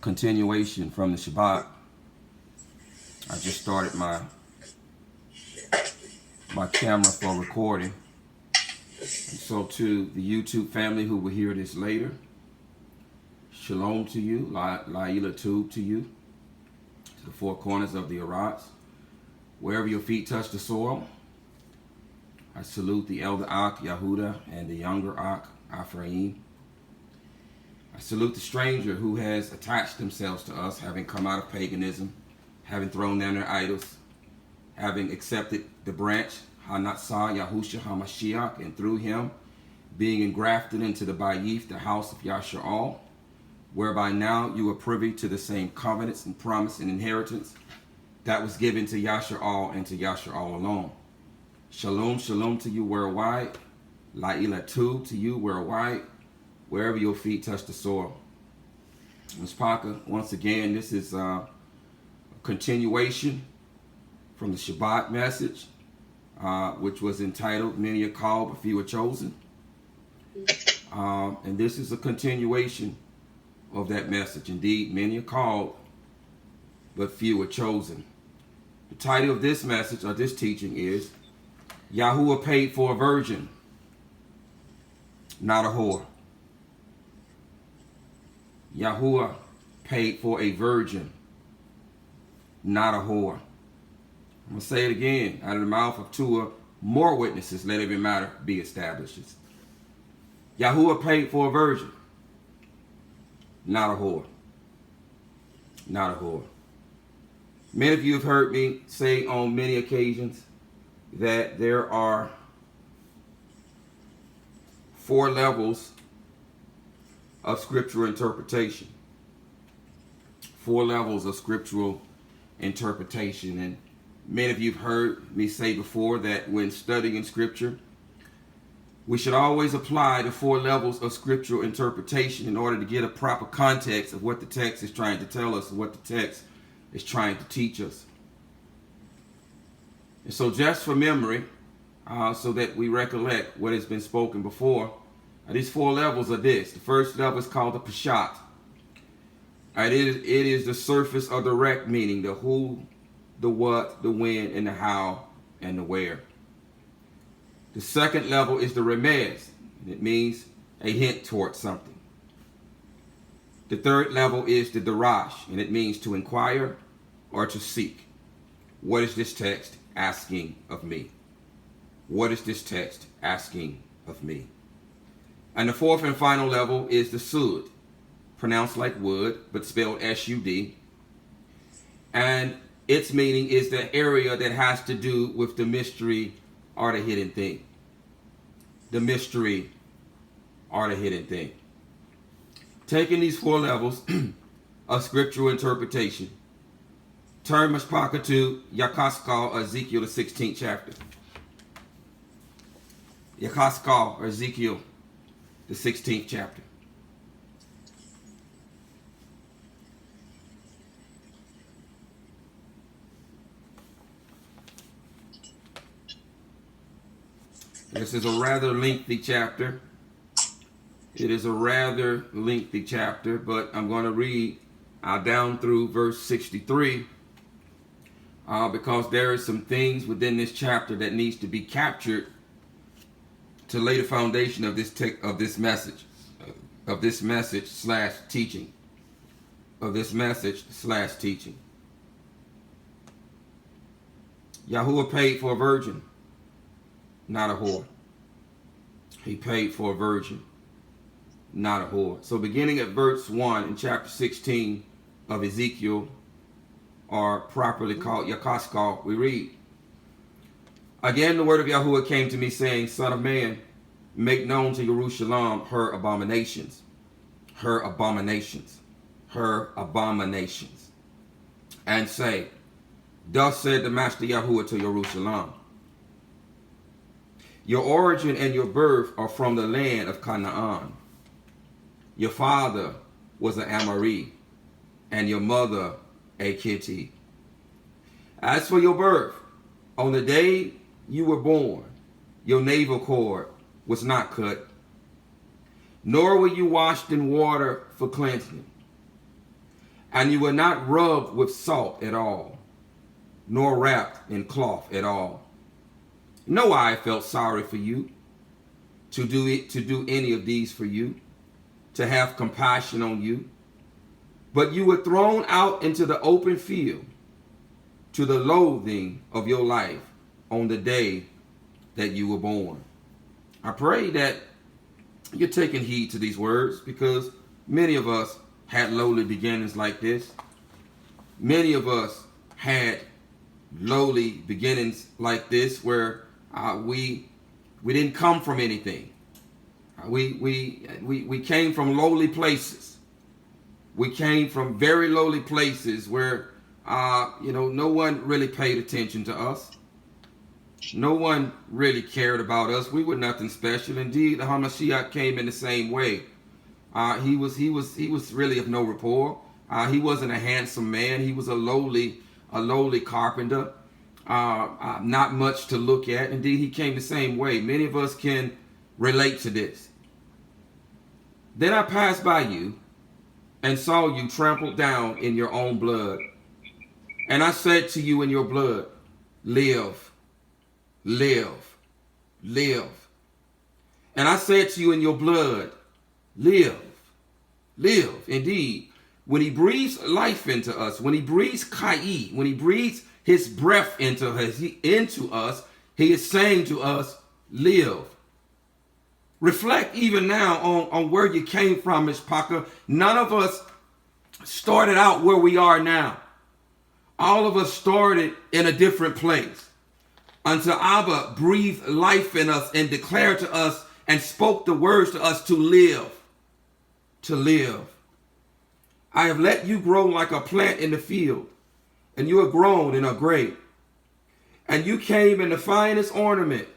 continuation from the Shabbat. I just started my camera for recording. And so to the YouTube family who will hear this later, shalom to you, la'ila tube to you, to the four corners of the YAHUAH'S. Wherever your feet touch the soil, I salute the elder Ak, Yehuda, and the younger Ak, Ephraim. I salute the stranger who has attached themselves to us, having come out of paganism, having thrown down their idols, having accepted the branch, Hanatsah, Yahushua HaMashiach, and through him being engrafted into the Bayith, the house of YAHUAH'S, whereby now you are privy to the same covenants and promise and inheritance that was given to YAHUAH'S and to YAHUAH'S alone. Shalom, shalom to you worldwide. La'ila tube to you worldwide, wherever your feet touch the soil. Ms. Parker, once again, this is a continuation from the Shabbat message, which was entitled, Many are called, but few are chosen. And this is a continuation of that message. Indeed, many are called, but few are chosen. The title of this message, or this teaching, is Yahuwah paid for a virgin, not a whore. Yahuwah paid for a virgin, not a whore. I'm going to say it again. Out of the mouth of two or more witnesses, let every matter be established. Yahuwah paid for a virgin, not a whore. Not a whore. Many of you have heard me say on many occasions that there are 4 levels of scriptural interpretation. 4 levels of scriptural interpretation. And many of you have heard me say before that when studying scripture, we should always apply the 4 levels of scriptural interpretation in order to get a proper context of what the text is trying to tell us and what the text is trying to teach us. And so just for memory, so that we recollect what has been spoken before, these 4 levels are this. The first level is called the Peshat. It is the surface or direct meaning, the who, the what, the when, and the how, and the where. The second level is the Remez. It means a hint towards something. The third level is the Darash, and it means to inquire or to seek. What is this text asking of me? What is this text asking of me? And the fourth and final level is the Sud, pronounced like wood, but spelled S-U-D. And its meaning is the area that has to do with the mystery or the hidden thing. The mystery or the hidden thing. Taking these 4 levels of scriptural interpretation, turn Mashpaka to Yakaskal, Ezekiel, the 16th chapter. Yakaskal, Ezekiel, the 16th chapter. This is a rather lengthy chapter. It is a rather lengthy chapter, but I'm going to read down through verse 63 because there are some things within this chapter that needs to be captured to lay the foundation of this message slash teaching. Yahuwah paid for a virgin, not a whore. He paid for a virgin, not a whore. So beginning at verse 1 in chapter 16 of Ezekiel, or properly called Yakaskal, we read, Again the word of Yahuwah came to me, saying, Son of man, make known to Jerusalem her abominations, her abominations, her abominations, and say, Thus said the Master Yahuwah to Jerusalem, Your origin and your birth are from the land of Canaan. Your father was an Amorite, and your mother a Kittite. As for your birth, on the day you were born, your navel cord was not cut, nor were you washed in water for cleansing. And you were not rubbed with salt at all, nor wrapped in cloth at all. No eye felt sorry for you to do any of these for you, to have compassion on you. But you were thrown out into the open field, to the loathing of your life on the day that you were born. I pray that you're taking heed to these words, because many of us had lowly beginnings like this. Many of us had lowly beginnings like this, where we didn't come from anything. We came from lowly places. We came from very lowly places where no one really paid attention to us. No one really cared about us. We were nothing special. Indeed, the HaMashiach came in the same way. He was really of no rapport. He wasn't a handsome man. He was a lowly carpenter. Not much to look at. Indeed, he came the same way. Many of us can relate to this. Then I passed by you and saw you trampled down in your own blood. And I said to you in your blood, live, live, live. And I said to you in your blood, live, live. Indeed, when he breathes life into us, when he breathes kai, when he breathes his breath into us, he is saying to us, live. Reflect even now on where you came from, Mishpaka. None of us started out where we are now. All of us started in a different place until Abba breathed life in us and declared to us and spoke the words to us to live. To live. I have let you grow like a plant in the field, and you are grown and are great. And you came in the finest ornament.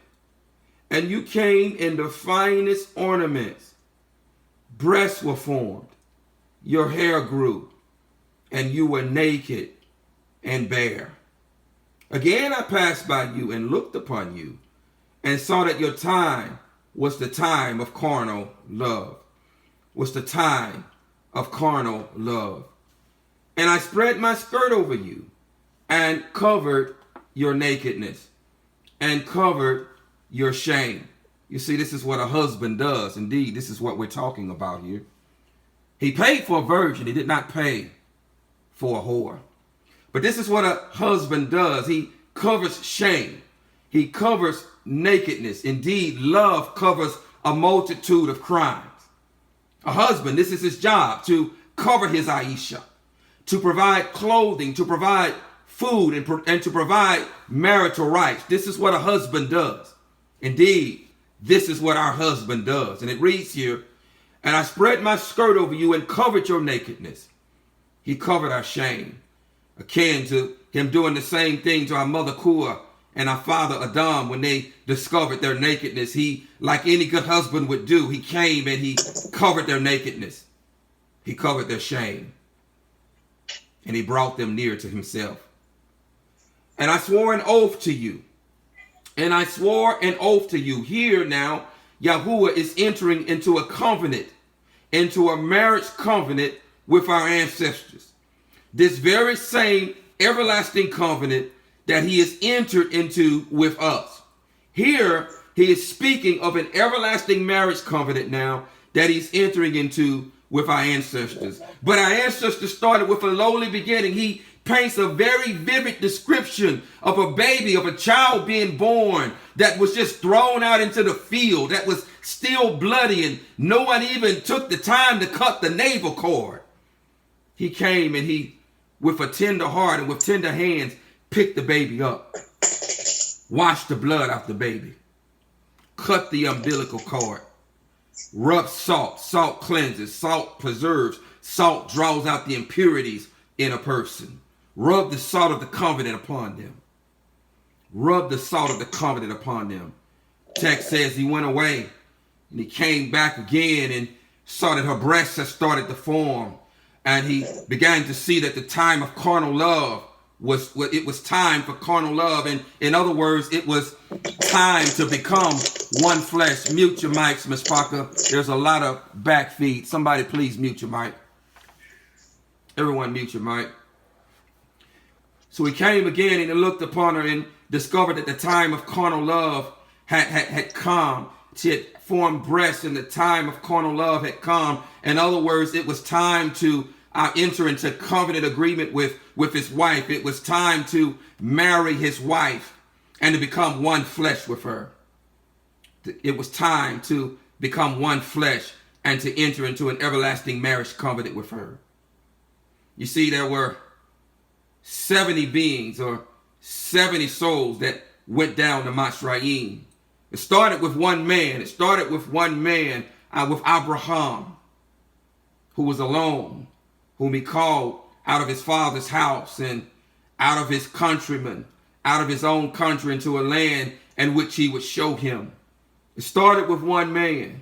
And you came in the finest ornaments. Breasts were formed. Your hair grew. And you were naked and bare. Again I passed by you and looked upon you, and saw that your time was the time of carnal love. Was the time of carnal love. And I spread my skirt over you, and covered your nakedness, and covered your shame. You see, this is what a husband does. Indeed, this is what we're talking about here. He paid for a virgin. He did not pay for a whore. But this is what a husband does. He covers shame. He covers nakedness. Indeed, love covers a multitude of crimes. A husband, this is his job, to cover his Aisha, to provide clothing, to provide food, and to provide marital rights. This is what a husband does. Indeed, this is what our husband does. And it reads here, and I spread my skirt over you and covered your nakedness. He covered our shame, akin to him doing the same thing to our mother Kua and our father Adam when they discovered their nakedness. He, like any good husband would do, he came and he covered their nakedness. He covered their shame. And he brought them near to himself. And I swore an oath to you. And I swore an oath to you. Here now, Yahuwah is entering into a covenant, into a marriage covenant with our ancestors. This very same everlasting covenant that he has entered into with us. Here, he is speaking of an everlasting marriage covenant now that he's entering into with our ancestors. But our ancestors started with a lowly beginning. He paints a very vivid description of a baby, of a child being born that was just thrown out into the field, that was still bloody, and no one even took the time to cut the navel cord. He came and he, with a tender heart and with tender hands, picked the baby up, washed the blood off the baby, cut the umbilical cord, rubbed salt. Salt cleanses, salt preserves, salt draws out the impurities in a person. Rub the salt of the covenant upon them. Rub the salt of the covenant upon them. Text says he went away and he came back again and saw that her breasts had started to form. And he began to see that the time of carnal love was time for carnal love. And in other words, it was time to become one flesh. Mute your mics, Ms. Parker. There's a lot of back feed. Somebody please mute your mic. Everyone mute your mic. So he came again and he looked upon her and discovered that the time of carnal love had come. She had formed breasts and the time of carnal love had come. In other words, it was time to enter into covenant agreement with his wife. It was time to marry his wife and to become one flesh with her. It was time to become one flesh and to enter into an everlasting marriage covenant with her. You see, there were 70 beings or 70 souls that went down to Mitzrayim. It started with one man. It started with one man, with Abraham, who was alone, whom he called out of his father's house and out of his countrymen, out of his own country into a land in which he would show him. It started with one man,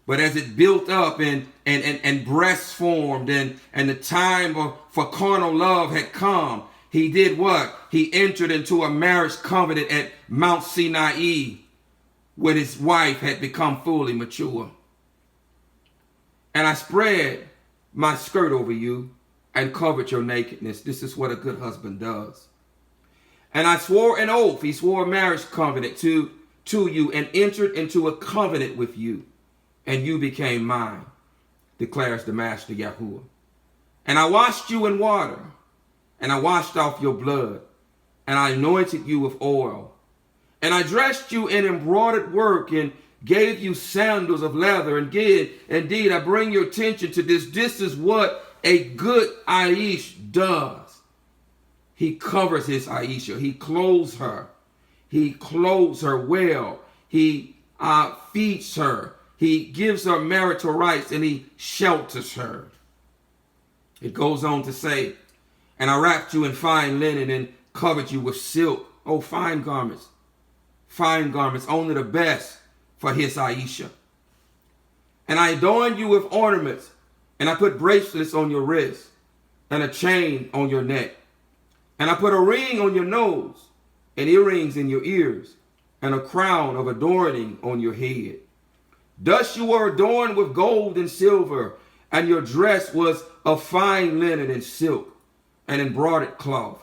but as it built up and breasts formed and the time for carnal love had come, he did what? He entered into a marriage covenant at Mount Sinai when his wife had become fully mature. And I spread my skirt over you and covered your nakedness. This is what a good husband does. And I swore an oath. He swore a marriage covenant to you and entered into a covenant with you. And you became mine, declares the Master Yahuwah. And I washed you in water, and I washed off your blood, and I anointed you with oil. And I dressed you in embroidered work and gave you sandals of leather. And indeed, I bring your attention to this. This is what a good Aish does. He covers his Aisha. He clothes her. He clothes her well. He feeds her. He gives her marital rights and he shelters her. It goes on to say, and I wrapped you in fine linen and covered you with silk. Oh, fine garments. Fine garments, only the best for his Aisha. And I adorned you with ornaments, and I put bracelets on your wrists and a chain on your neck. And I put a ring on your nose and earrings in your ears and a crown of adorning on your head. Thus you were adorned with gold and silver, and your dress was of fine linen and silk and embroidered cloth.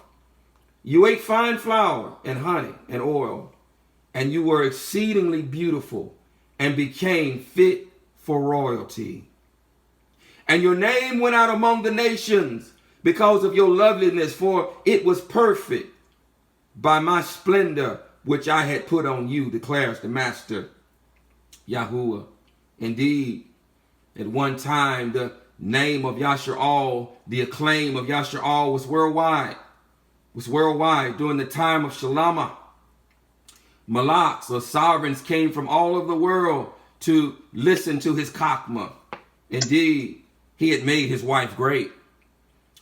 You ate fine flour and honey and oil, and you were exceedingly beautiful and became fit for royalty. And your name went out among the nations because of your loveliness, for it was perfect by my splendor which I had put on you, declares the Master Yahuwah. Indeed, at one time the name of Yashar'al, the acclaim of Yashar'al was worldwide. During the time of Shalama. Malaks or sovereigns came from all over the world to listen to his chachma. Indeed, he had made his wife great.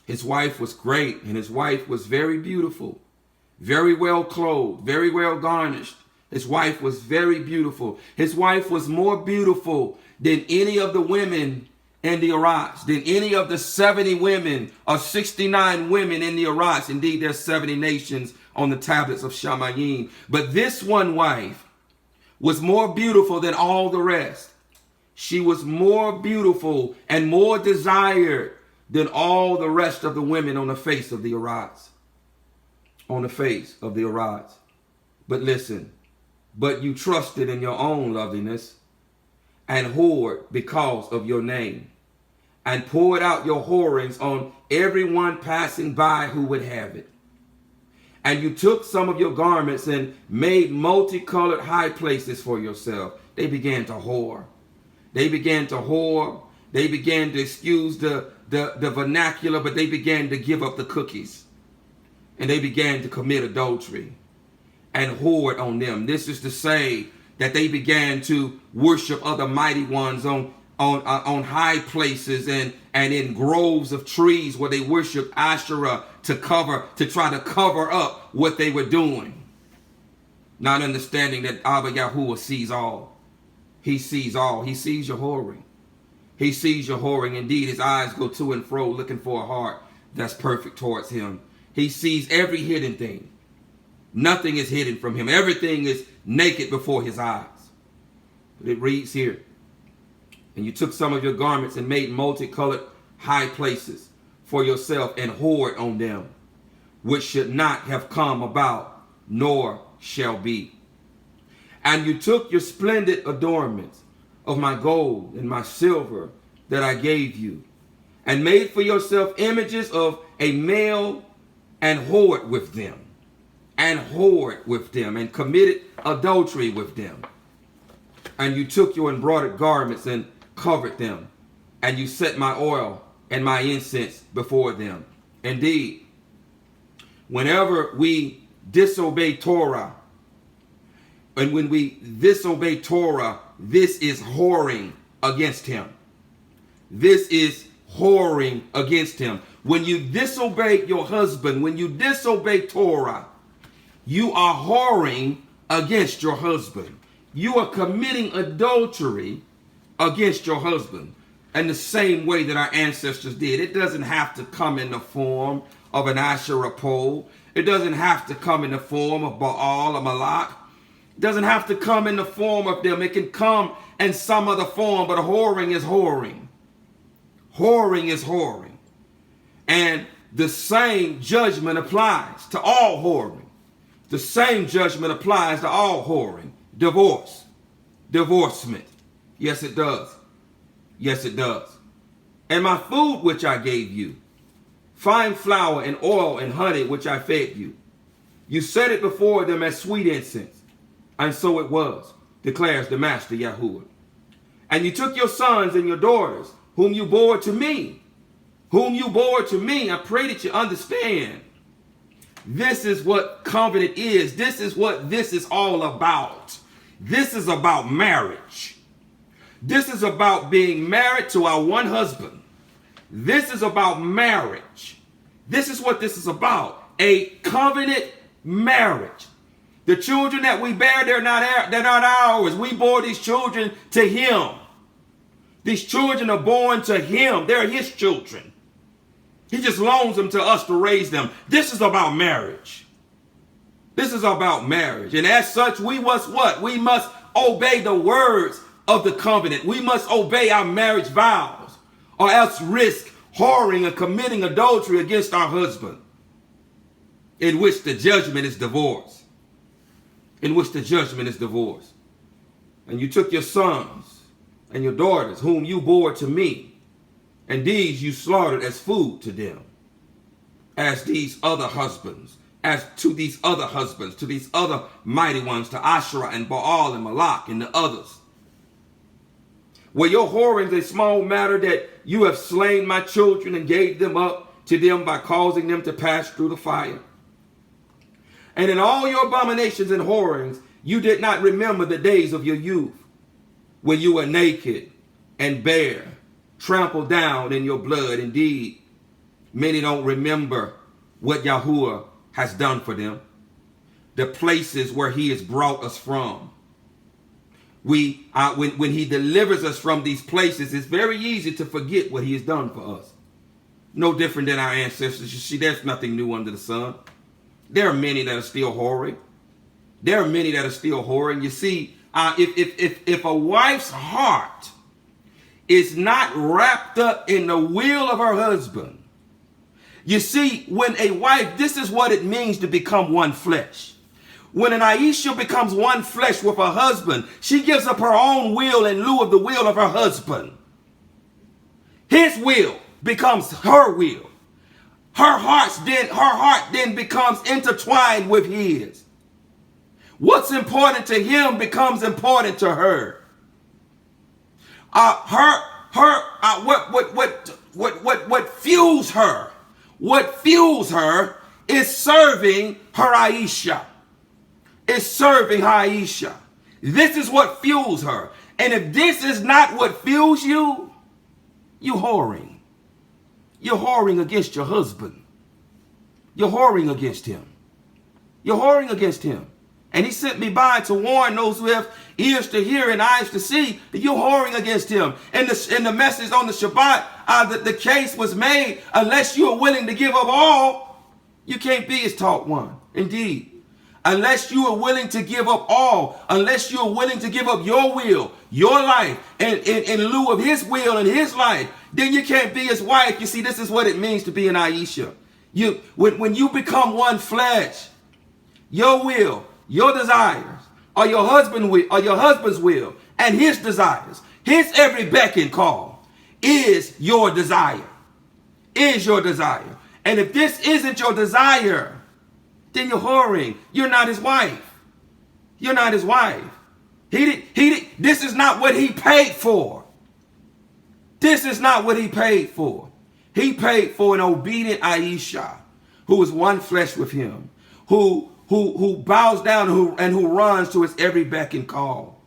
His wife was great, and his wife was very beautiful, very well clothed, very well garnished. His wife was very beautiful. His wife was more beautiful than any of the women in the Arats, than any of the 70 women or 69 women in the Arats. Indeed, there's 70 nations on the tablets of Shamayim. But this one wife was more beautiful than all the rest. She was more beautiful and more desired than all the rest of the women on the face of the Arats. But listen, but you trusted in your own loveliness and whored because of your name, and poured out your whorings on everyone passing by who would have it. And you took some of your garments and made multicolored high places for yourself. They began to whore. They began to excuse the vernacular, but they began to give up the cookies. And they began to commit adultery and hoard on them. This is to say that they began to worship other mighty ones on high places and in groves of trees where they worship Asherah to try to cover up what they were doing. Not understanding that Abba Yahuwah sees all. He sees all. He sees your whoring. He sees your whoring. Indeed, his eyes go to and fro looking for a heart that's perfect towards him. He sees every hidden thing. Nothing is hidden from him. Everything is naked before his eyes. But it reads here, and you took some of your garments and made multicolored high places for yourself and hoard on them, which should not have come about, nor shall be. And you took your splendid adornments of my gold and my silver that I gave you, and made for yourself images of a male, and whored with them, and committed adultery with them. And you took your embroidered garments and covered them, and you set my oil and my incense before them. Indeed, whenever we disobey Torah, and when we disobey Torah, this is whoring against him. This is whoring against him. When you disobey your husband, when you disobey Torah, you are whoring against your husband. You are committing adultery against your husband. In the same way that our ancestors did. It doesn't have to come in the form of an Asherah pole. It doesn't have to come in the form of Baal or Malak. It doesn't have to come in the form of them. It can come in some other form, but whoring is whoring. Whoring is whoring. And the same judgment applies to all whoring. The same judgment applies to all whoring. Divorce. Divorcement. Yes, it does. Yes, it does. And my food which I gave you, fine flour and oil and honey which I fed you, you set it before them as sweet incense. And so it was, declares the Master Yahuwah. And you took your sons and your daughters, whom you bore to me. Whom you bore to me. I pray that you understand. This is what covenant is. This is what this is all about. This is about marriage. This is about being married to our one husband. This is about marriage. This is what this is about. A covenant marriage. The children that we bear, they're not ours. We bore these children to him. These children are born to him. They're his children. He just loans them to us to raise them. This is about marriage. This is about marriage. And as such, we must what? We must obey the words of the covenant. We must obey our marriage vows, or else risk whoring and committing adultery against our husband, in which the judgment is divorce. In which the judgment is divorce. And you took your sons and your daughters, whom you bore to me, and these you slaughtered as food to them, as these other husbands, to these other mighty ones, to Asherah and Baal and Malak and the others. Were your whorings a small matter, that you have slain my children and gave them up to them by causing them to pass through the fire? And in all your abominations and whorings, you did not remember the days of your youth, when you were naked and bare, trampled down in your blood. Indeed, many don't remember what Yahuwah has done for them, the places where he has brought us from. When he delivers us from these places, it's very easy to forget what he has done for us. No different than our ancestors. You see, there's nothing new under the sun. There are many that are still whoring. There are many that are still whoring. You see, if a wife's heart is not wrapped up in the will of her husband, you see, when a wife, this is what it means to become one flesh. When an Aisha becomes one flesh with her husband, she gives up her own will in lieu of the will of her husband. His will becomes her will. Her heart then becomes intertwined with his. What's important to him becomes important to her. What fuels her? What fuels her is serving her Aisha. Is serving her Aisha. This is what fuels her. And if this is not what fuels you, you're whoring. You're whoring against your husband. You're whoring against him. You're whoring against him. And he sent me by to warn those who have ears to hear and eyes to see that you're whoring against him. In the message on the Shabbat, the case was made, unless you are willing to give up all, you can't be his taught one. Indeed. Unless you are willing to give up all, unless you are willing to give up your will, your life, and in lieu of his will and his life, then you can't be his wife. You see, this is what it means to be an Aisha. When you become one flesh, your will, your desires, or your husband's will, and his desires, his every beck and call is your desire. Is your desire. And if this isn't your desire, then you're whoring. You're not his wife. You're not his wife. This is not what he paid for. This is not what he paid for. He paid for an obedient Aisha who is one flesh with him, who bows down and who runs to his every beck and call,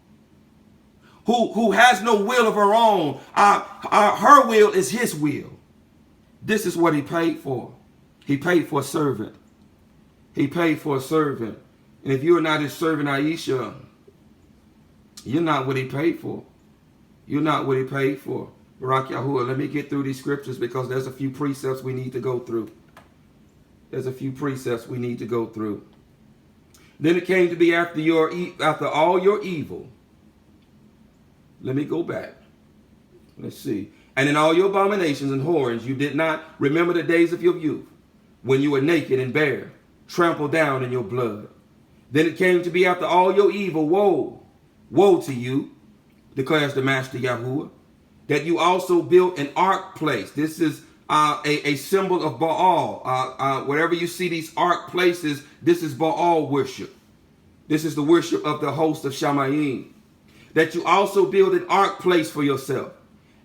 who has no will of her own. Her will is his will. This is what he paid for. He paid for a servant. He paid for a servant. And if you're not his servant, Aisha, you're not what he paid for. You're not what he paid for. Barak Yahuwah, let me get through these scriptures because there's a few precepts we need to go through. There's a few precepts we need to go through. Then it came to be after all your evil. Let me go back. Let's see. And in all your abominations and whorings, you did not remember the days of your youth, when you were naked and bare, trampled down in your blood. Then it came to be after all your evil, woe to you, declares the Master Yahuwah, that you also built an ark place. This is a symbol of Baal. Wherever you see these ark places, this is Baal worship. This is the worship of the host of Shamayim. That you also build an ark place for yourself,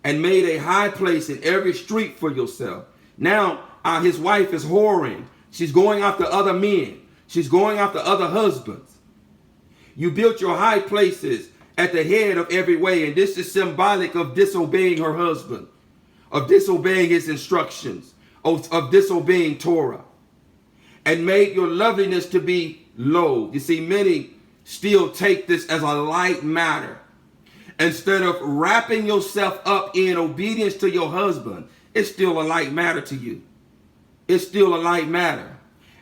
and made a high place in every street for yourself. Now his wife is whoring. She's going after other men. She's going after other husbands. You built your high places at the head of every way, and this is symbolic of disobeying her husband, of disobeying his instructions, of disobeying Torah, and made your loveliness to be low. You see, many still take this as a light matter. Instead of wrapping yourself up in obedience to your husband, it's still a light matter to you. It's still a light matter.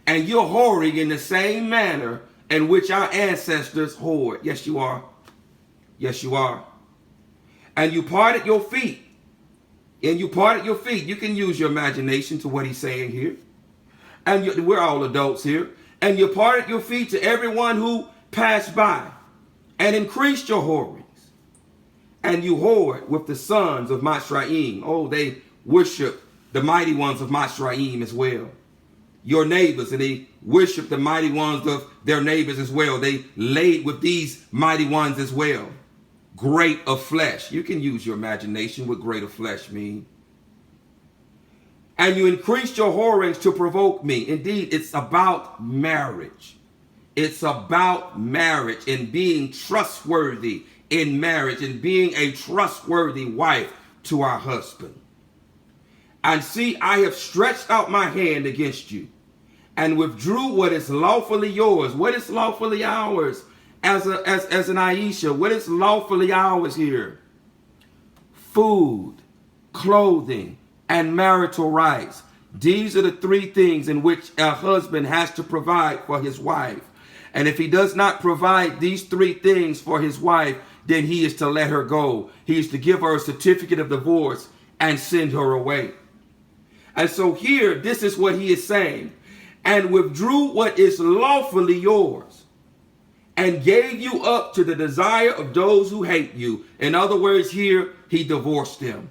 And you're whoring in the same manner in which our ancestors whored. Yes, you are. Yes, you are. And you parted your feet. You can use your imagination to what he's saying here. And we're all adults here. And you parted your feet to everyone who passed by, and increased your whorings. And you whored with the sons of Mashraim. Oh, they worship the mighty ones of Mashraim as well. Your neighbors, and they worship the mighty ones of their neighbors as well. They laid with these mighty ones as well. Great of flesh. You can use your imagination what great of flesh mean. And you increased your whorings to provoke me. Indeed, it's about marriage. It's about marriage and being trustworthy in marriage and being a trustworthy wife to our husband. And see, I have stretched out my hand against you and withdrew what is lawfully yours. What is lawfully ours as an Aisha? What is lawfully ours here? Food, clothing, and marital rights. These are the three things in which a husband has to provide for his wife. And if he does not provide these three things for his wife, then he is to let her go. He is to give her a certificate of divorce and send her away. And so here, this is what he is saying. And withdrew what is lawfully yours, and gave you up to the desire of those who hate you. In other words, here, he divorced them.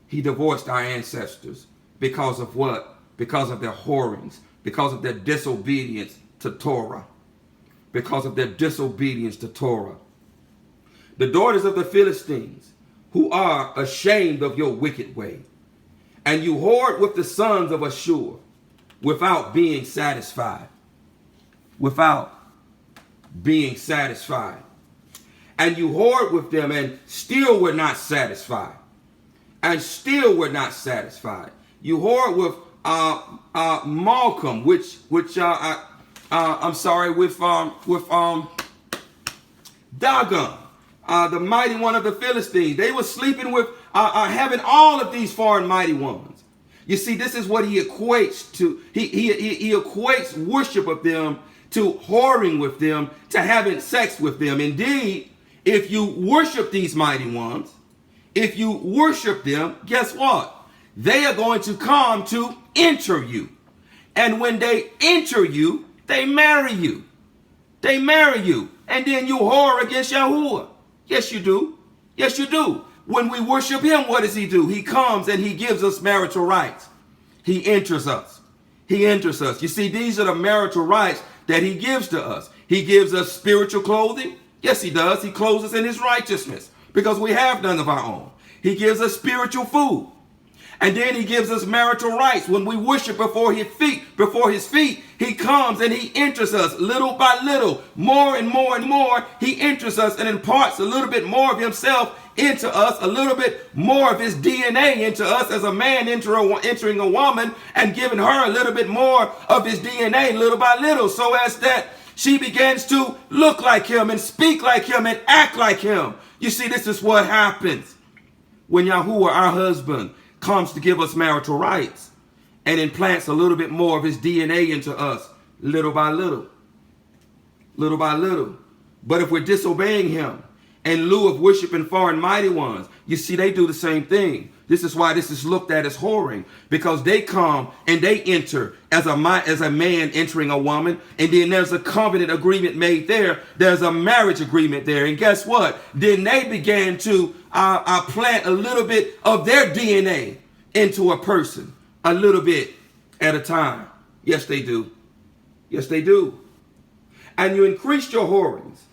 He divorced our ancestors. Because of what? Because of their whorings. Because of their disobedience to Torah. Because of their disobedience to Torah. The daughters of the Philistines, who are ashamed of your wicked way. And you whored with the sons of Ashur, without being satisfied. Without being satisfied. And you whored with them and still were not satisfied. And still were not satisfied. You whored with Malcolm, with Dagon, the mighty one of the Philistines. They were sleeping with, having all of these foreign mighty ones. You see, this is what he equates to. He equates worship of them to whoring with them, to having sex with them. Indeed, if you worship these mighty ones, If you worship them, guess what? They are going to come to enter you. And when they enter you, they marry you. They marry you. And then you whore against Yahuwah. Yes, you do. Yes, you do. When we worship him, what does he do? He comes and he gives us marital rights. He enters us. He enters us. You see, these are the marital rights that he gives to us. He gives us spiritual clothing. Yes, he does. He clothes us in his righteousness because we have none of our own. He gives us spiritual food. And then he gives us marital rights. When we worship before his feet, he comes and he enters us little by little, more and more and more. He enters us and imparts a little bit more of himself into us, a little bit more of his DNA into us as a man entering a woman and giving her a little bit more of his DNA little by little, so as that she begins to look like him and speak like him and act like him. You see, this is what happens when Yahuwah, our husband, comes to give us marital rights and implants a little bit more of his DNA into us little by little. Little by little. But if we're disobeying him in lieu of worshiping foreign mighty ones, you see, they do the same thing. This is why this is looked at as whoring, because they come and they enter as a man entering a woman, and then there's a covenant agreement made there. There's a marriage agreement there, and guess what? Then they began to plant a little bit of their DNA into a person, a little bit at a time. Yes, they do. Yes, they do. And you increased your whorings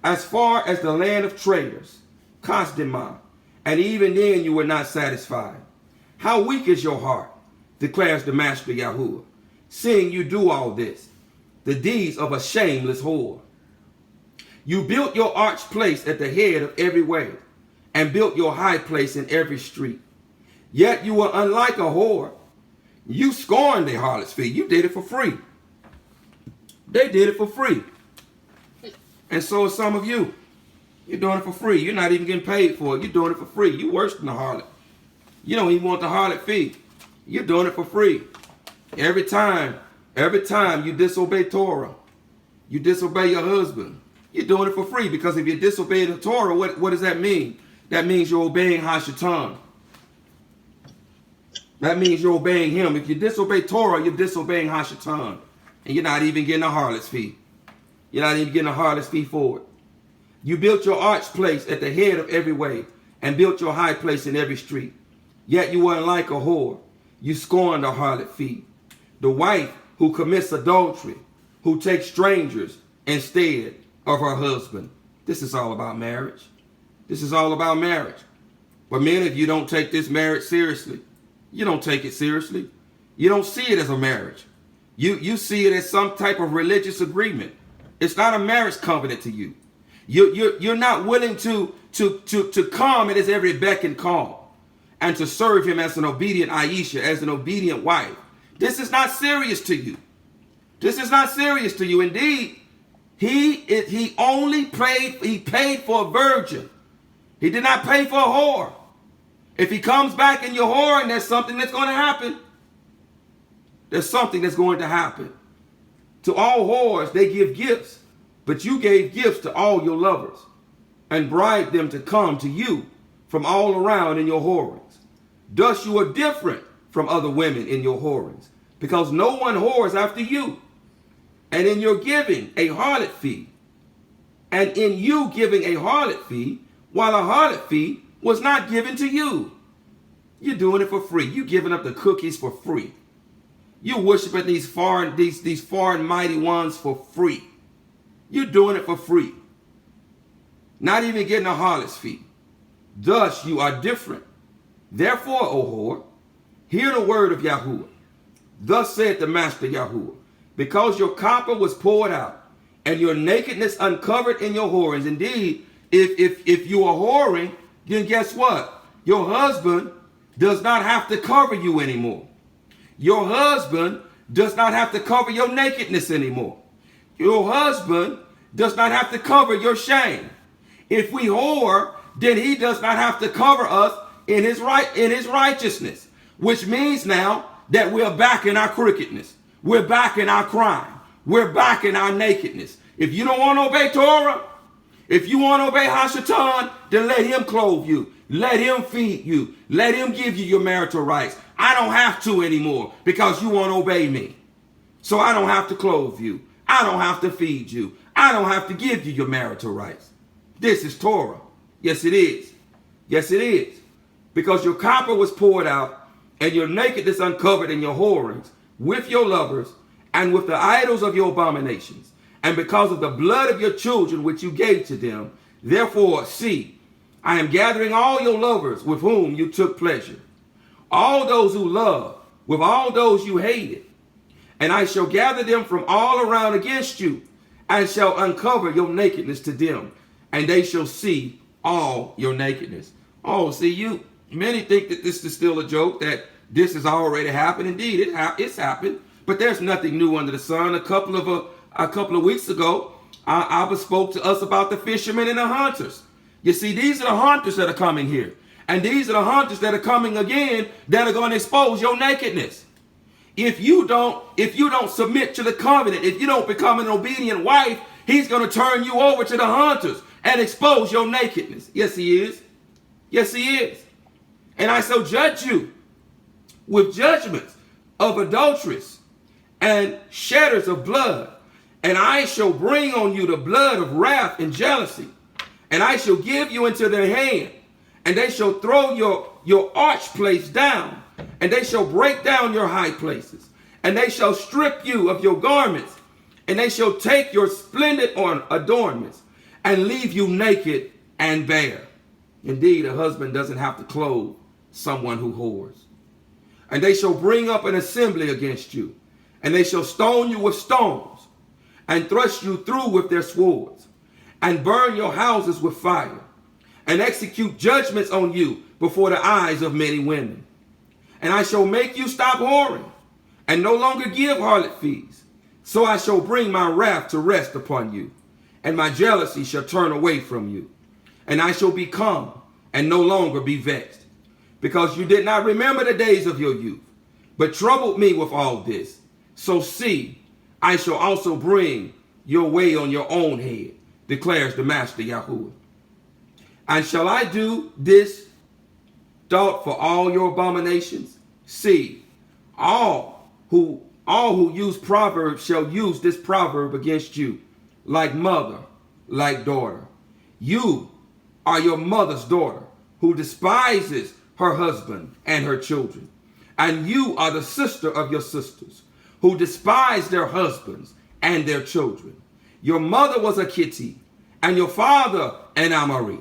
as far as the land of traders, Kasdimah, and even then you were not satisfied. How weak is your heart, declares the Master Yahuwah, seeing you do all this, the deeds of a shameless whore. You built your arched place at the head of every way, and built your high place in every street. Yet you were unlike a whore. You scorned the harlot's fee. You did it for free. They did it for free. And so are some of you. You're doing it for free. You're not even getting paid for it. You're doing it for free. You're worse than the harlot. You don't even want the harlot fee. You're doing it for free. Every time you disobey Torah, you disobey your husband, you're doing it for free. Because if you disobey the Torah, what does that mean? That means you're obeying Hashatan. That means you're obeying him. If you disobey Torah, you're disobeying Hashatan. And you're not even getting a harlot's fee. You're not even getting a harlot's fee for it. You built your arched place at the head of every way, and built your high place in every street. Yet you weren't like a whore. You scorned a harlot fee. The wife who commits adultery, who takes strangers instead of her husband. This is all about marriage. This is all about marriage. But many of you don't take this marriage seriously. You don't take it seriously. You don't see it as a marriage. You see it as some type of religious agreement. It's not a marriage covenant to you. You're not willing to come at his every beck and call and to serve him as an obedient Aisha, as an obedient wife. This is not serious to you. This is not serious to you. Indeed, he paid for a virgin. He did not pay for a whore. If he comes back and you're whoring, there's something that's going to happen. There's something that's going to happen. To all whores, they give gifts. But you gave gifts to all your lovers and bribed them to come to you from all around in your whorings. Thus you are different from other women in your whorings, because no one whores after you. And in your giving a harlot fee, and in you giving a harlot fee, while a harlot fee was not given to you. You're doing it for free. You're giving up the cookies for free. You're worshiping these foreign mighty ones for free. You're doing it for free. Not even getting a harlot's fee. Thus you are different. Therefore, O whore, hear the word of Yahuwah. Thus saith the Master Yahuwah, because your copper was poured out, and your nakedness uncovered in your whorings. Indeed, if you are whoring, then guess what? Your husband does not have to cover you anymore. Your husband does not have to cover your nakedness anymore. Your husband does not have to cover your shame. If we whore, then he does not have to cover us in his righteousness, which means now that we're back in our crookedness. We're back in our crime. We're back in our nakedness. If you don't want to obey Torah, If you want to obey Hashatan, then let him clothe you. Let him feed you. Let him give you your marital rights. I don't have to anymore because you won't obey me. So I don't have to clothe you. I don't have to feed you. I don't have to give you your marital rights. This is Torah. Yes, it is. Yes, it is. Because your copper was poured out and your nakedness uncovered in your whorings with your lovers and with the idols of your abominations. And because of the blood of your children which you gave to them, therefore, see, I am gathering all your lovers with whom you took pleasure, all those who love, with all those you hated. And I shall gather them from all around against you, and shall uncover your nakedness to them, and they shall see all your nakedness. Oh, see, many think that this is still a joke, that this has already happened. Indeed, it's happened, but there's nothing new under the sun. A couple of weeks ago, Abba spoke to us about the fishermen and the hunters. You see, these are the hunters that are coming here. And these are the hunters that are coming again that are going to expose your nakedness. If you don't submit to the covenant, if you don't become an obedient wife, he's going to turn you over to the hunters and expose your nakedness. Yes, he is. Yes, he is. And I shall judge you with judgments of adulteries and shedders of blood. And I shall bring on you the blood of wrath and jealousy. And I shall give you into their hand. And they shall throw your arch place down. And they shall break down your high places. And they shall strip you of your garments. And they shall take your splendid adornments. And leave you naked and bare. Indeed, a husband doesn't have to clothe someone who whores. And they shall bring up an assembly against you. And they shall stone you with stones. And thrust you through with their swords. And burn your houses with fire. And execute judgments on you before the eyes of many women. And I shall make you stop whoring, and no longer give harlot fees. So I shall bring my wrath to rest upon you, and my jealousy shall turn away from you. And I shall be calm, and no longer be vexed, because you did not remember the days of your youth, but troubled me with all this. So see, I shall also bring your way on your own head, declares the Master Yahuwah. And shall I do this thought for all your abominations? See, all who use proverbs shall use this proverb against you, like mother, like daughter. You are your mother's daughter, who despises her husband and her children. And you are the sister of your sisters, who despise their husbands and their children. Your mother was a Kittite, and your father an Amori.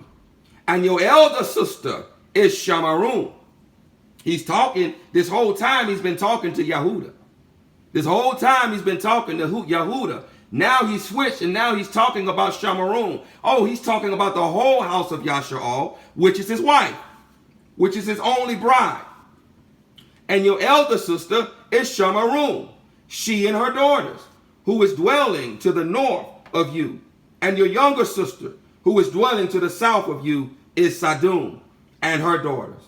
And your elder sister is Shamarun. He's talking, this whole time he's been talking to Yahudah. This whole time he's been talking to Yahudah. Now he switched and now he's talking about Shamarun. Oh, he's talking about the whole house of Yasha'al, which is his wife, which is his only bride. And your elder sister is Shamarun, she and her daughters, who is dwelling to the north of you. And your younger sister, who is dwelling to the south of you, is Sadum and her daughters.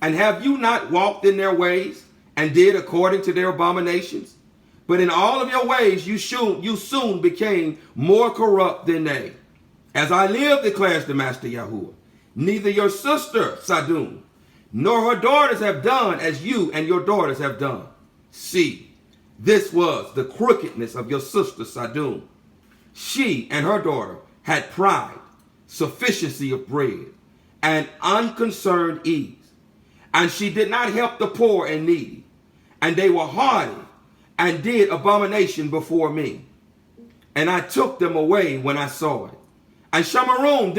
And have you not walked in their ways and did according to their abominations? But in all of your ways you soon became more corrupt than they. As I live, declares the Master Yahuwah, neither your sister Sadum nor her daughters have done as you and your daughters have done. See, this was the crookedness of your sister Sadum. She and her daughter had pride, sufficiency of bread, and unconcerned ease. And she did not help the poor and needy. And they were haughty and did abomination before me. And I took them away when I saw it. And Shamarun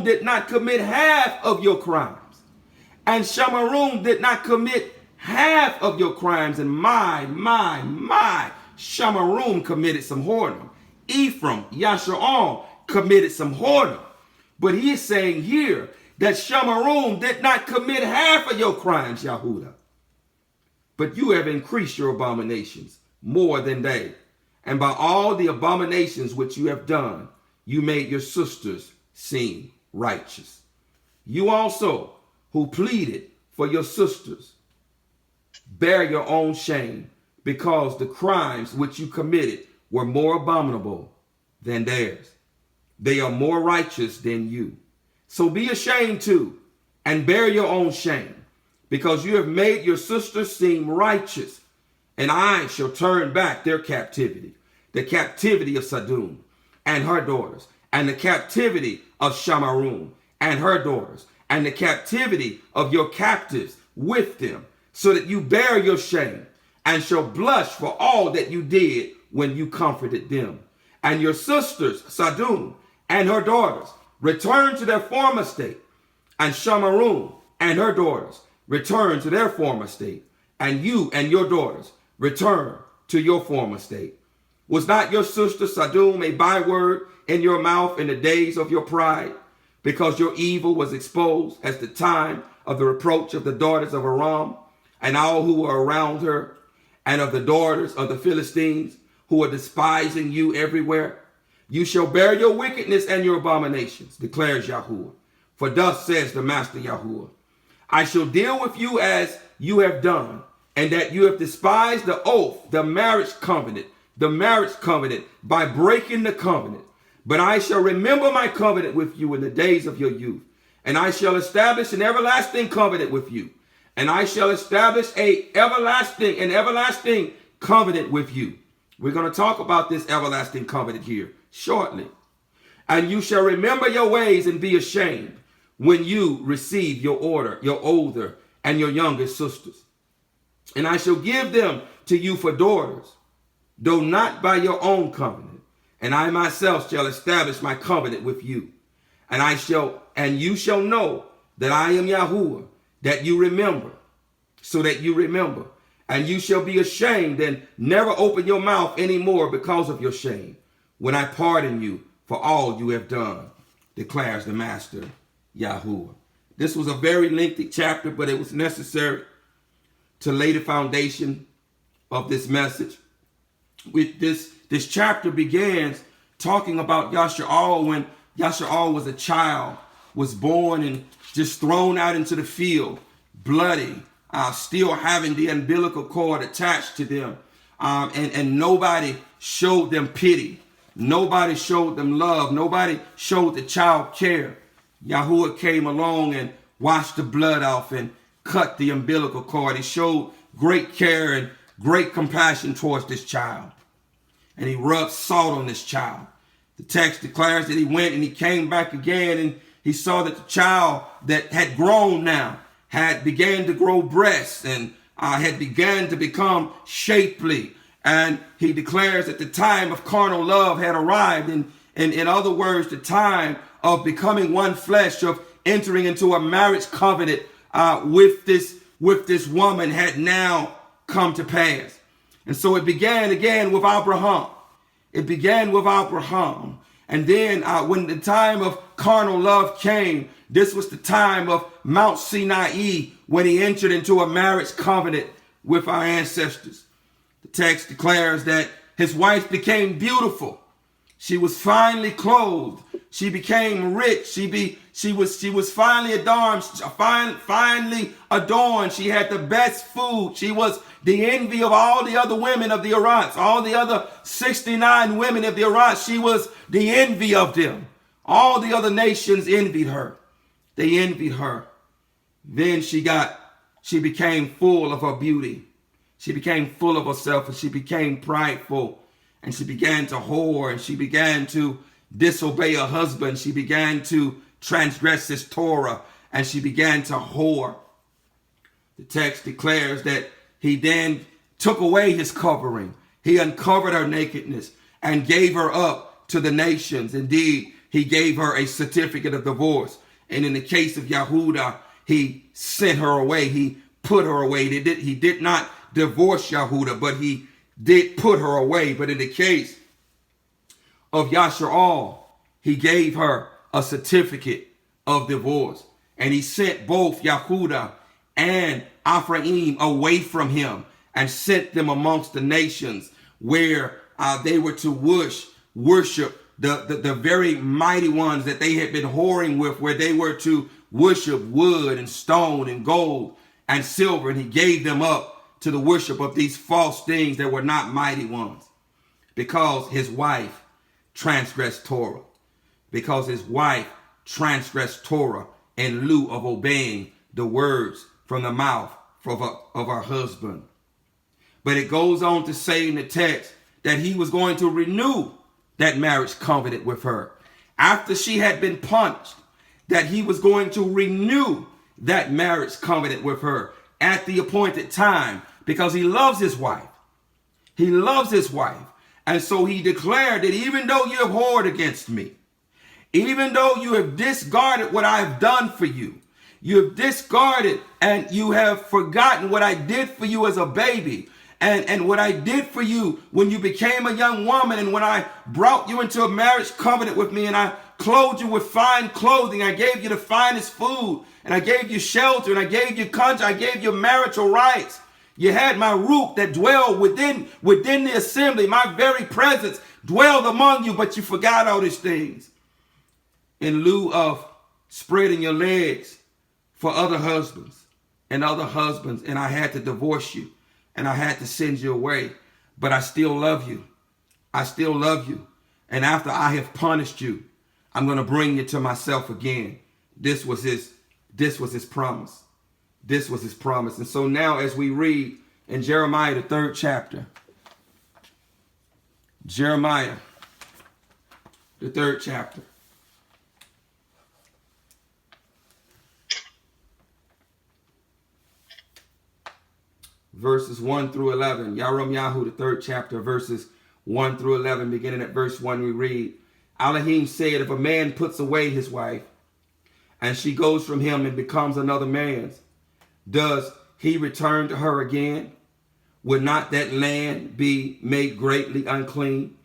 did not commit half of your crimes. And Shamarun did not commit half of your crimes. And my, Shamarun committed some whoredom. Ephraim, Yasha'al, committed some whoredom. But he is saying here that Shamarun did not commit half of your crimes, Yahudah. But you have increased your abominations more than they. And by all the abominations which you have done, you made your sisters seem righteous. You also, who pleaded for your sisters, bear your own shame, because the crimes which you committed were more abominable than theirs. They are more righteous than you. So be ashamed too, and bear your own shame, because you have made your sisters seem righteous, and I shall turn back their captivity, the captivity of Sodom and her daughters, and the captivity of Shamarum and her daughters, and the captivity of your captives with them, so that you bear your shame, and shall blush for all that you did when you comforted them. And your sisters, Sodom and her daughters, return to their former state, and Shamarum and her daughters return to their former state, and you and your daughters return to your former state. Was not your sister Sodom a byword in your mouth in the days of your pride, because your evil was exposed as the time of the reproach of the daughters of Aram and all who were around her, and of the daughters of the Philistines who are despising you everywhere? You shall bear your wickedness and your abominations, declares Yahuwah. For thus says the Master Yahuwah, I shall deal with you as you have done, and that you have despised the oath, the marriage covenant by breaking the covenant. But I shall remember my covenant with you in the days of your youth, and I shall establish an everlasting covenant with you, and I shall establish an everlasting covenant with you. We're going to talk about this everlasting covenant here shortly. And you shall remember your ways and be ashamed when you receive your older and your younger sisters. And I shall give them to you for daughters, though not by your own covenant. And I myself shall establish my covenant with you. And you shall know that I am Yahuwah, that you remember, so that you remember. And you shall be ashamed and never open your mouth anymore because of your shame, when I pardon you for all you have done, declares the Master Yahuwah. This was a very lengthy chapter, but it was necessary to lay the foundation of this message. With this chapter begins talking about Yasha'al when Yasha'al was a child, was born and just thrown out into the field, bloody, still having the umbilical cord attached to them. And nobody showed them pity. Nobody showed them love. Nobody showed the child care. Yahuwah came along and washed the blood off and cut the umbilical cord. He showed great care and great compassion towards this child. And he rubbed salt on this child. The text declares that he went and he came back again, and he saw that the child that had grown now had began to grow breasts and had begun to become shapely. And he declares that the time of carnal love had arrived. And in other words, the time of becoming one flesh, of entering into a marriage covenant with this woman had now come to pass. And so it began again with Abraham. It began with Abraham. And then when the time of carnal love came, this was the time of Mount Sinai, when he entered into a marriage covenant with our ancestors. The text declares that his wife became beautiful. She was finely clothed. She became rich. She was finally adorned. She had the best food. She was the envy of all the other women of the Arats, all the other 69 women of the Arats. She was the envy of them. All the other nations envied her. They envied her. Then she became full of her beauty. She became full of herself, and she became prideful, and she began to whore, and she began to disobey her husband. She began to transgress his Torah, and she began to whore. The text declares that he then took away his covering. He uncovered her nakedness and gave her up to the nations. Indeed, he gave her a certificate of divorce. And in the case of Yahudah, he sent her away. He put her away. He did not divorce Yahudah, but he did put her away. But in the case of Yasha'al, he gave her a certificate of divorce. And he sent both Yahudah and Ephraim away from him and sent them amongst the nations where they were to worship the very mighty ones that they had been whoring with, where they were to worship wood and stone and gold and silver. And he gave them up to the worship of these false things that were not mighty ones, because his wife transgressed Torah, because his wife transgressed Torah in lieu of obeying the words from the mouth of her husband. But it goes on to say in the text that he was going to renew that marriage covenant with her. After she had been punished, that he was going to renew that marriage covenant with her at the appointed time, because he loves his wife. He loves his wife. And so he declared that even though you have whored against me, even though you have discarded what I have done for you, you have discarded and you have forgotten what I did for you as a baby, and what I did for you when you became a young woman, and when I brought you into a marriage covenant with me, and I clothed you with fine clothing, I gave you the finest food, and I gave you shelter, and I gave you country, I gave you marital rights. You had my root that dwelled within the assembly. My very presence dwelled among you, but you forgot all these things. In lieu of spreading your legs for other husbands, and I had to divorce you, and I had to send you away. But I still love you. I still love you. And after I have punished you, I'm going to bring you to myself again. This was his promise. This was his promise. And so now, as we read in Jeremiah, the 3rd chapter, Jeremiah, the 3rd chapter, verses 1 through 11. Yahu, the 3rd chapter, verses 1 through 11, beginning at verse 1, we read, Elohim said, if a man puts away his wife, and she goes from him and becomes another man's, does he return to her again? Would not that land be made greatly unclean?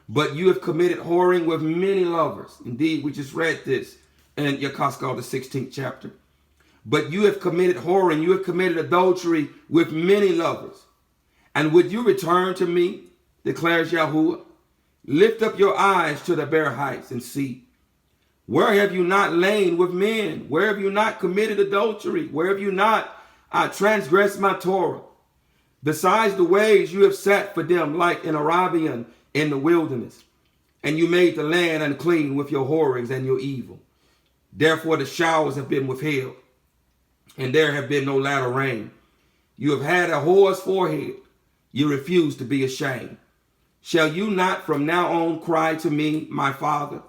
But you have committed whoring with many lovers. Indeed, we just read this in Yahuah's, the 16th chapter. But you have committed whoring, you have committed adultery with many lovers. And would you return to me, declares Yahuwah? Lift up your eyes to the bare heights and see. Where have you not lain with men? Where have you not committed adultery? Where have you not transgressed my Torah? Besides the ways you have sat for them like an Arabian in the wilderness, and you made the land unclean with your whorings and your evil. Therefore the showers have been withheld, and there have been no latter rain. You have had a whore's forehead. You refuse to be ashamed. Shall you not from now on cry to me, my father?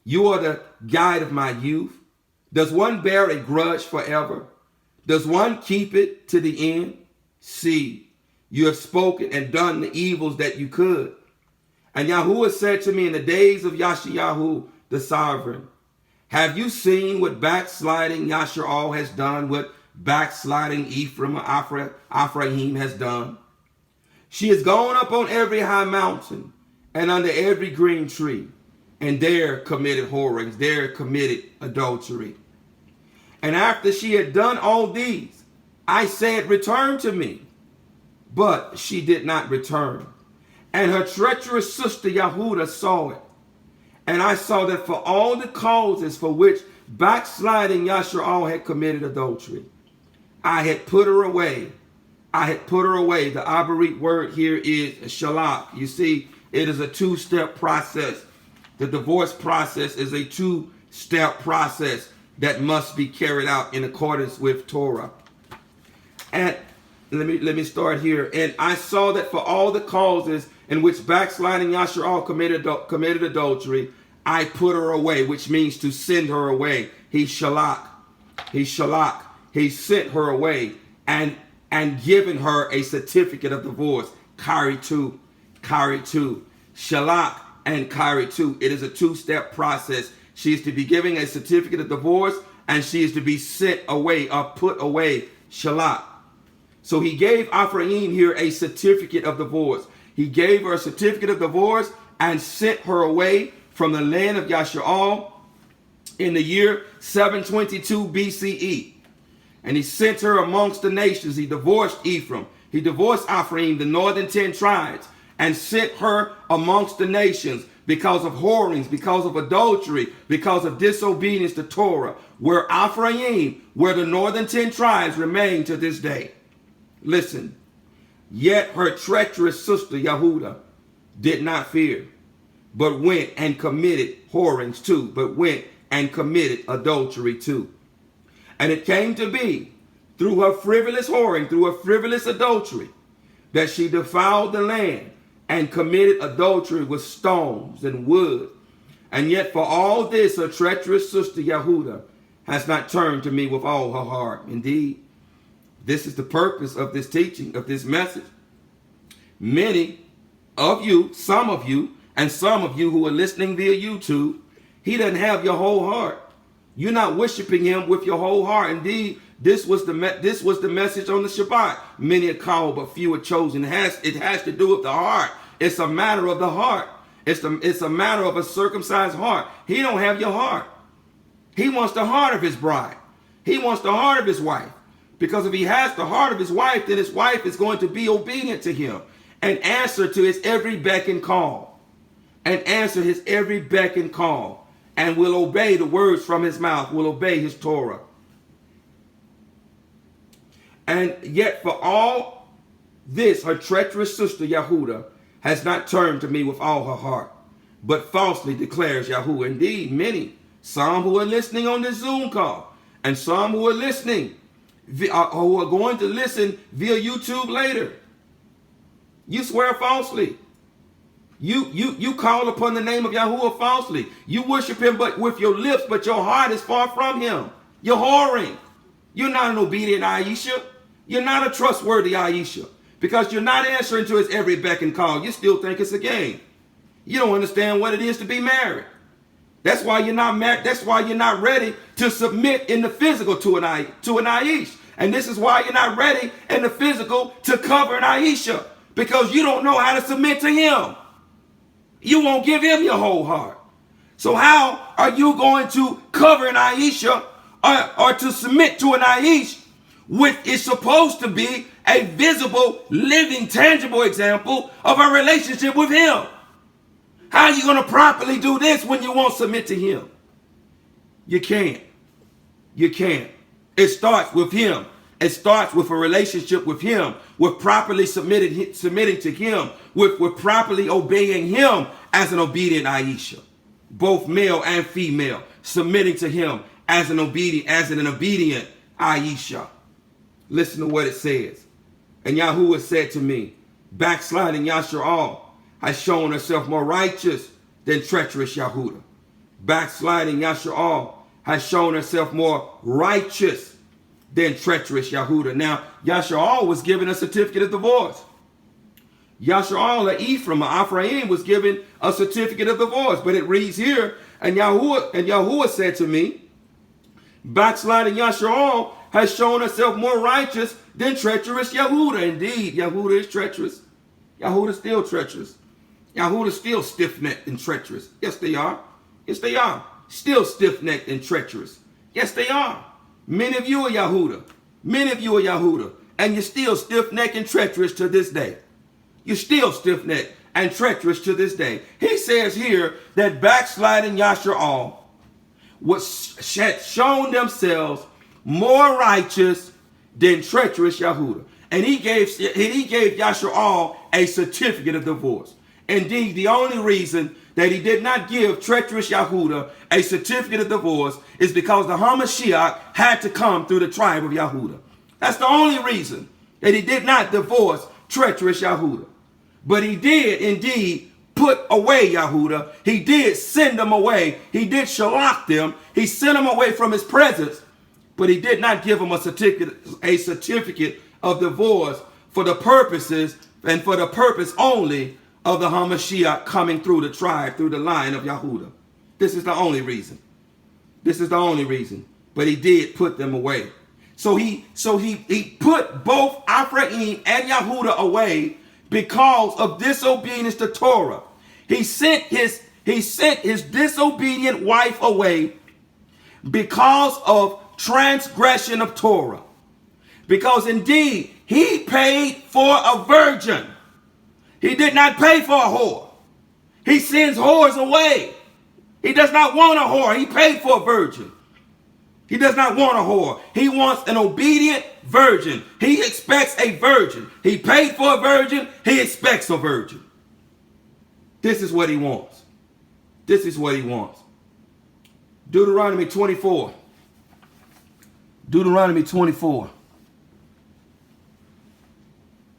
You are the guide of my youth. Does one bear a grudge forever? Does one keep it to the end? See, you have spoken and done the evils that you could. And Yahuwah said to me in the days of Yashayahu, the sovereign, have you seen what backsliding Yasharal has done, what backsliding Ephraim has done? She has gone up on every high mountain and under every green tree, and there committed whorings, there committed adultery. And after she had done all these, I said, return to me. But she did not return. And her treacherous sister Yahudah saw it. And I saw that for all the causes for which backsliding Yasharal had committed adultery, I had put her away. I had put her away. The Abarit word here is shalak. You see, it is a two-step process. The divorce process is a two-step process that must be carried out in accordance with Torah. And let me start here. And I saw that for all the causes in which backsliding Yasharal committed adultery, I put her away, which means to send her away. He shalak. He sent her away and given her a certificate of divorce. Kari tu. Shalak and Kari tu. It is a two-step process. She is to be giving a certificate of divorce, and she is to be sent away or put away. Shalak. So he gave Ephraim here a certificate of divorce. He gave her a certificate of divorce and sent her away from the land of Yasharal in the year 722 BCE. And he sent her amongst the nations. He divorced Ephraim. He divorced Ephraim, the northern 10 tribes, and sent her amongst the nations because of whorings, because of adultery, because of disobedience to Torah, where Ephraim, where the northern 10 tribes remain to this day. Listen, yet her treacherous sister Yahudah did not fear, but went and committed whorings too, but went and committed adultery too. And it came to be through her frivolous whoring, through her frivolous adultery, that she defiled the land and committed adultery with stones and wood. And yet for all this, her treacherous sister Yahudah has not turned to me with all her heart. Indeed, this is the purpose of this teaching, of this message. Many of you, some of you, and some of you who are listening via YouTube, he doesn't have your whole heart. You're not worshiping him with your whole heart. Indeed, this was the message on the Shabbat. Many are called, but few are chosen. It has to do with the heart. It's a matter of the heart. It's a matter of a circumcised heart. He don't have your heart. He wants the heart of his bride. He wants the heart of his wife. Because if he has the heart of his wife, then his wife is going to be obedient to him and answer to his every beck and call. And answer his every beck and call. And will obey the words from his mouth, will obey his Torah. And yet for all this, her treacherous sister Yahudah has not turned to me with all her heart, but falsely declares Yahuwah. Indeed, many, some who are listening on this Zoom call, and some who are listening, who are going to listen via YouTube later, you swear falsely. You call upon the name of Yahuwah falsely. You worship him but with your lips, but your heart is far from him. You're whoring. You're not an obedient Aisha. You're not a trustworthy Aisha. Because you're not answering to his every beck and call. You still think it's a game. You don't understand what it is to be married. That's why you're not married. That's why you're not ready to submit in the physical to an Aish. And this is why you're not ready in the physical to cover an Aisha. Because you don't know how to submit to him. You won't give him your whole heart. So how are you going to cover an Aisha or to submit to an Aish, which is supposed to be a visible, living, tangible example of a relationship with him? How are you going to properly do this when you won't submit to him? You can't. You can't. It starts with him. It starts with a relationship with him, with properly submitting to him, with properly obeying him as an obedient Aisha, both male and female, submitting to him as an obedient Aisha. Listen to what it says. And Yahuwah said to me, backsliding Yashar'al has shown herself more righteous than treacherous Yahudah. Backsliding Yashar'al has shown herself more righteous than treacherous Yahudah. Now, Yashar'al was given a certificate of divorce. Yashar'al, Ephraim, was given a certificate of divorce. But it reads here, and Yahuwah said to me, backsliding Yashar'al has shown herself more righteous than treacherous Yahudah. Indeed, Yahudah is treacherous. Yahudah is still treacherous. Yahudah is still stiff-necked and treacherous. Yes, they are. Yes, they are. Still stiff-necked and treacherous. Yes, they are. Many of you are Yahudah. Many of you are Yahudah. And you're still stiff-necked and treacherous to this day. You're still stiff-necked and treacherous to this day. He says here that backsliding Yashar'al had shown themselves more righteous than treacherous Yahudah. And he gave Yashar'al a certificate of divorce. Indeed, the only reason that he did not give treacherous Yahudah a certificate of divorce is because the Hamashiach had to come through the tribe of Yahudah. That's the only reason that he did not divorce treacherous Yahudah. But he did indeed put away Yahudah. He did send them away. He did shalach them. He sent them away from his presence. But he did not give them a certificate of divorce for the purposes and for the purpose only of the Hamashiach coming through the tribe, through the line of Yahudah. This is the only reason. This is the only reason. But he did put them away. So he put both Ephraim and Yahudah away because of disobedience to Torah. He sent his disobedient wife away because of transgression of Torah. Because indeed, he paid for a virgin. He did not pay for a whore. He sends whores away. He does not want a whore. He paid for a virgin. He does not want a whore. He wants an obedient virgin. He expects a virgin. He paid for a virgin. He expects a virgin. This is what he wants. This is what he wants. Deuteronomy 24. Deuteronomy 24.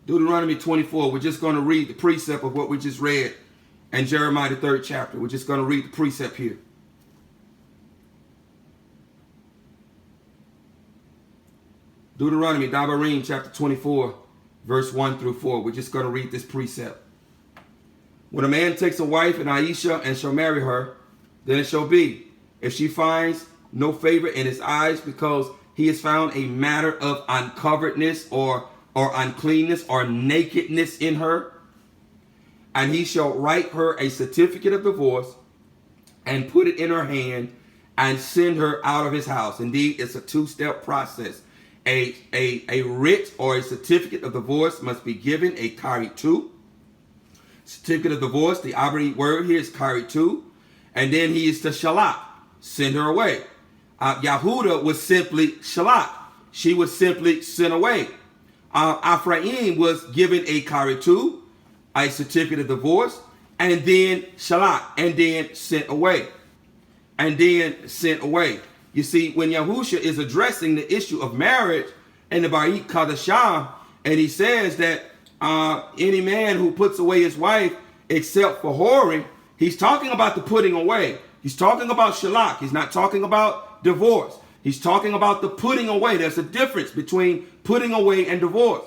Deuteronomy 24. We're just going to read the precept of what we just read in Jeremiah, the 3rd chapter. We're just going to read the precept here. Deuteronomy, Dabarim, chapter 24, verse 1 through 4. We're just going to read this precept. When a man takes a wife, an Aisha, and shall marry her, then it shall be, if she finds no favor in his eyes, because he has found a matter of uncoveredness or uncleanness or nakedness in her, and he shall write her a certificate of divorce and put it in her hand and send her out of his house. Indeed, it's a two-step process. A writ or a certificate of divorce must be given, a karitu. Certificate of divorce, the Abri word here is karitu. And then he is to shalak, send her away. Yahuda was simply shalak. She was simply sent away. Ephraim was given a karitu, a certificate of divorce, and then shalak, and then sent away. And then sent away. You see, when Yahusha is addressing the issue of marriage in the Ba'it Kadashah, and he says that any man who puts away his wife except for whoring, he's talking about the putting away. He's talking about shalak. He's not talking about divorce. He's talking about the putting away. There's a difference between putting away and divorce.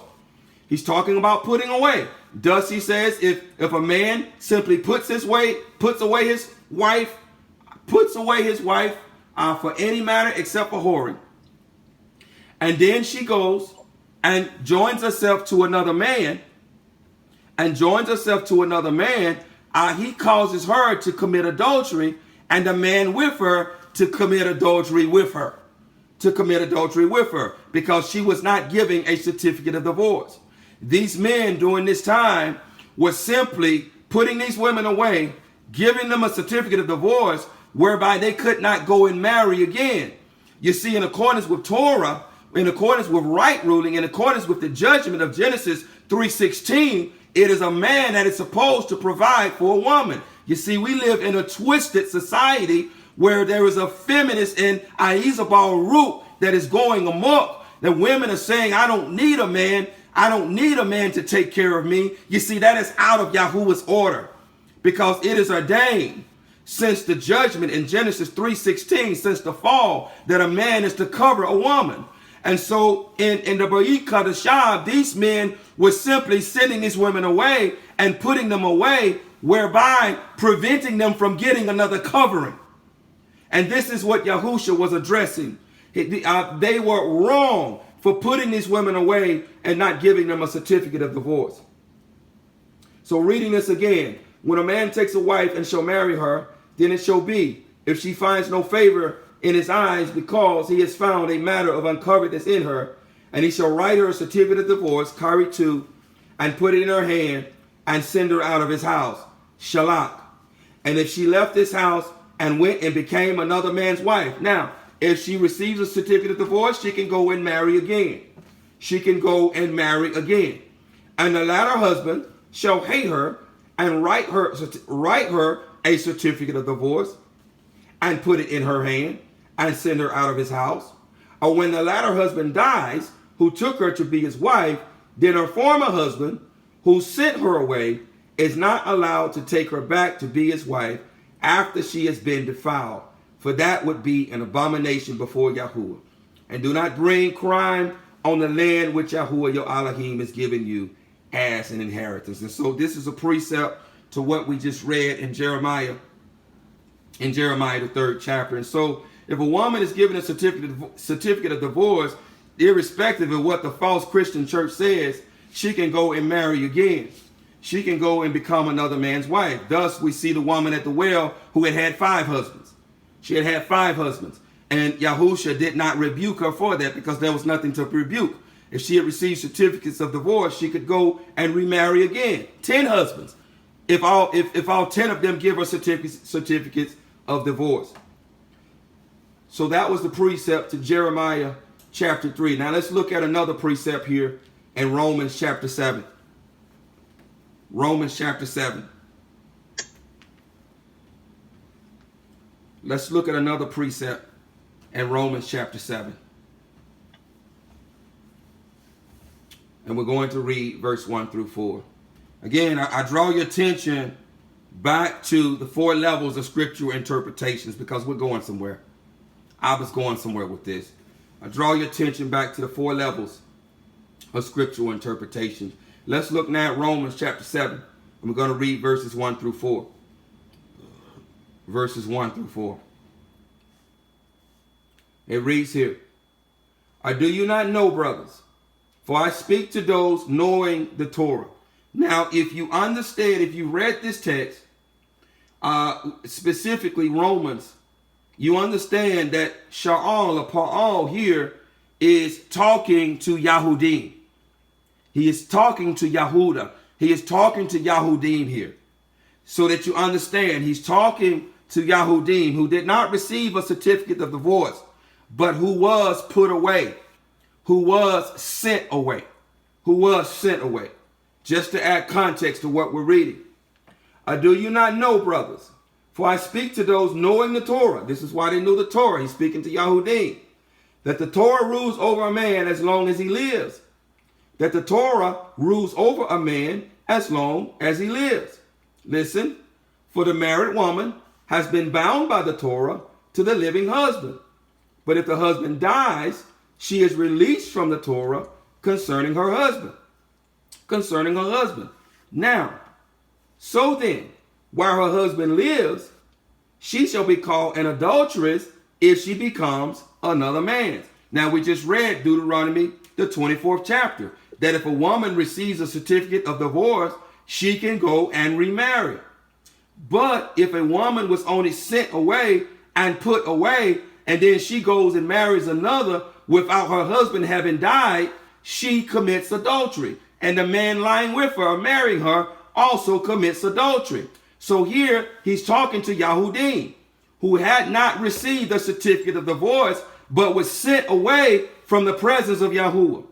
He's talking about putting away. Thus, he says, if a man simply puts away his wife for any matter except for whoring, and then she goes and joins herself to another man, he causes her to commit adultery, and the man with her to commit adultery with her. Because she was not giving a certificate of divorce. These men during this time were simply putting these women away, giving them a certificate of divorce, whereby they could not go and marry again. You see, in accordance with Torah, in accordance with right ruling, in accordance with the judgment of Genesis 3:16, it is a man that is supposed to provide for a woman. You see, we live in a twisted society where there is a feminist and Aizabal root that is going amok. The women are saying, I don't need a man. I don't need a man to take care of me. You see, that is out of Yahuwah's order, because it is ordained since the judgment in Genesis 3:16, since the fall, that a man is to cover a woman. And so in the Ba'it Kadashah, these men were simply sending these women away and putting them away, whereby preventing them from getting another covering. And this is what Yahusha was addressing. They were wrong for putting these women away and not giving them a certificate of divorce. So reading this again, when a man takes a wife and shall marry her, then it shall be, if she finds no favor in his eyes, because he has found a matter of uncoveredness in her, and he shall write her a certificate of divorce, carry to, and put it in her hand, and send her out of his house, shalak. And if she left this house and went and became another man's wife. Now, if she receives a certificate of divorce, she can go and marry again. And the latter husband shall hate her and write her a certificate of divorce and put it in her hand and send her out of his house. Or when the latter husband dies, who took her to be his wife, then her former husband, who sent her away, is not allowed to take her back to be his wife after she has been defiled, for that would be an abomination before Yahuwah. And do not bring crime on the land which Yahuwah your Elohim has given you as an inheritance. And so this is a precept to what we just read in Jeremiah, the 3rd chapter. And so if a woman is given a certificate of divorce, irrespective of what the false Christian church says, she can go and marry again. She can go and become another man's wife. Thus, we see the woman at the well who had 5 husbands. She had 5 husbands. And Yahusha did not rebuke her for that, because there was nothing to rebuke. If she had received certificates of divorce, she could go and remarry again. 10 husbands. If all 10 of them give her certificates of divorce. So that was the precept to Jeremiah chapter 3. Now let's look at another precept here in Romans chapter 7. Romans chapter 7. Let's look at another precept in Romans chapter 7. And we're going to read verse 1 through 4. Again, I draw your attention back to the 4 levels of scriptural interpretations because we're going somewhere. I was going somewhere with this. I draw your attention back to the 4 levels of scriptural interpretation. Let's look now at Romans chapter 7. And we're going to read verses 1 through 4. Verses 1 through 4. It reads here, do you not know, brothers? For I speak to those knowing the Torah. Now, if you understand, if you read this text, specifically Romans, you understand that Sha'al or Paul here is talking to Yahudim. He is talking to Yahuda. He is talking to Yahudim here. So that you understand, he's talking to Yahudim who did not receive a certificate of divorce, but who was put away, who was sent away, who was sent away. Just to add context to what we're reading. Do you not know, brothers? For I speak to those knowing the Torah. This is why they knew the Torah. He's speaking to Yahudim. That the Torah rules over a man as long as he lives. That the Torah rules over a man as long as he lives. Listen, for the married woman has been bound by the Torah to the living husband. But if the husband dies, she is released from the Torah concerning her husband. Concerning her husband. Now, so then, while her husband lives, she shall be called an adulteress if she becomes another man's. Now, we just read Deuteronomy, the 24th chapter, that if a woman receives a certificate of divorce, she can go and remarry. But if a woman was only sent away and put away, and then she goes and marries another without her husband having died, she commits adultery. And the man lying with her, marrying her, also commits adultery. So here he's talking to Yahudim, who had not received a certificate of divorce, but was sent away from the presence of Yahuwah.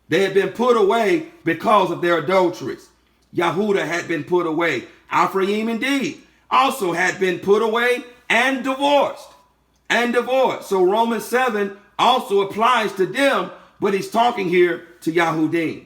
They had been put away because of their adulteries. Yahudah had been put away. Ephraim indeed also had been put away and divorced. So Romans 7 also applies to them, but he's talking here to Yahudim.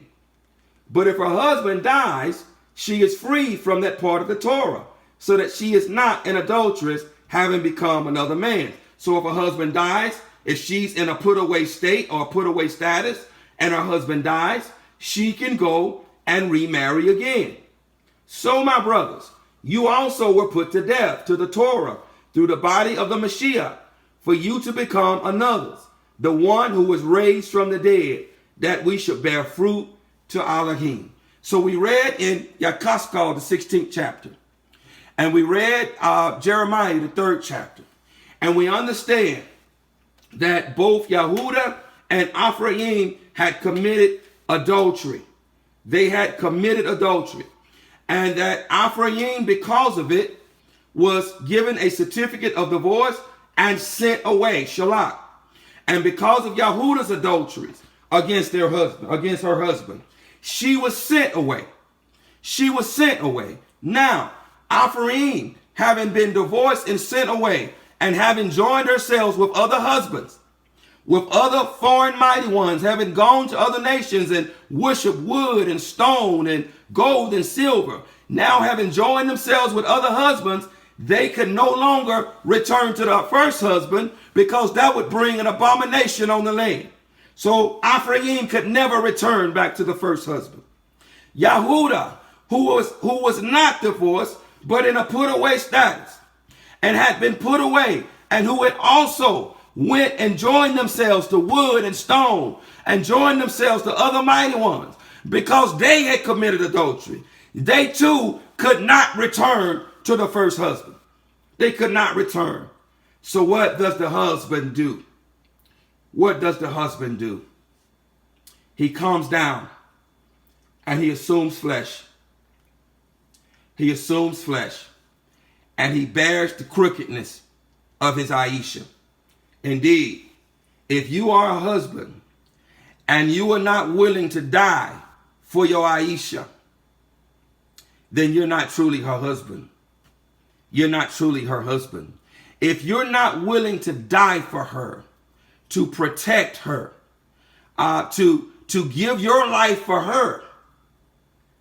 But if her husband dies, she is free from that part of the Torah, so that she is not an adulteress, having become another man. So if her husband dies, if she's in a put away state or put away status, and her husband dies, she can go and remarry again. So my brothers, you also were put to death to the Torah through the body of the Mashiach, for you to become another's, the one who was raised from the dead, that we should bear fruit to Elohim. So we read in YAHUAH'S, the 16th chapter, and we read Jeremiah, the 3rd chapter, and we understand that both Yahudah and Ephraim had committed adultery. They had committed adultery, and that Ephraim, because of it, was given a certificate of divorce and sent away, Shalak. And because of Yahudah's adulteries against her husband, she was sent away. She was sent away. Now, Ephraim, having been divorced and sent away, and having joined herself with other husbands, with other foreign mighty ones, having gone to other nations and worshiped wood and stone and gold and silver, now having joined themselves with other husbands, they could no longer return to their first husband, because that would bring an abomination on the land. So Ephraim could never return back to the first husband. Yahudah, who was not divorced, but in a put away status, and had been put away, and who had also went and joined themselves to wood and stone, and joined themselves to other mighty ones, because they had committed adultery, they too could not return to the first husband. They could not return. So what does the husband do? What does the husband do? He comes down and he assumes flesh. He assumes flesh, and he bears the crookedness of his Aisha. Indeed, if you are a husband and you are not willing to die for your Aisha, then you're not truly her husband. You're not truly her husband. If you're not willing to die for her, to protect her, to give your life for her,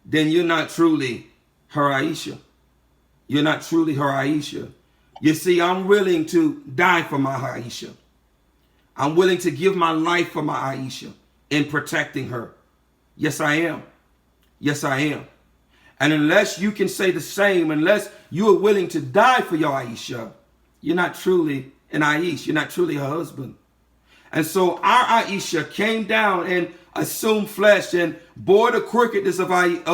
then you're not truly her Aisha. You're not truly her Aisha. You see, I'm willing to die for my Aisha. I'm willing to give my life for my Aisha in protecting her. Yes, I am. Yes, I am. And unless you can say the same, unless you are willing to die for your Aisha, you're not truly an Aisha. You're not truly her husband. And so our Aisha came down and assumed flesh and bore the crookedness of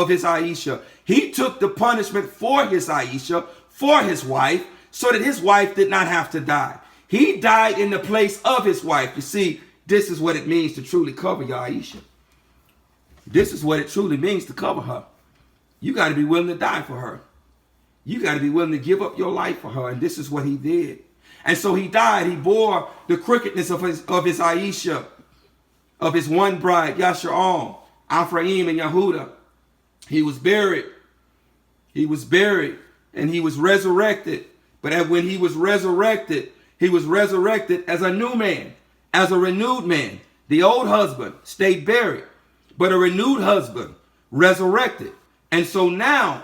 his Aisha. He took the punishment for his Aisha, for his wife, so that his wife did not have to die. He died in the place of his wife. You see, this is what it means to truly cover your Aisha. This is what it truly means to cover her. You got to be willing to die for her. You got to be willing to give up your life for her. And this is what he did. And so he died. He bore the crookedness of his Aisha, of his one bride, Yasha'al, Ephraim, and Yehuda. He was buried. He was buried and he was resurrected. But when he was resurrected as a new man, as a renewed man. The old husband stayed buried, but a renewed husband resurrected. And so now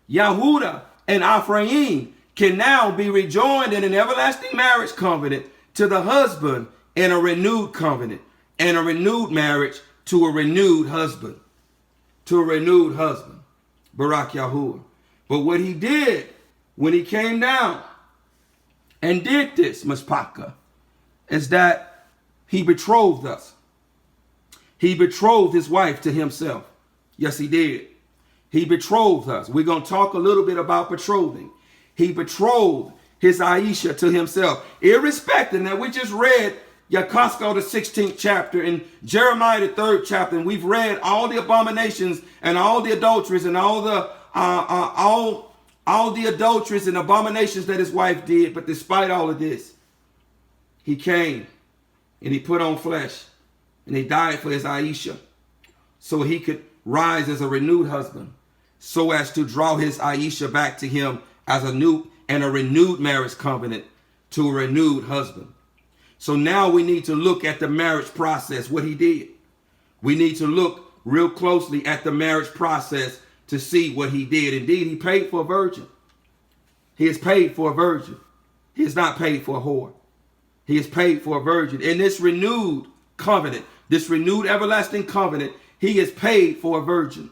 Yehuda and Ephraim can now be rejoined in an everlasting marriage covenant to the husband in a renewed covenant and a renewed marriage to a renewed husband. To a renewed husband. Barak Yahuwah. But what he did when he came down and did this, Mishpaka, is that he betrothed us. He betrothed his wife to himself. Yes, he did. He betrothed us. We're going to talk a little bit about betrothing. He betrothed his Aisha to himself. Irrespective, now we just read Yakosko, the 16th chapter, and Jeremiah, the 3rd chapter, and we've read all the abominations and all the adulteries and all the adulteries and abominations that his wife did. But despite all of this, he came and he put on flesh and he died for his Aisha so he could rise as a renewed husband, so as to draw his Aisha back to him as a new and a renewed marriage covenant to a renewed husband. So now we need to look at the marriage process, what he did. We need to look real closely at the marriage process to see what he did. Indeed, he paid for a virgin. He is paid for a virgin. He is not paid for a whore. He is paid for a virgin. In this renewed covenant, this renewed everlasting covenant, he is paid for a virgin.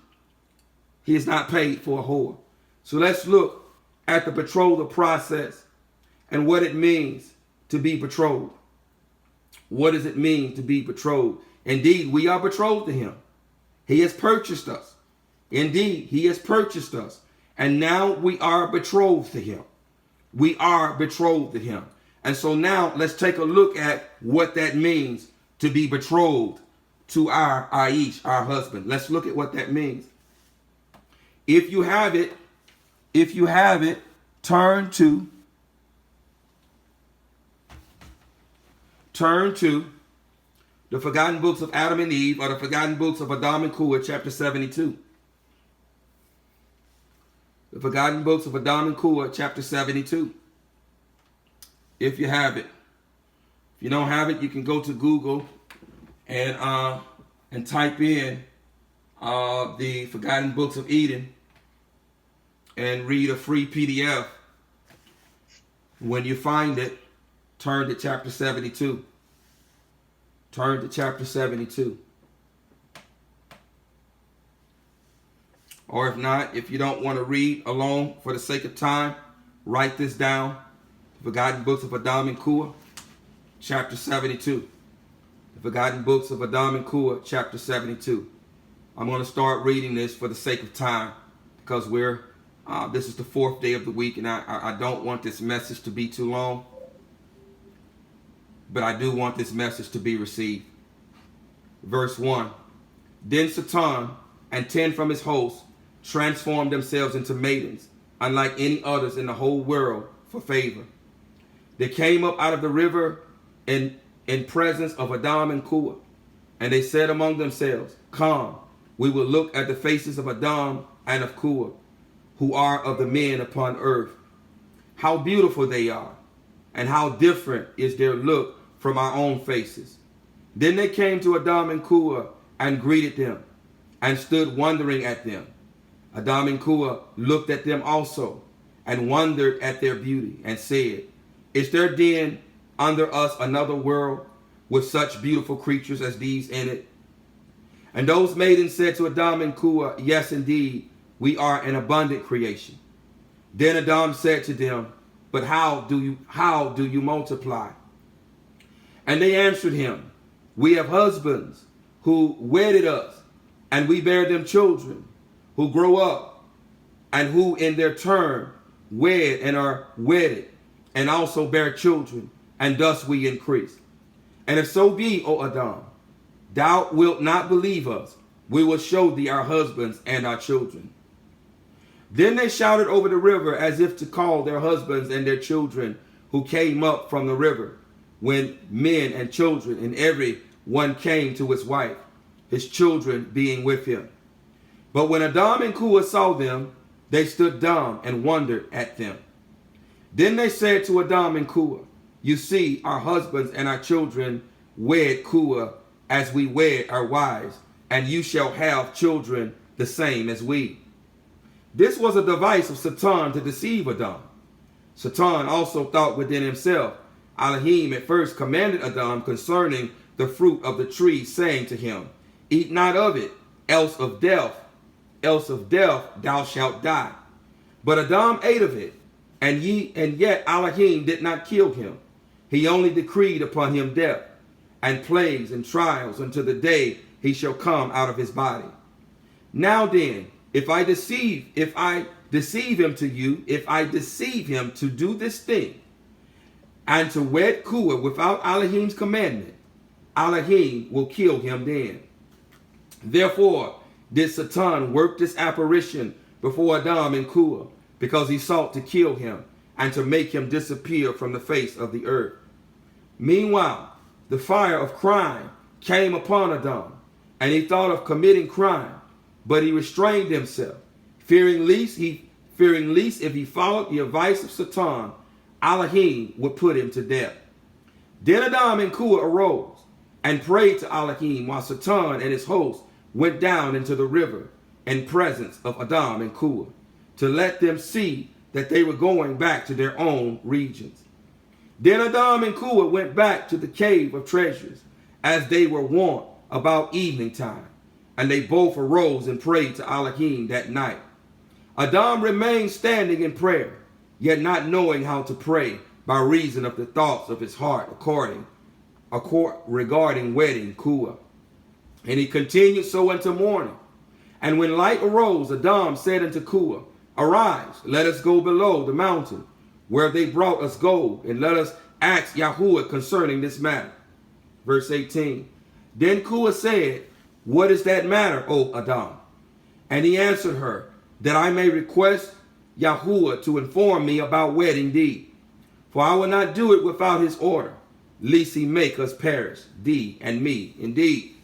He is not paid for a whore. So let's look at the betrothal process and what it means to be betrothed. What does it mean to be betrothed? Indeed, we are betrothed to him. He has purchased us. Indeed, he has purchased us. And now we are betrothed to him. We are betrothed to him. And so now let's take a look at what that means to be betrothed to our Aish, our husband. Let's look at what that means. If you have it, turn to the Forgotten Books of Adam and Eve, or the Forgotten Books of Adam and Kua, chapter 72. The Forgotten Books of Adam and Kua, chapter 72. If you have it. If you don't have it, you can go to Google and type in the Forgotten Books of Eden and read a free PDF. When you find it, turn to chapter 72. Turn to chapter 72. Or if not, if you don't want to read along for the sake of time, write this down. Forgotten Books of Adam and Kua, chapter 72. The Forgotten Books of Adam and Kua, chapter 72. I'm going to start reading this for the sake of time, because this is the 4th day of the week, and I don't want this message to be too long. But I do want this message to be received. Verse 1. Then Satan and 10 from his host transformed themselves into maidens, unlike any others in the whole world, for favor. They came up out of the river in presence of Adam and Kua, and they said among themselves, Come, we will look at the faces of Adam and of Kua, who are of the men upon earth. How beautiful they are. and how different is their look from our own faces. Then they came to Adam and Kua and greeted them, and stood wondering at them. Adam and Kua looked at them also, and wondered at their beauty, and said, Is there then under us another world with such beautiful creatures as these in it? And those maidens said to Adam and Kua, Yes, indeed, we are an abundant creation. Then Adam said to them, But how do you multiply? And they answered him, We have husbands who wedded us, and we bear them children, who grow up, and who in their turn wed and are wedded, and also bear children, and thus we increase. And if so be, O Adam, thou wilt not believe us, we will show thee our husbands and our children. Then they shouted over the river as if to call their husbands and their children who came up from the river, when men and children and every one came to his wife, his children being with him. But when Adam and Kua saw them, they stood dumb and wondered at them. Then they said to Adam and Kua, You see, our husbands and our children wed Kua as we wed our wives, and you shall have children the same as we. This was a device of Satan to deceive Adam. Satan also thought within himself. Elohim at first commanded Adam concerning the fruit of the tree, saying to him, Eat not of it, else of death thou shalt die. But Adam ate of it, and yet Elohim did not kill him. He only decreed upon him death, and plagues and trials until the day he shall come out of his body. Now then, if I deceive him to do this thing, and to wed Kua without Elohim's commandment, Elohim will kill him then. Therefore did Satan work this apparition before Adam and Kua, because he sought to kill him and to make him disappear from the face of the earth. Meanwhile, the fire of crime came upon Adam, and he thought of committing crime, but he restrained himself, fearing lest if he followed the advice of Satan, Elohim would put him to death. Then Adam and Kua arose and prayed to Elohim, while Satan and his host went down into the river in presence of Adam and Kua, to let them see that they were going back to their own regions. Then Adam and Kua went back to the cave of treasures, as they were wont about evening time, and they both arose and prayed to Elohim that night. Adam remained standing in prayer, yet not knowing how to pray by reason of the thoughts of his heart regarding wedding Kua. And he continued so until morning. And when light arose, Adam said unto Kua, Arise, let us go below the mountain, where they brought us gold, and let us ask Yahuwah concerning this matter. Verse 18. Then Kua said, What is that matter, O Adam? And he answered her, That I may request Yahuwah to inform me about wedding thee. For I will not do it without his order, lest he make us perish, thee and me. Indeed,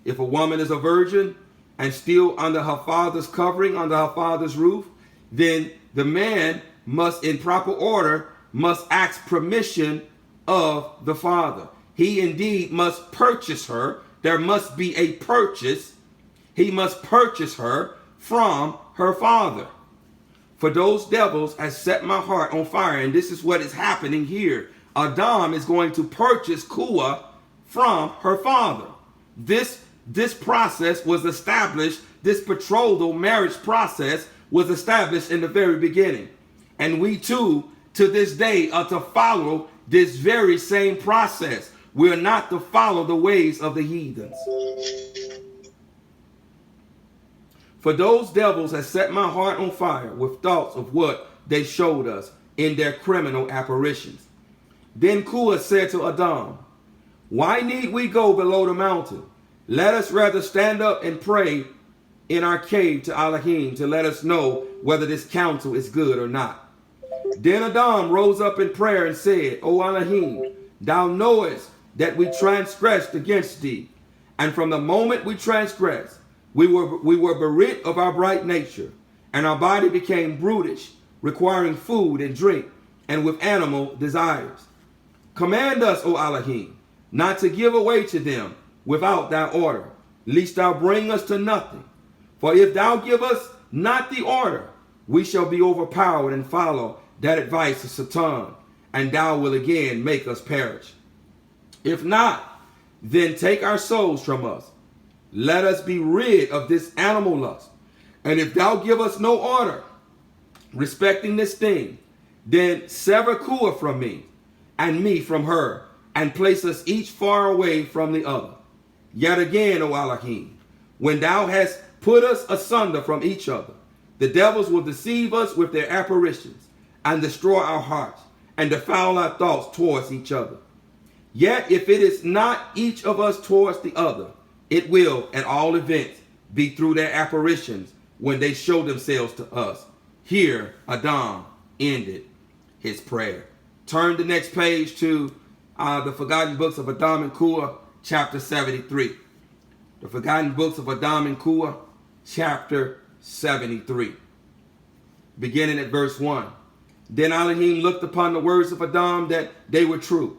if a woman is a virgin and still under her father's covering, under her father's roof, then the man must, in proper order, must ask permission of the father. He indeed must purchase her. There must be a purchase. He must purchase her from her father. For those devils has set my heart on fire. And this is what is happening here. Adam is going to purchase Kua from her father. This process was established, this betrothal marriage process was established in the very beginning. And we too, to this day, are to follow this very same process. We are not to follow the ways of the heathens. For those devils have set my heart on fire with thoughts of what they showed us in their criminal apparitions. Then Kua said to Adam, Why need we go below the mountain? Let us rather stand up and pray in our cave to Elohim to let us know whether this counsel is good or not. Then Adam rose up in prayer and said, O Elohim, thou knowest that we transgressed against thee. And from the moment we transgressed, we were bereft of our bright nature, and our body became brutish, requiring food and drink, and with animal desires. Command us, O Elohim, not to give away to them without thy order, lest thou bring us to nothing. For if thou give us not the order, we shall be overpowered and follow that advice of Satan, and thou will again make us perish. If not, then take our souls from us. Let us be rid of this animal lust. And if thou give us no order respecting this thing, then sever Kua from me, and me from her, and place us each far away from the other. Yet again, O Elohim, when thou hast put us asunder from each other, the devils will deceive us with their apparitions, and destroy our hearts, and defile our thoughts towards each other. Yet if it is not each of us towards the other, it will, at all events, be through their apparitions when they show themselves to us. Here Adam ended his prayer. Turn the next page to the Forgotten Books of Adam and Kua, chapter 73. The Forgotten Books of Adam and Kua, chapter 73. Beginning at verse 1. Then Elohim looked upon the words of Adam that they were true,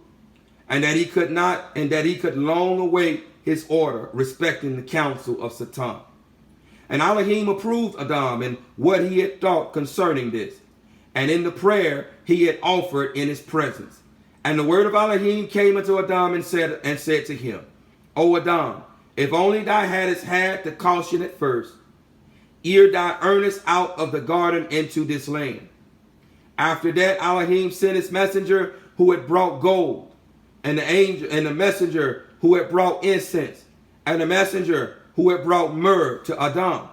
and that he could long await his order respecting the counsel of Satan. And Elohim approved Adam in what he had thought concerning this, and in the prayer he had offered in his presence. And the word of Elohim came unto Adam and said to him, O Adam, if only thou hadst had the caution at first, ere thou earnest out of the garden into this land. After that Elohim sent his messenger who had brought gold, and the messenger who had brought incense, and the messenger who had brought myrrh to Adam,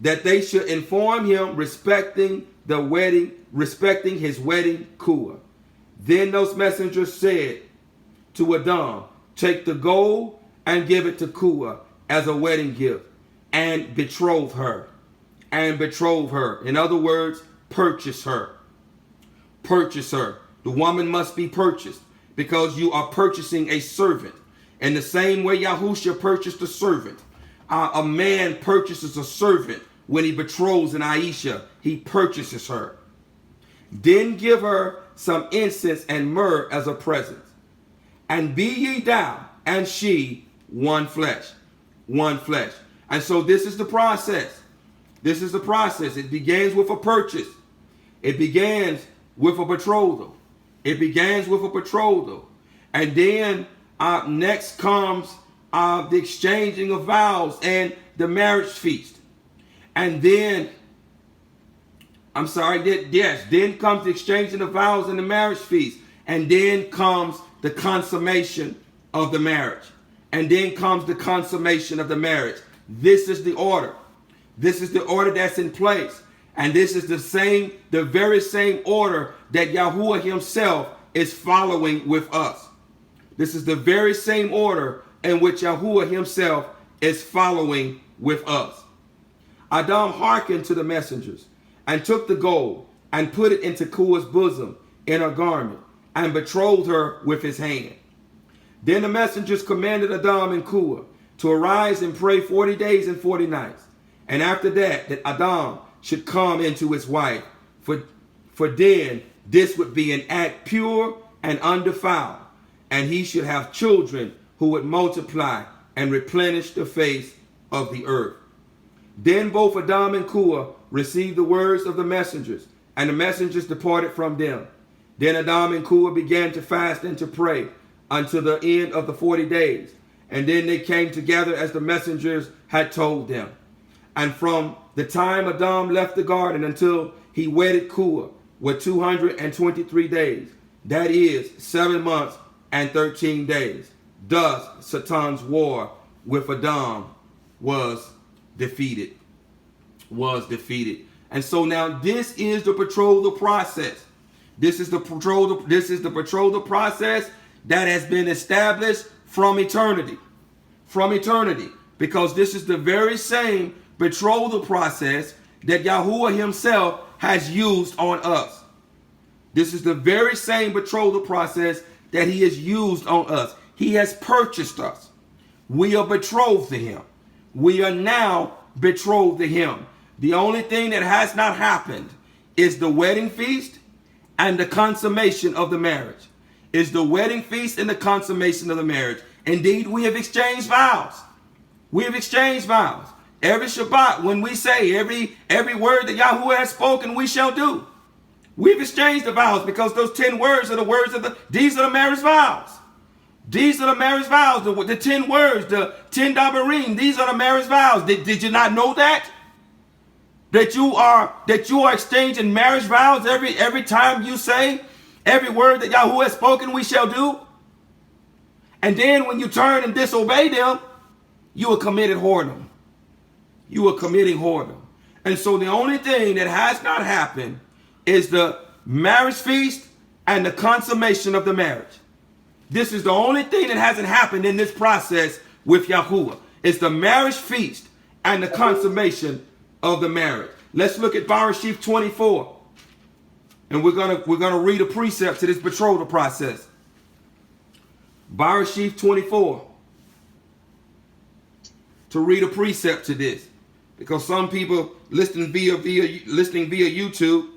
that they should inform him respecting his wedding Kua. Then those messengers said to Adam, take the gold and give it to Kua as a wedding gift, and betroth her. In other words, purchase her. Purchase her. The woman must be purchased, because you are purchasing a servant. In the same way Yahusha purchased a servant. A man purchases a servant when he betroths an Aisha. He purchases her. Then give her some incense and myrrh as a present. And be ye thou and she one flesh. One flesh. And so this is the process. This is the process. It begins with a purchase. It begins with a betrothal. It begins with a betrothal. And then next comes the exchanging of vows and the marriage feast. And then, then comes the exchanging of vows and the marriage feast. And then comes the consummation of the marriage. And then comes the consummation of the marriage. This is the order. This is the order that's in place. And this is the very same order that Yahuwah himself is following with us. This is the very same order in which Yahuwah himself is following with us. Adam hearkened to the messengers and took the gold and put it into Kua's bosom in her garment and betrothed her with his hand. Then the messengers commanded Adam and Kua to arise and pray 40 days and 40 nights. And after that Adam should come into his wife, for then this would be an act pure and undefiled, and he should have children who would multiply and replenish the face of the earth. Then both Adam and Kua received the words of the messengers, and the messengers departed from them. Then Adam and Kua began to fast and to pray until the end of the 40 days. And then they came together as the messengers had told them. And from the time Adam left the garden until he wedded Kua were 223 days. That is 7 months and 13 days. Thus Satan's war with Adam was defeated. And so now this is the betrothal process. This is the betrothal process that has been established from eternity. Because this is the very same betrothal process that Yahuwah himself has used on us. This is the very same betrothal process that he has used on us. He has purchased us. We are betrothed to him. We are now betrothed to him. The only thing that has not happened is the wedding feast and the consummation of the marriage. is the wedding feast and the consummation of the marriage. Indeed, we have exchanged vows. We have exchanged vows. Every Shabbat, when we say every word that Yahuwah has spoken, we shall do. We've exchanged the vows because those 10 words are the words of these are the marriage vows. These are the marriage vows, the 10 words, the 10 dabarim. These are the marriage vows. Did you not know that? That you are exchanging marriage vows every time you say every word that Yahuwah has spoken, we shall do. And then when you turn and disobey them, you are committed whoredom. You are committing whoredom. And so the only thing that has not happened is the marriage feast and the consummation of the marriage. This is the only thing that hasn't happened in this process with Yahuwah. It's the marriage feast and the consummation of the marriage. Let's look at Barashif 24. And we're gonna read a precept to this betrothal process. Barashif 24. To read a precept to this. Because some people listening via YouTube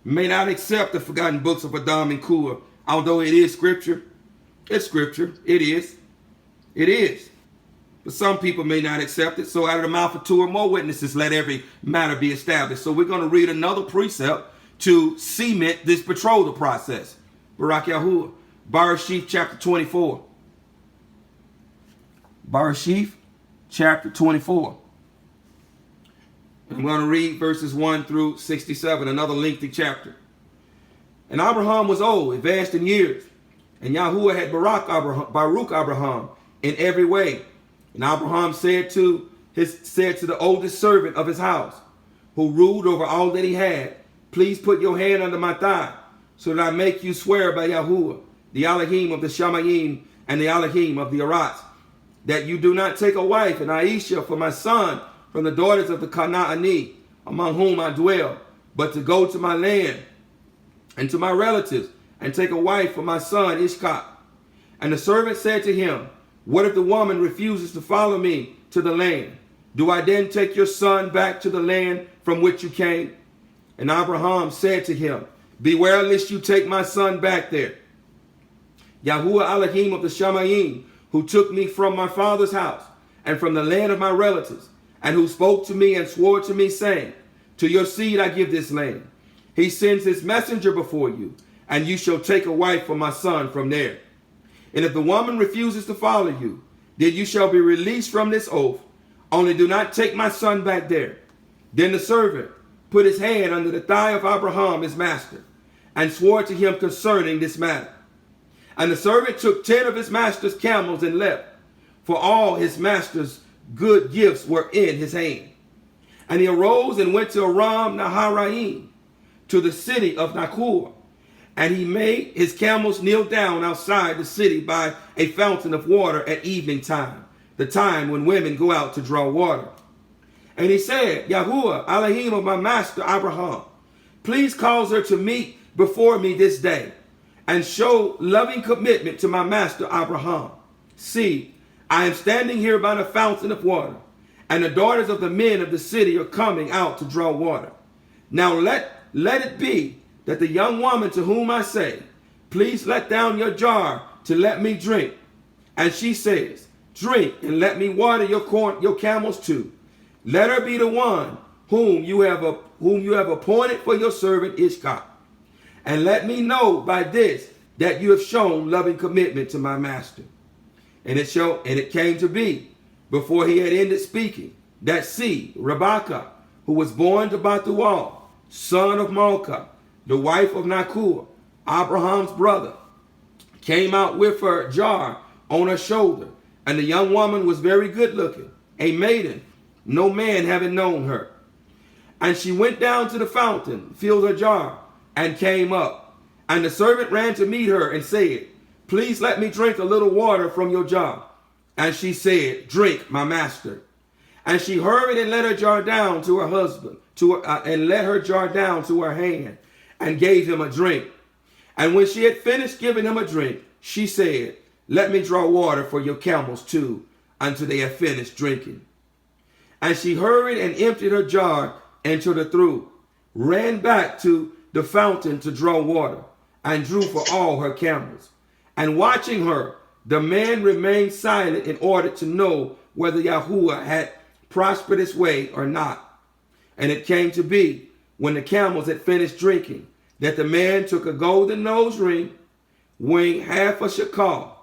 may not accept the forgotten books of Adam and Kua, although it is scripture. It's scripture. It is. It is. But some people may not accept it. So out of the mouth of 2 or more witnesses, let every matter be established. So we're going to read another precept to cement this betrothal process. Barak Yahuwah. Barashif chapter 24. Barashif chapter 24. I'm going to read verses 1 through 67, another lengthy chapter. And Abraham was old, advanced in years. And Yahuwah had Baruch Abraham in every way. And Abraham said to the oldest servant of his house, who ruled over all that he had, please put your hand under my thigh, so that I make you swear by Yahuwah, the Elohim of the Shamayim and the Elohim of the Arats, that you do not take a wife and Aisha for my son from the daughters of the Canaani, among whom I dwell, but to go to my land and to my relatives, and take a wife for my son Ishkak. And the servant said to him, what if the woman refuses to follow me to the land? Do I then take your son back to the land from which you came? And Abraham said to him, beware lest you take my son back there. Yahuwah Elohim of the Shamayim, who took me from my father's house and from the land of my relatives, and who spoke to me and swore to me, saying, to your seed I give this land. He sends his messenger before you, and you shall take a wife for my son from there. And if the woman refuses to follow you, then you shall be released from this oath. Only do not take my son back there. Then the servant put his hand under the thigh of Abraham, his master, and swore to him concerning this matter. And the servant took 10 of his master's camels and left, for all his master's good gifts were in his hand. And he arose and went to Aram Naharaim, to the city of Nakor. And he made his camels kneel down outside the city by a fountain of water at evening time, the time when women go out to draw water. And he said, Yahuwah, Elohim of my master Abraham, please cause her to meet before me this day, and show loving commitment to my master Abraham. See, I am standing here by the fountain of water, and the daughters of the men of the city are coming out to draw water. Now let it be that the young woman to whom I say, please let down your jar to let me drink. And she says, drink and let me water your camels too. Let her be the one whom you have appointed for your servant Ishkak. And let me know by this that you have shown loving commitment to my master. And it came to be, before he had ended speaking, that Rebekah, who was born to Bethuel, son of Malchah, the wife of Nakor, Abraham's brother, came out with her jar on her shoulder. And the young woman was very good looking, a maiden, no man having known her. And she went down to the fountain, filled her jar, and came up. And the servant ran to meet her and said, please let me drink a little water from your jar. And she said, drink, my master. And she hurried and let her jar down to her husband, and let her jar down to her hand, and gave him a drink. And when she had finished giving him a drink, she said, let me draw water for your camels too, until they have finished drinking. And she hurried and emptied her jar into the trough, ran back to the fountain to draw water, and drew for all her camels. And watching her, the man remained silent in order to know whether Yahuwah had prospered his way or not. And it came to be, when the camels had finished drinking, that the man took a golden nose ring, weighing half a shekel,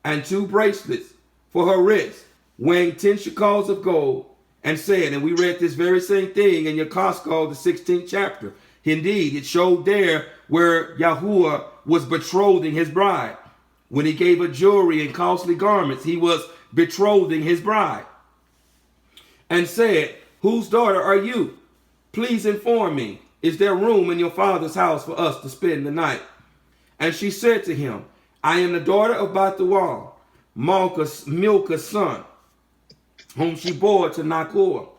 and 2 bracelets for her wrist, weighing 10 shekels of gold, and said, and we read this very same thing in YAHUAH'S, the 16th chapter. Indeed, it showed there where Yahuwah was betrothing his bride. When he gave her jewelry and costly garments, he was betrothing his bride. And said, whose daughter are you? Please inform me. Is there room in your father's house for us to spend the night? And she said to him, I am the daughter of Bethuel, Milcah's son, whom she bore to Nachor.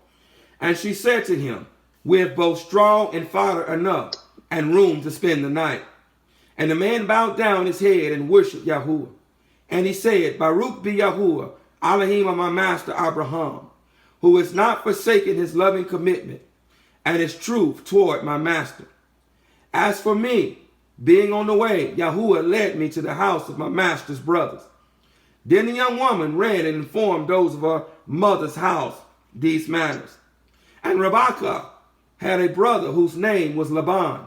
And she said to him, we have both straw and fodder enough, and room to spend the night. And the man bowed down his head and worshipped Yahuwah. And he said, Baruch be Yahuwah, Elohim of my master Abraham, who has not forsaken his loving commitment and his truth toward my master. As for me, being on the way, Yahuwah led me to the house of my master's brothers. Then the young woman ran and informed those of her mother's house these matters. And Rebekah had a brother whose name was Laban.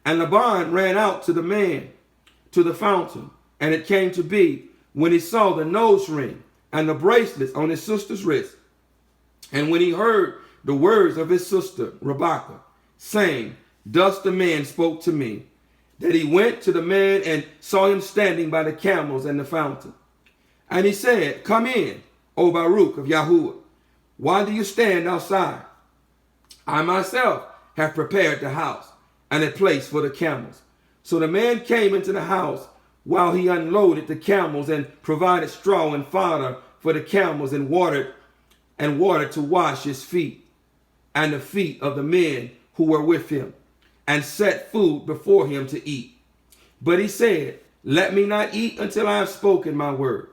And Laban ran out to the man, to the fountain. And it came to be, when he saw the nose ring and the bracelets on his sister's wrist, and when he heard the words of his sister Rebekah, saying, thus the man spoke to me, that he went to the man and saw him standing by the camels and the fountain. And he said, come in, O Baruch of Yahuwah. Why do you stand outside? I myself have prepared the house and a place for the camels. So the man came into the house while he unloaded the camels and provided straw and fodder for the camels and water to wash his feet and the feet of the men who were with him, and set food before him to eat. But he said, let me not eat until I have spoken my word.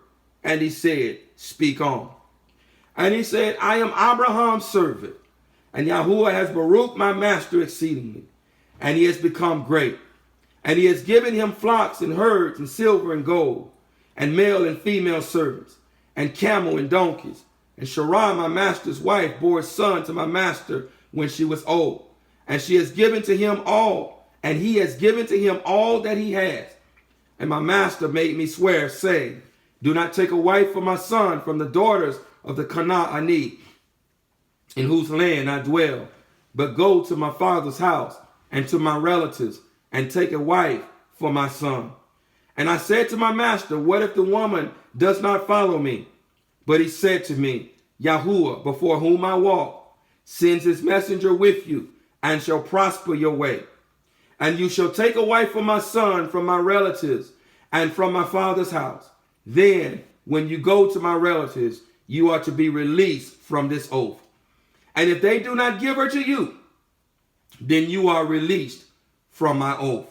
And he said, speak on. And he said, I am Abraham's servant, and Yahuwah has baruched my master exceedingly, and he has become great. And he has given him flocks and herds and silver and gold, and male and female servants, and camel and donkeys. And Sarai, my master's wife, bore a son to my master when she was old. And she has given to him all, and he has given to him all that he has. And my master made me swear, saying, do not take a wife for my son from the daughters of the Canaanite, in whose land I dwell, but go to my father's house and to my relatives, and take a wife for my son. And I said to my master, what if the woman does not follow me? But he said to me, Yahuwah, before whom I walk, sends his messenger with you, and shall prosper your way. And you shall take a wife for my son from my relatives and from my father's house. Then, when you go to my relatives, you are to be released from this oath. And if they do not give her to you, then you are released from my oath.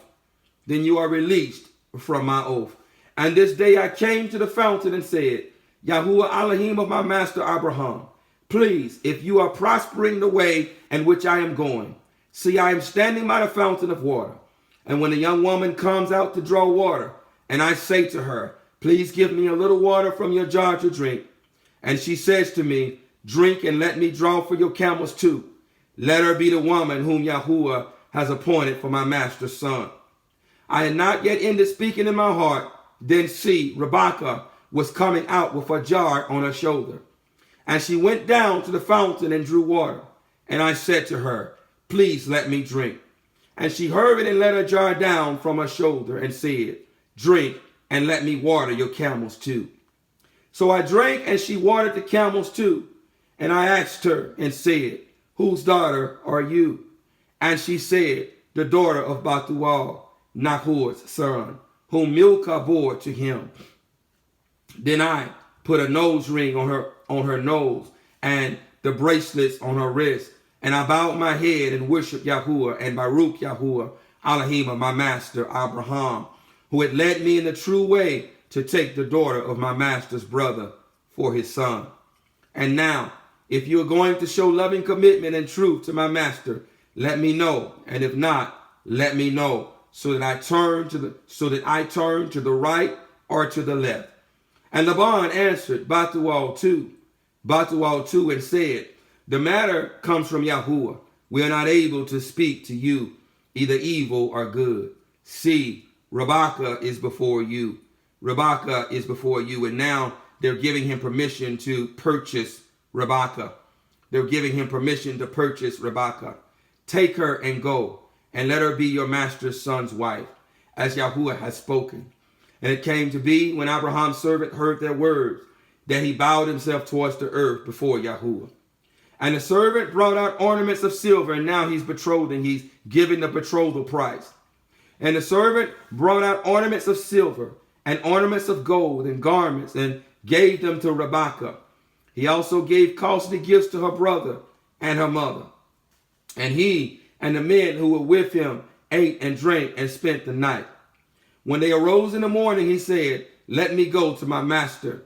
Then you are released from my oath. And this day I came to the fountain and said, Yahuwah Elohim of my master Abraham, please, if you are prospering the way in which I am going, see, I am standing by the fountain of water. And when the young woman comes out to draw water, and I say to her, please give me a little water from your jar to drink. And she says to me, drink and let me draw for your camels too. Let her be the woman whom Yahuwah has appointed for my master's son. I had not yet ended speaking in my heart. Then see, Rebekah was coming out with a jar on her shoulder. And she went down to the fountain and drew water. And I said to her, please let me drink. And she hurried and let her jar down from her shoulder and said, drink and let me water your camels too. So I drank, and she watered the camels too. And I asked her and said, whose daughter are you? And she said, the daughter of Bethuel, Nachor's son, whom Milcah bore to him. Then I put a nose ring on her nose and the bracelets on her wrist. And I bowed my head and worshiped Yahuwah and Baruch Yahuwah, Elohim of my master Abraham, who had led me in the true way to take the daughter of my master's brother for his son. And now, if you are going to show loving commitment and truth to my master, let me know. And if not, let me know, so that I turn to the right or to the left? And Laban answered Bethuel too, and said, the matter comes from Yahuwah. We are not able to speak to you either evil or good. See, Rebekah is before you. Rebekah is before you. And now they're giving him permission to purchase Rebekah. They're giving him permission to purchase Rebekah. Take her and go, and let her be your master's son's wife, as Yahuwah has spoken. And it came to be, when Abraham's servant heard their words, that he bowed himself towards the earth before Yahuwah. And the servant brought out ornaments of silver, and now he's betrothing. He's giving the betrothal price. And the servant brought out ornaments of silver and ornaments of gold and garments, and gave them to Rebekah. He also gave costly gifts to her brother and her mother. And he and the men who were with him ate and drank and spent the night. When they arose in the morning, he said, let me go to my master.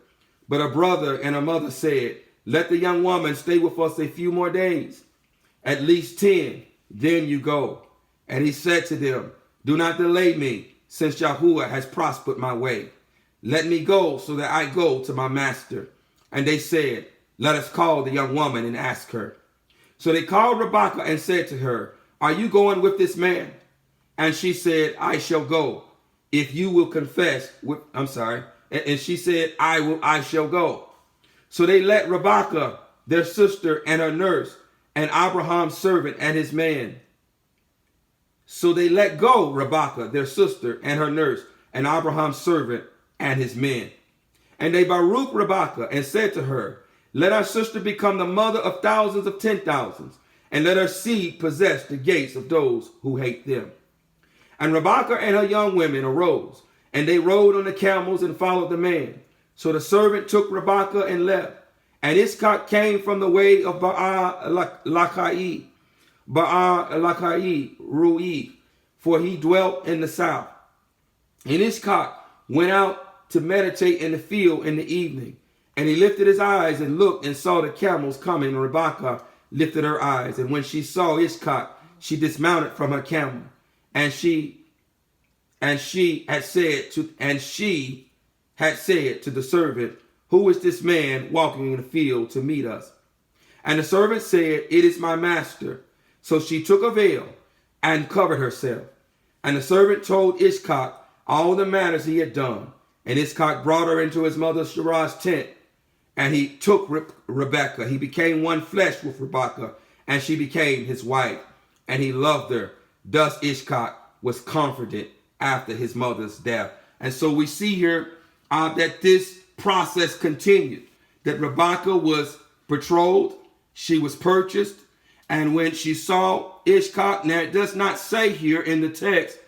But her brother and her mother said, let the young woman stay with us a few more days, at least 10, then you go. And he said to them, do not delay me, since Yahuwah has prospered my way. Let me go so that I go to my master. And they said, let us call the young woman and ask her. So they called Rebekah and said to her, are you going with this man? And she said, I shall go, if you will confess. And she said, I shall go. So they let Rebekah, their sister, and her nurse, and Abraham's servant and his man. So they let go Rebekah, their sister, and her nurse, and Abraham's servant and his men. And they Baruch Rebekah and said to her, let our sister become the mother of thousands of 10,000s, and let her seed possess the gates of those who hate them. And Rebekah and her young women arose, and they rode on the camels and followed the man. So the servant took Rebekah and left. And Ishak came from the way of Baal-Lachai, Rui, for he dwelt in the south. And Ishak went out to meditate in the field in the evening. And he lifted his eyes and looked and saw the camels coming. And Rebekah lifted her eyes. And when she saw Ishak, she dismounted from her camel. And she had said to the servant, who is this man walking in the field to meet us? And the servant said, it is my master. So she took a veil and covered herself. And the servant told Ishak all the matters he had done. And Ishak brought her into his mother Sarah's tent. And he took Rebekah. He became one flesh with Rebekah, and she became his wife. And he loved her. Thus Ishak was comforted after his mother's death. And so we see here that this process continued, that Rebekah was betrothed, she was purchased, and when she saw Ishak, now it does not say here in the text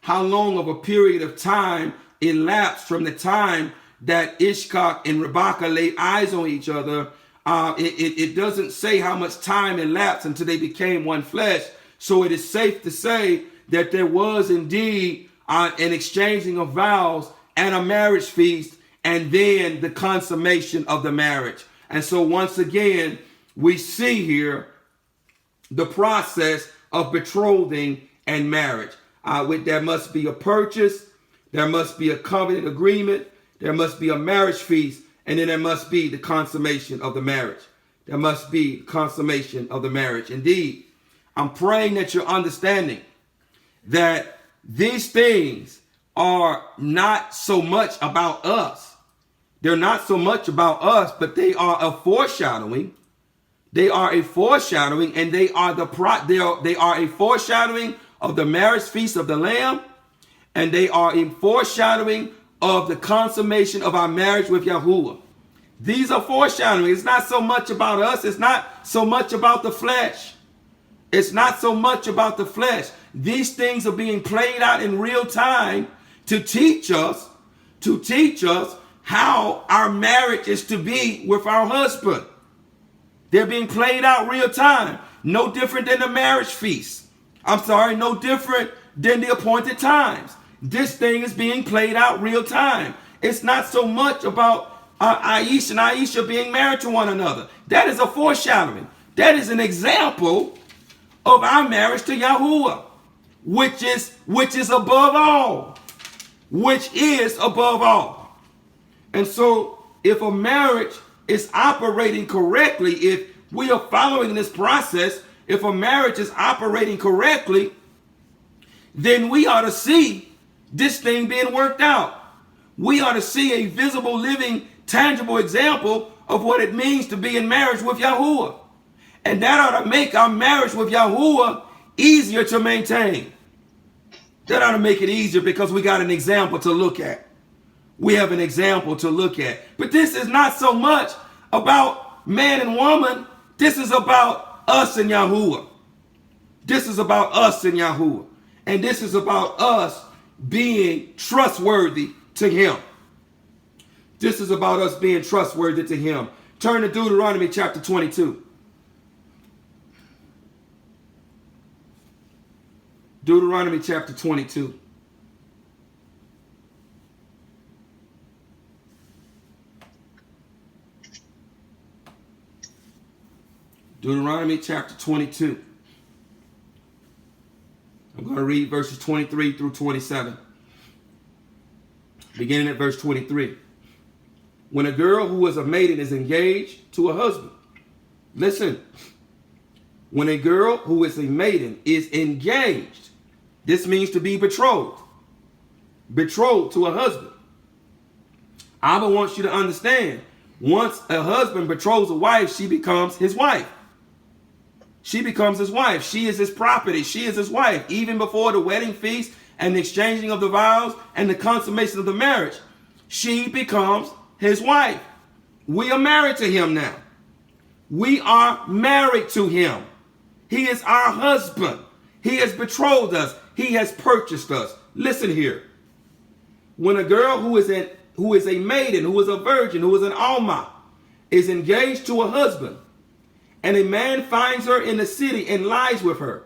how long of a period of time elapsed from the time that Ishak and Rebekah laid eyes on each other. It doesn't say how much time elapsed until they became one flesh. So it is safe to say that there was indeed an exchanging of vows and a marriage feast, and then the consummation of the marriage. And so once again, we see here the process of betrothing and marriage. There must be a purchase, there must be a covenant agreement, there must be a marriage feast, and then there must be the consummation of the marriage. There must be consummation of the marriage. Indeed, I'm praying that you're understanding that these things are not so much about us. They're not so much about us, but they are a foreshadowing. They are a foreshadowing, and they are a foreshadowing of the marriage feast of the Lamb, and they are a foreshadowing of the consummation of our marriage with Yahuwah. These are foreshadowing. It's not so much about us. It's not so much about the flesh. It's not so much about the flesh. These things are being played out in real time to teach us how our marriage is to be with our husband. They're being played out real time. No different than the marriage feast. No different than the appointed times. This thing is being played out real time. It's not so much about Aish and Aisha being married to one another. That is a foreshadowing. That is an example of our marriage to Yahuwah, which is above all. Which is above all. And so if a marriage is operating correctly, if we are following this process, if a marriage is operating correctly, then we ought to see this thing being worked out. We ought to see a visible, living, tangible example of what it means to be in marriage with Yahuwah. And that ought to make our marriage with Yahuwah easier to maintain. That ought to make it easier because we got an example to look at. We have an example to look at. But this is not so much about man and woman. This is about us and Yahuwah. This is about us and Yahuwah. And this is about us being trustworthy to him. This is about us being trustworthy to him. Turn to Deuteronomy chapter 22. Deuteronomy chapter 22. Deuteronomy chapter 22. I'm going to read verses 23 through 27. Beginning at verse 23. When a girl who is a maiden is engaged to a husband. Listen. When a girl who is a maiden is engaged, this means to be betrothed. Betrothed to a husband. Abba wants you to understand, once a husband betroths a wife, she becomes his wife. She becomes his wife. She is his property. She is his wife. Even before the wedding feast and the exchanging of the vows and the consummation of the marriage, she becomes his wife. We are married to him now. We are married to him. He is our husband. He has betrothed us. He has purchased us. Listen here. When a girl who is a maiden, who is a virgin, who is an alma, is engaged to a husband, and a man finds her in the city and lies with her,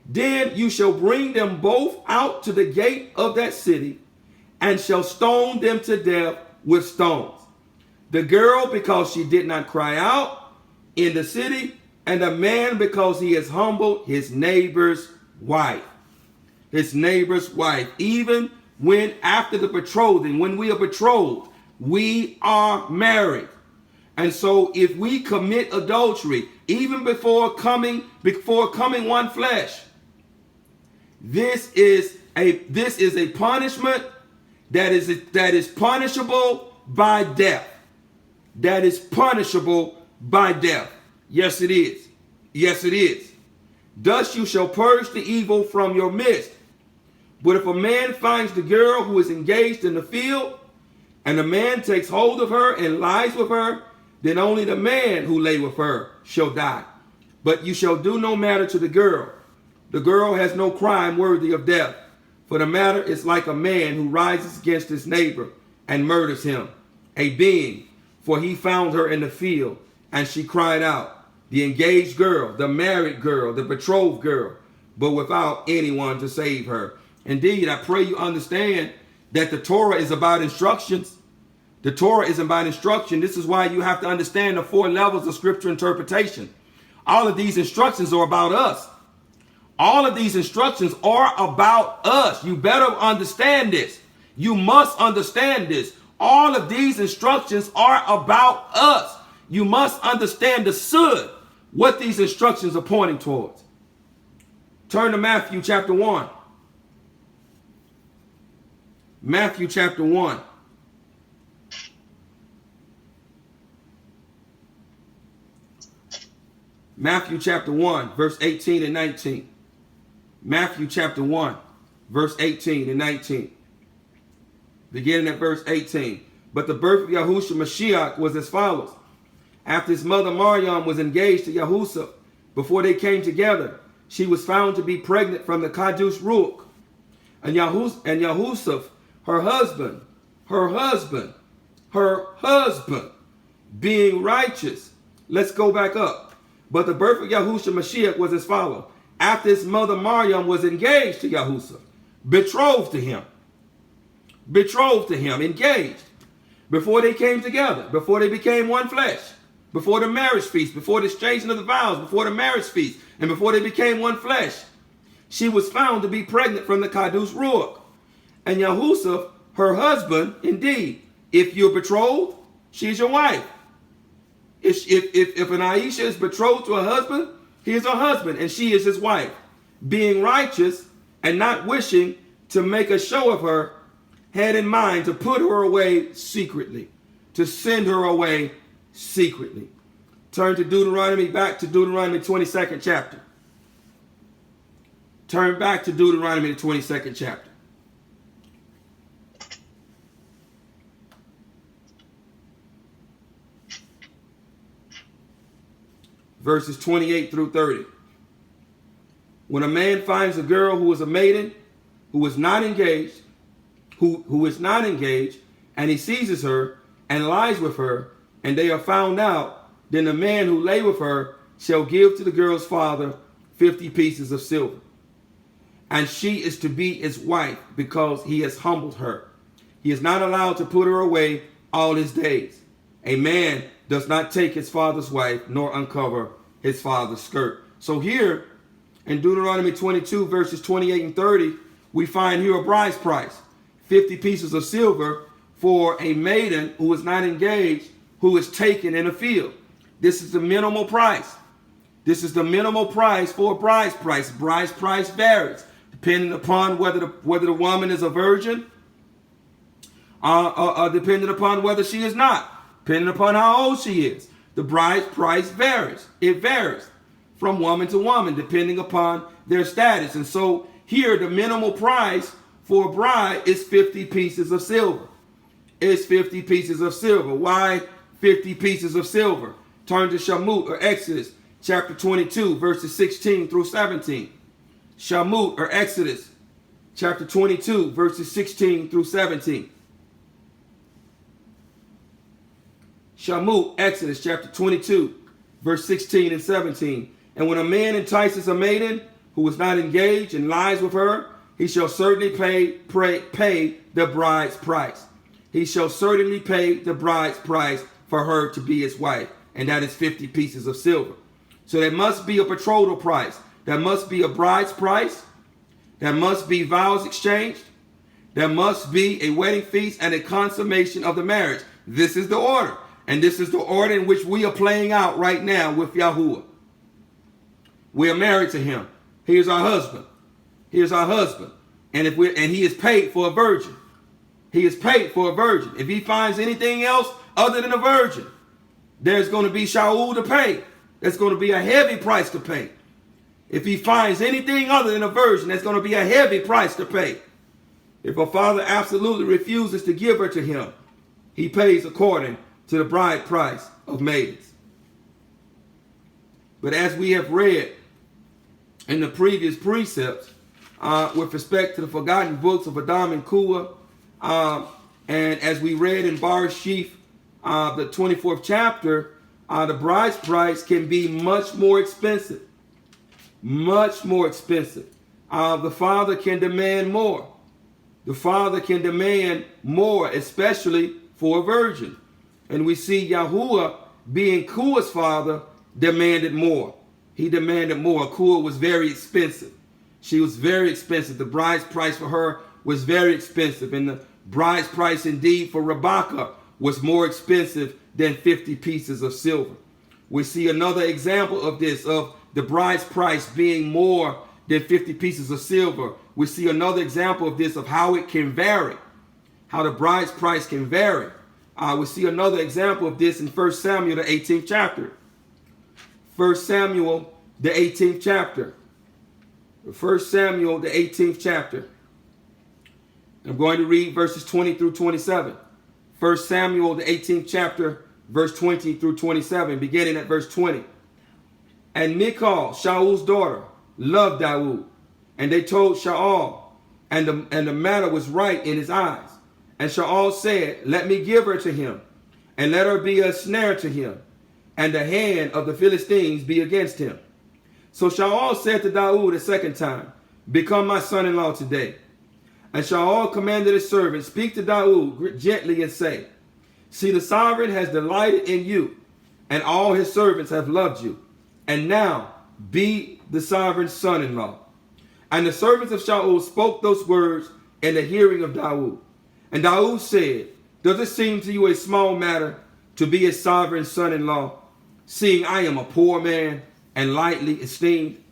then you shall bring them both out to the gate of that city and shall stone them to death with stones. The girl, because she did not cry out in the city, and the man, because he has humbled his neighbor's wife. His neighbor's wife. Even when after the betrothing, when we are betrothed, we are married. And so if we commit adultery, even before coming one flesh, this is a punishment that is punishable by death. That is punishable by death. Yes, it is. Yes, it is. Thus you shall purge the evil from your midst. But if a man finds the girl who is engaged in the field, and the man takes hold of her and lies with her, then only the man who lay with her shall die. But you shall do no matter to the girl. The girl has no crime worthy of death. For the matter is like a man who rises against his neighbor and murders him, a being, for he found her in the field, and she cried out. The engaged girl, the married girl, the betrothed girl, but without anyone to save her. Indeed, I pray you understand that the Torah is about instructions. The Torah is about instruction. This is why you have to understand the 4 levels of scripture interpretation. All of these instructions are about us. All of these instructions are about us. You better understand this. You must understand this. All of these instructions are about us. You must understand the sud, what these instructions are pointing towards. Turn to Matthew chapter 1. Matthew chapter 1. Matthew chapter 1, verse 18 and 19. Matthew chapter 1, verse 18 and 19. Beginning at verse 18. But the birth of Yahushua Mashiach was as follows. After his mother Maryam was engaged to Yahusuf, before they came together, she was found to be pregnant from the Kadush Ruach. And Yahusuf, her husband, being righteous. Let's go back up. But the birth of Yahushua Mashiach was as follows. After his mother Maryam was engaged to Yahusuf, betrothed to him, engaged, before they came together, before they became one flesh, before the marriage feast, before the exchanging of the vows, before the marriage feast, and before they became one flesh, she was found to be pregnant from the Kadush Ruach. And Yahusuf, her husband, indeed, If you're betrothed, she's your wife. If an Aisha is betrothed to a husband, he is her husband and she is his wife. Being righteous and not wishing to make a show of her, had in mind to put her away secretly, to send her away secretly. Turn to Deuteronomy, back to Deuteronomy 22nd chapter. Turn back to Deuteronomy, the 22nd chapter. Verses 28 through 30. When a man finds a girl who is a maiden, who is not engaged, who is not engaged, and he seizes her and lies with her, and they are found out, then the man who lay with her shall give to the girl's father 50 pieces of silver. And she is to be his wife, because he has humbled her. He is not allowed to put her away all his days. A man does not take his father's wife, nor uncover his father's skirt. So here, in Deuteronomy 22, verses 28 and 30, we find here a bride's price. 50 pieces of silver for a maiden who is not engaged, who is taken in a field. This is the minimal price. This is the minimal price for a bride's price. Bride's price varies depending upon whether the woman is a virgin, depending upon whether she is not, depending upon how old she is. The bride's price varies. It varies from woman to woman depending upon their status. And so here the minimal price for a bride is 50 pieces of silver. It's 50 pieces of silver. Why 50 pieces of silver? Turn to Shamut, or Exodus chapter 22, verses 16 through 17. Shamut, or Exodus chapter 22, verses 16 through 17. Shamut, Exodus chapter 22, verse 16 and 17. And when a man entices a maiden who is not engaged and lies with her, he shall certainly pay the bride's price. He shall certainly pay the bride's price for her to be his wife. And that is 50 pieces of silver. So there must be a betrothal price. There must be a bride's price. There must be vows exchanged. There must be a wedding feast and a consummation of the marriage. This is the order. And this is the order in which we are playing out right now with Yahuwah. We are married to him. He is our husband. He is our husband. And he is paid for a virgin. He is paid for a virgin. If he finds anything else other than a virgin, there's going to be Shaul to pay. There's going to be a heavy price to pay. If he finds anything other than a virgin, there's going to be a heavy price to pay. If a father absolutely refuses to give her to him, he pays according to the bride price of maidens. But as we have read in the previous precepts, with respect to the forgotten books of Adam and Kua, and as we read in Barashif, the 24th chapter, the bride's price can be much more expensive. Much more expensive. The father can demand more. The father can demand more, especially for a virgin. And we see Yahuwah, being Kua's father, demanded more. He demanded more. Kua was very expensive. She was very expensive. The bride's price for her was very expensive. And the bride's price indeed for Rebekah was more expensive than 50 pieces of silver. We see another example of this, of the bride's price being more than 50 pieces of silver. We see another example of this, of how it can vary, how the bride's price can vary. We see another example of this in 1 Samuel, the 18th chapter. 1 Samuel, the 18th chapter. 1 Samuel, the 18th chapter. I'm going to read verses 20 through 27. 1 Samuel, the 18th chapter, verse 20 through 27, beginning at verse 20. And Michal, Shaul's daughter, loved Dawood. And they told Shaul, and the matter was right in his eyes. And Shaul said, let me give her to him, and let her be a snare to him, and the hand of the Philistines be against him. So Shaul said to Dawood a second time, become my son-in-law today. And Shaul commanded his servant, speak to Dawood gently and say, see, the sovereign has delighted in you, and all his servants have loved you. And now be the sovereign's son-in-law. And the servants of Shaul spoke those words in the hearing of Dawood. And Dawood said, Does it seem to you a small matter to be his sovereign son-in-law, seeing I am a poor man and lightly esteemed?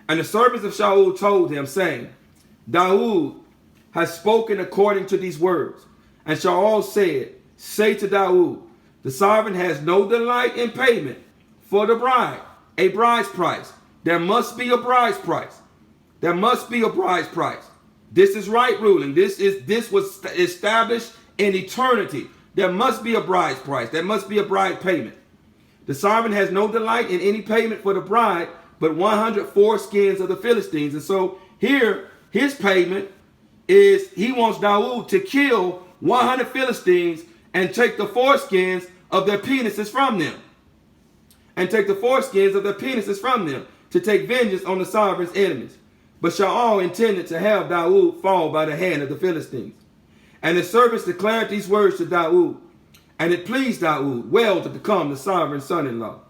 And the servants of Shaul told him, saying, Daud has spoken according to these words. And Shaul said, say to Daud, the sovereign has no delight in payment for the bride, a bride's price. There must be a bride's price. There must be a bride's price. This is right ruling. This was established in eternity. There must be a bride's price. There must be a bride payment. The sovereign has no delight in any payment for the bride, but 100 foreskins of the Philistines. And so here, his payment is he wants Daud to kill 100 Philistines and take the foreskins of their penises from them. And take the foreskins of their penises from them to take vengeance on the sovereign's enemies. But Shaul intended to have Daud fall by the hand of the Philistines. And the servants declared these words to Daud. And it pleased Daud well to become the sovereign son-in-law.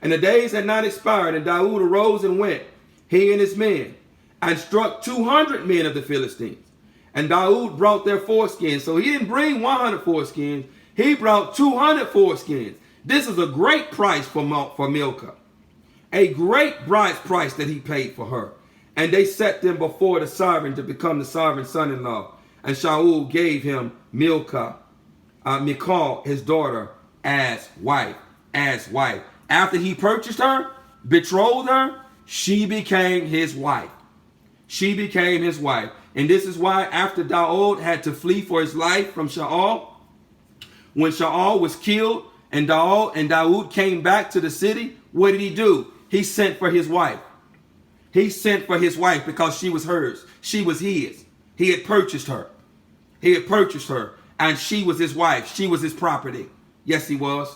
And the days had not expired, and Daud arose and went, he and his men, and struck 200 men of the Philistines. And Daud brought their foreskins. So he didn't bring 100 foreskins. He brought 200 foreskins. This is a great price for Milcah. A great bride's price that he paid for her. And they set them before the sovereign to become the sovereign son-in-law. And Shaul gave him Michal, his daughter, as wife. After he purchased her, betrothed her, she became his wife. She became his wife. And this is why after Daud had to flee for his life from Shaul, when Shaul was killed and Daud came back to the city, what did he do? He sent for his wife. He sent for his wife because she was hers. She was his. He had purchased her. He had purchased her. And she was his wife. She was his property. Yes, he was.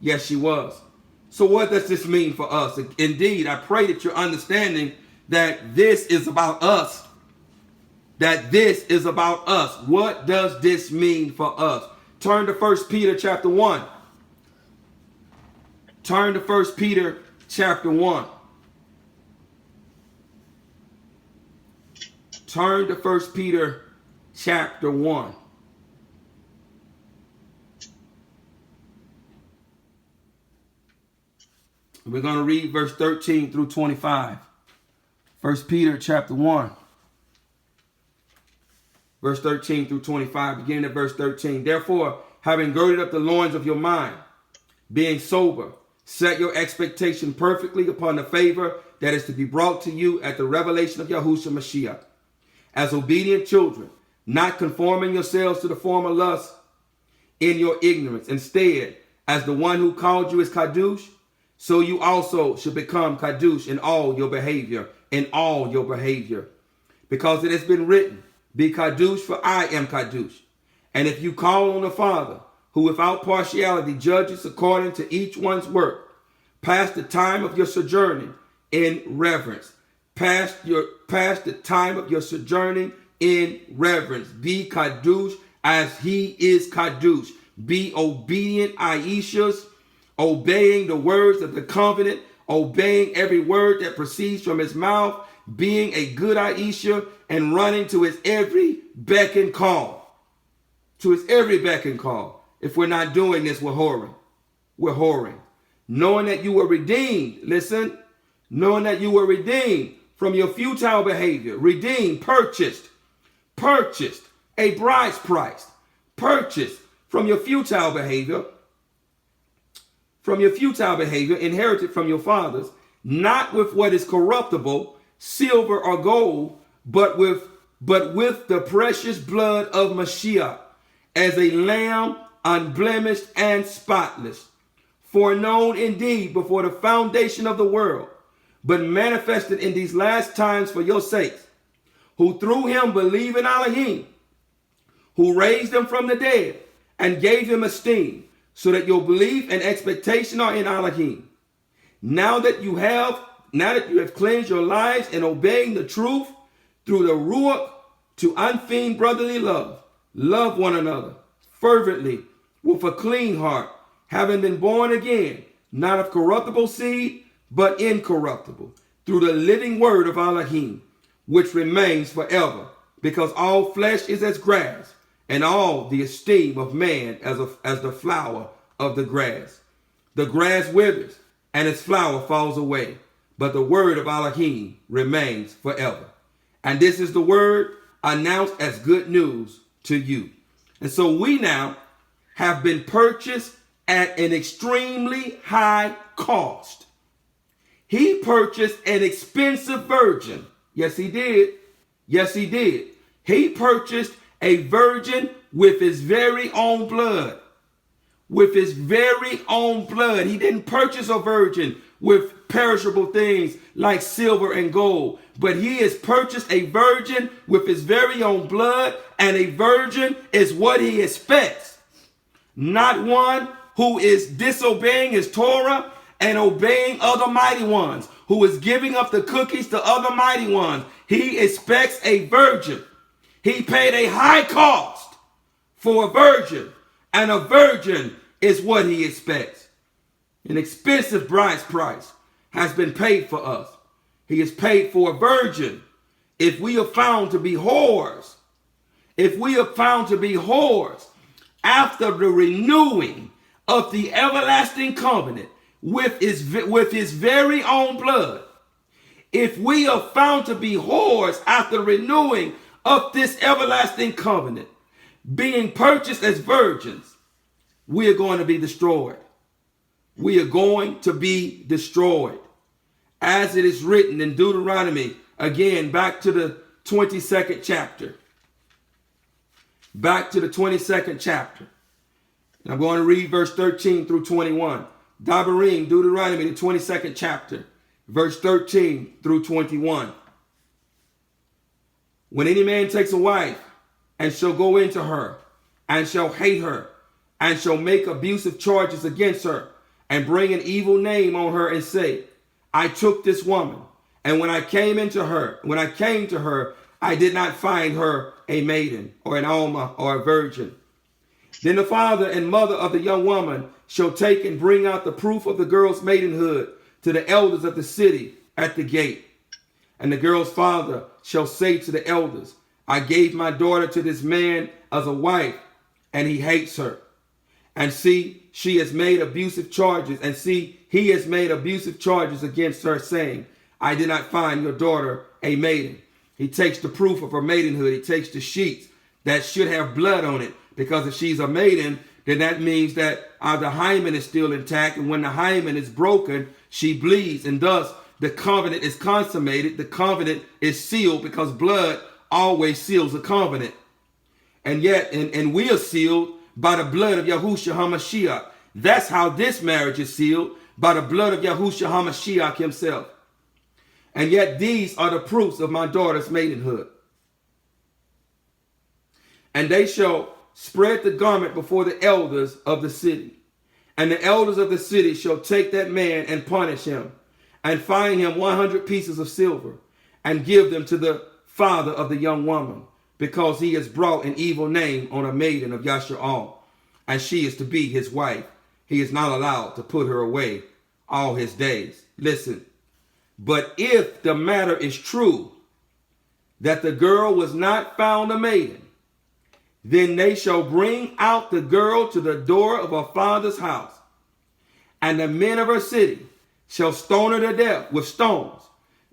Yes, she was. So what does this mean for us? Indeed, I pray that you're understanding that this is about us. That this is about us. What does this mean for us? Turn to 1 Peter chapter 1. Turn to 1 Peter chapter 1. Turn to 1 Peter chapter 1. We're going to read verse 13 through 25. 1 Peter chapter 1. Verse 13 through 25, beginning at verse 13. Therefore, having girded up the loins of your mind, being sober, set your expectation perfectly upon the favor that is to be brought to you at the revelation of Yahushua Mashiach. As obedient children, not conforming yourselves to the former lusts in your ignorance. Instead, as the one who called you is Kadush, so you also should become Kadush in all your behavior, Because it has been written, be Kadush, for I am Kadush. And if you call on the Father, who without partiality judges according to each one's work, pass the time of your sojourning in reverence. Pass the time of your sojourning in reverence. Be Kadush as he is Kadush. Be obedient Aishas, obeying the words of the covenant, obeying every word that proceeds from his mouth, being a good Aisha, and running to his every beck and call. To his every beck and call. If we're not doing this, we're whoring. We're whoring. Knowing that you were redeemed, listen, knowing that you were redeemed from your futile behavior, redeemed, purchased, a bride's price, purchased from your futile behavior, inherited from your fathers, not with what is corruptible, silver or gold, but with the precious blood of Mashiach, as a lamb unblemished and spotless, foreknown indeed before the foundation of the world, but manifested in these last times for your sakes, who through him believe in Elohim, who raised him from the dead and gave him esteem, so that your belief and expectation are in Elohim. Now that you have cleansed your lives in obeying the truth through the Ruach to unfeigned brotherly love, love one another fervently with a clean heart, having been born again, not of corruptible seed, but incorruptible, through the living word of Elohim, which remains forever, because all flesh is as grass, and all the esteem of man as the flower of the grass. The grass withers, and its flower falls away, but the word of Elohim remains forever. And this is the word announced as good news to you. And so we now have been purchased at an extremely high cost. He purchased an expensive virgin. Yes, he did. Yes, he did. He purchased a virgin with his very own blood. With his very own blood. He didn't purchase a virgin with perishable things like silver and gold, but he has purchased a virgin with his very own blood, and a virgin is what he expects. Not one who is disobeying his Torah and obeying other mighty ones, who is giving up the cookies to other mighty ones. He expects a virgin. He paid a high cost for a virgin, and a virgin is what he expects. An expensive price has been paid for us. He has paid for a virgin. If we are found to be whores, after the renewing of the everlasting covenant with his very own blood, if we are found to be whores after renewing of this everlasting covenant, being purchased as virgins, we are going to be destroyed. We are going to be destroyed. As it is written in Deuteronomy, again, back to the 22nd chapter. Back to the 22nd chapter. And I'm going to read verse 13 through 21. Dabarim, Deuteronomy, the 22nd chapter, verse 13 through 21. When any man takes a wife, and shall go into her, and shall hate her, and shall make abusive charges against her, and bring an evil name on her, and say, I took this woman, and when I came to her, I did not find her a maiden, or an alma, or a virgin. Then the father and mother of the young woman shall take and bring out the proof of the girl's maidenhood to the elders of the city at the gate. And the girl's father shall say to the elders, I gave my daughter to this man as a wife, and he hates her. And see, she has made abusive charges, and see, he has made abusive charges against her, saying, I did not find your daughter a maiden. He takes the proof of her maidenhood. He takes the sheets that should have blood on it, because if she's a maiden, then that means that the hymen is still intact, and when the hymen is broken, she bleeds, and thus the covenant is consummated. The covenant is sealed, because blood always seals a covenant. And yet, and we are sealed by the blood of Yahushua HaMashiach. That's how this marriage is sealed, by the blood of Yahushua HaMashiach himself. And yet these are the proofs of my daughter's maidenhood. And they shall spread the garment before the elders of the city. And the elders of the city shall take that man and punish him, and fine him 100 pieces of silver, and give them to the father of the young woman, because he has brought an evil name on a maiden of Yashar'al, and she is to be his wife. He is not allowed to put her away all his days. Listen, but if the matter is true, that the girl was not found a maiden, then they shall bring out the girl to the door of her father's house, and the men of her city shall stone her to death with stones,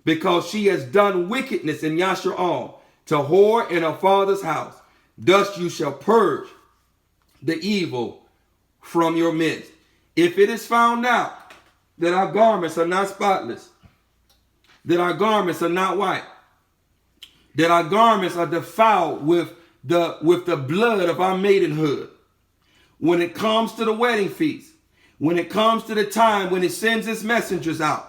because she has done wickedness in Yashar'al, to whore in her father's house. Thus you shall purge the evil from your midst. If it is found out that our garments are not spotless, that our garments are not white, that our garments are defiled with the blood of our maidenhood, when it comes to the wedding feast, when it comes to the time when it sends its messengers out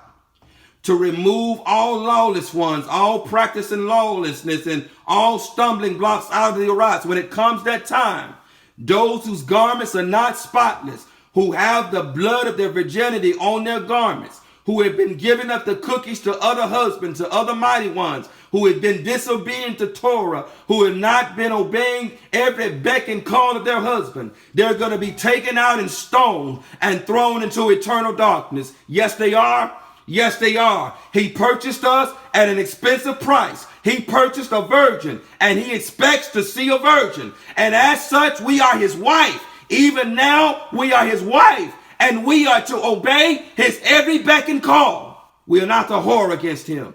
to remove all lawless ones, all practicing lawlessness, and all stumbling blocks out of the rights, when it comes that time, those whose garments are not spotless, who have the blood of their virginity on their garments, who have been giving up the cookies to other husbands, to other mighty ones, who have been disobedient to Torah, who have not been obeying every beck and call of their husband, they're going to be taken out and stoned and thrown into eternal darkness. Yes, they are. Yes, they are. He purchased us at an expensive price. He purchased a virgin, and he expects to see a virgin. And as such, we are his wife. Even now, we are his wife, and we are to obey his every beck and call. We are not to whore against him.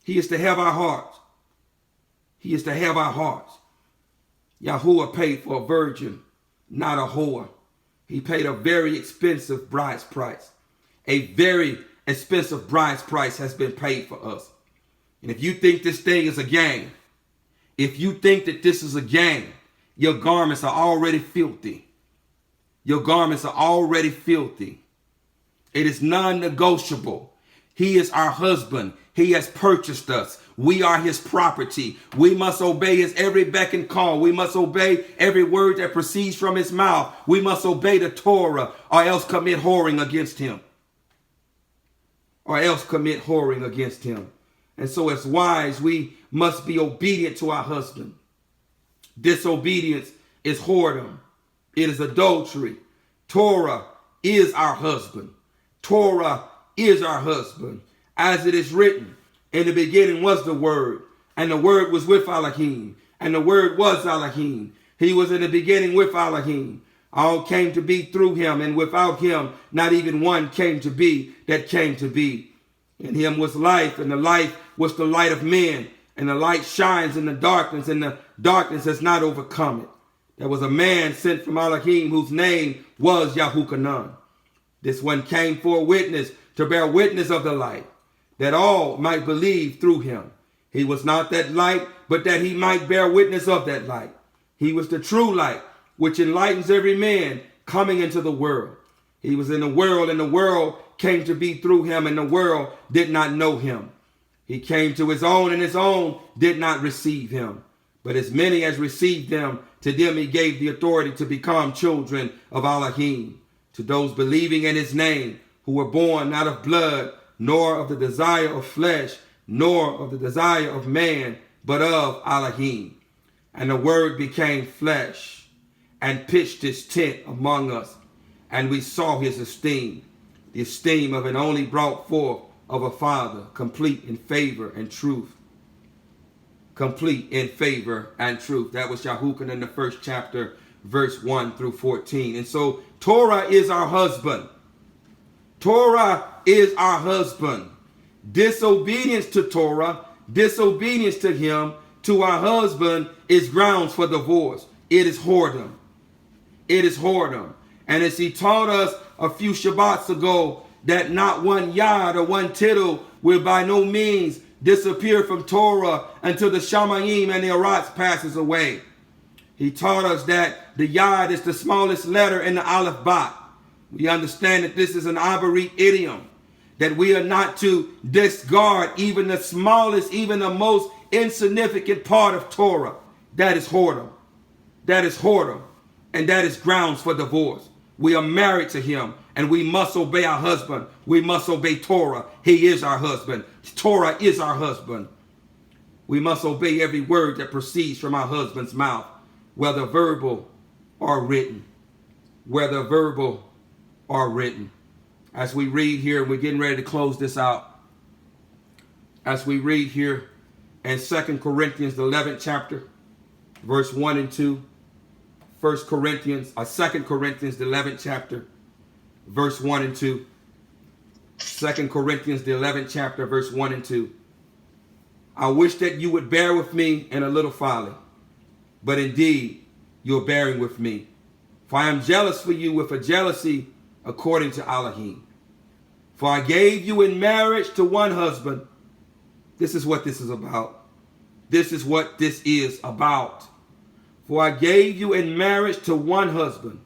He is to have our hearts. He is to have our hearts. Yahuwah paid for a virgin, not a whore. He paid a very expensive bride's price. A very expensive bride's price has been paid for us. And if you think this thing is a game, if you think that this is a game, your garments are already filthy. Your garments are already filthy. It is non-negotiable. He is our husband. He has purchased us. We are his property. We must obey his every beck and call. We must obey every word that proceeds from his mouth. We must obey the Torah, or else commit whoring against him. Or else commit whoring against him. And so as wives, we must be obedient to our husband. Disobedience is whoredom. It is adultery. Torah is our husband. Torah is our husband. As it is written, in the beginning was the Word, and the Word was with Elohim, and the Word was Elohim. He was in the beginning with Elohim. All came to be through him, and without him, not even one came to be that came to be. In him was life, and the life was the light of men, and the light shines in the darkness, and the darkness has not overcome it. There was a man sent from Elohim whose name was Yahuwah. This one came for a witness, to bear witness of the light, that all might believe through him. He was not that light, but that he might bear witness of that light. He was the true light, which enlightens every man coming into the world. He was in the world, and the world came to be through him, and the world did not know him. He came to his own, and his own did not receive him. But as many as received him, to them he gave the authority to become children of Elohim, to those believing in his name, who were born not of blood, nor of the desire of flesh, nor of the desire of man, but of Elohim. And the word became flesh, and pitched his tent among us, and we saw his esteem, the esteem of an only brought forth of a father, complete in favor and truth. Complete in favor and truth. That was Yahuwah in the first chapter, verse 1 through 14. And so Torah is our husband. Torah is our husband. Disobedience to Torah, disobedience to him, to our husband, is grounds for divorce. It is whoredom. It is whoredom. And as he taught us a few Shabbats ago, that not one yard or one tittle will by no means disappear from Torah until the Shamayim and the Arats passes away. He taught us that the yard is the smallest letter in the Aleph Bat. We understand that this is an Abarit idiom, that we are not to discard even the smallest, even the most insignificant part of Torah. That is whoredom. That is whoredom. And that is grounds for divorce. We are married to him, and we must obey our husband. We must obey Torah. He is our husband. Torah is our husband. We must obey every word that proceeds from our husband's mouth, whether verbal or written. Whether verbal or written. As we read here, we're getting ready to close this out. As we read here in 2 Corinthians, the 11th chapter, verse 1 and 2. 2 Corinthians, the 11th chapter, verse 1 and 2. 2 Corinthians, the 11th chapter, verse 1 and 2. I wish that you would bear with me in a little folly, but indeed you're bearing with me. For I am jealous for you with a jealousy according to Elohim. For I gave you in marriage to one husband. This is what this is about. This is what this is about. For I gave you in marriage to one husband,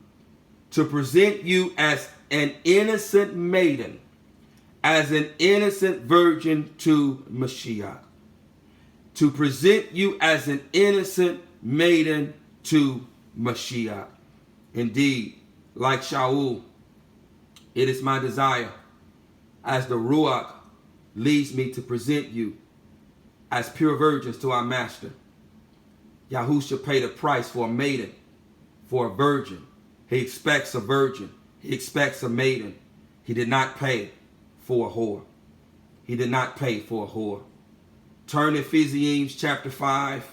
to present you as an innocent maiden, as an innocent virgin to Mashiach. To present you as an innocent maiden to Mashiach. Indeed, like Shaul, it is my desire, as the Ruach leads me, to present you as pure virgins to our master. Yahusha paid a price for a maiden, for a virgin. He expects a virgin. He expects a maiden. He did not pay for a whore. He did not pay for a whore. Turn to Ephesians chapter 5.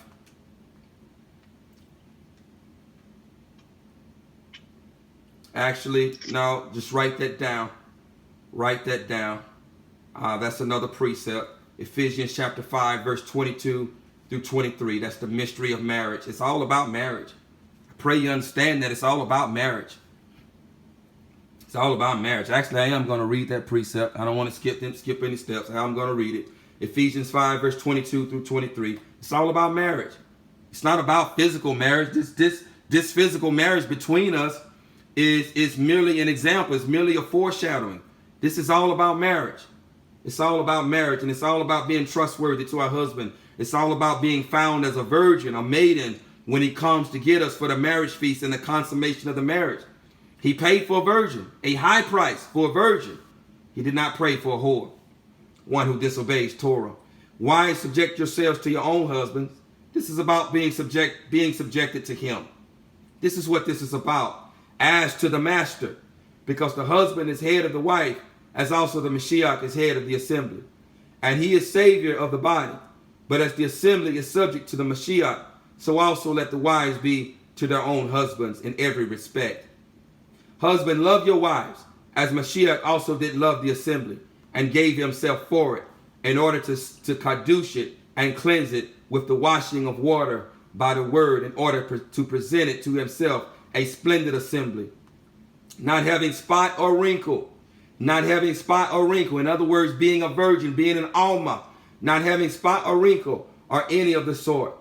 Actually, no, just write that down. Write that down. That's another precept. Ephesians chapter 5, verse 22 through 23. That's the mystery of marriage. It's all about marriage. I pray you understand that it's all about marriage. It's all about marriage. Actually, I am going to read that precept. I don't want to skip any steps. I'm going to read it. Ephesians 5, verse 22 through 23. It's all about marriage. It's not about physical marriage. This physical marriage between us is merely an example. It's merely a foreshadowing. This is all about marriage. It's all about marriage, and it's all about being trustworthy to our husband. It's all about being found as a virgin, a maiden, when he comes to get us for the marriage feast and the consummation of the marriage. He paid for a virgin, a high price for a virgin. He did not pray for a whore, one who disobeys Torah. Wives, subject yourselves to your own husbands. This is about being subjected to him. This is what this is about. As to the master, because the husband is head of the wife, as also the Mashiach is head of the assembly. And he is savior of the body. But as the assembly is subject to the Mashiach, so also let the wives be to their own husbands in every respect. Husband, love your wives, as Mashiach also did love the assembly, and gave himself for it, in order to kadush it and cleanse it with the washing of water by the word, in order to present it to himself a splendid assembly, not having spot or wrinkle. Not having spot or wrinkle. In other words, being a virgin, being an alma, not having spot or wrinkle or any of the sort,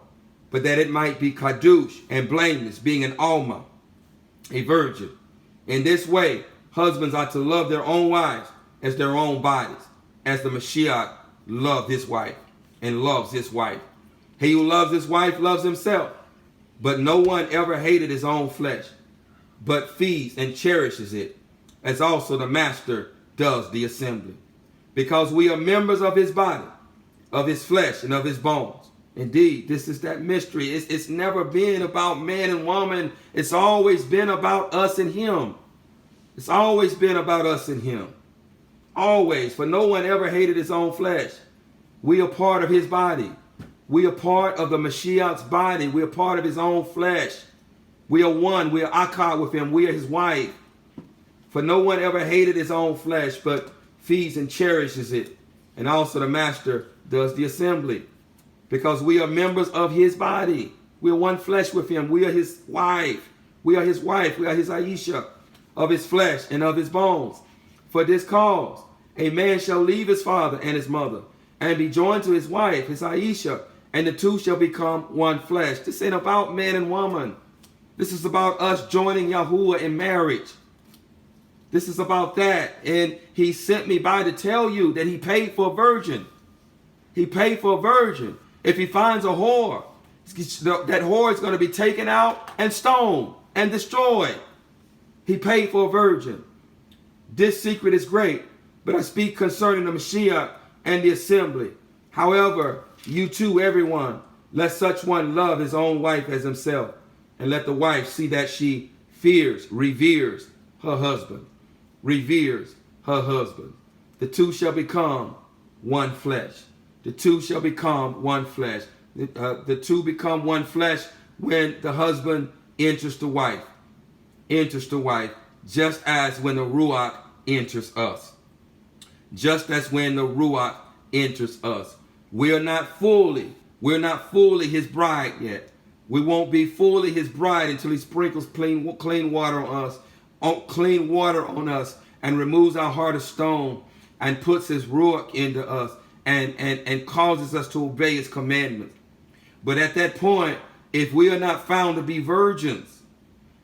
but that it might be kadush and blameless, being an alma, a virgin. In this way, husbands are to love their own wives as their own bodies, as the Mashiach loved his wife and loves his wife. He who loves his wife loves himself. But no one ever hated his own flesh, but feeds and cherishes it, as also the master does the assembly. Because we are members of his body, of his flesh, and of his bones. Indeed, this is that mystery. It's never been about man and woman. It's always been about us and him. It's always been about us and him. Always. For no one ever hated his own flesh. We are part of his body. We are part of the Mashiach's body. We are part of his own flesh. We are one. We are akkad with him. We are his wife. For no one ever hated his own flesh, but feeds and cherishes it. And also the master does the assembly. Because we are members of his body. We are one flesh with him. We are his wife. We are his wife. We are his Aisha, of his flesh and of his bones. For this cause, a man shall leave his father and his mother, and be joined to his wife, his Aisha, and the two shall become one flesh. This ain't about man and woman. This is about us joining Yahuwah in marriage. This is about that. And he sent me by to tell you that he paid for a virgin. He paid for a virgin. If he finds a whore, that whore is going to be taken out and stoned and destroyed. He paid for a virgin. This secret is great, but I speak concerning the Mashiach and the assembly. However, you too, everyone, let such one love his own wife as himself, and let the wife see that she reveres her husband. Reveres her husband. The two shall become one flesh. The two shall become one flesh. The two become one flesh when the husband enters the wife. Enters the wife, just as when the Ruach enters us. Just as when the Ruach enters us. We're not fully his bride yet. We won't be fully his bride until he sprinkles clean water on us, and removes our heart of stone and puts his Ruach into us and causes us to obey his commandments. But at that point, if we are not found to be virgins,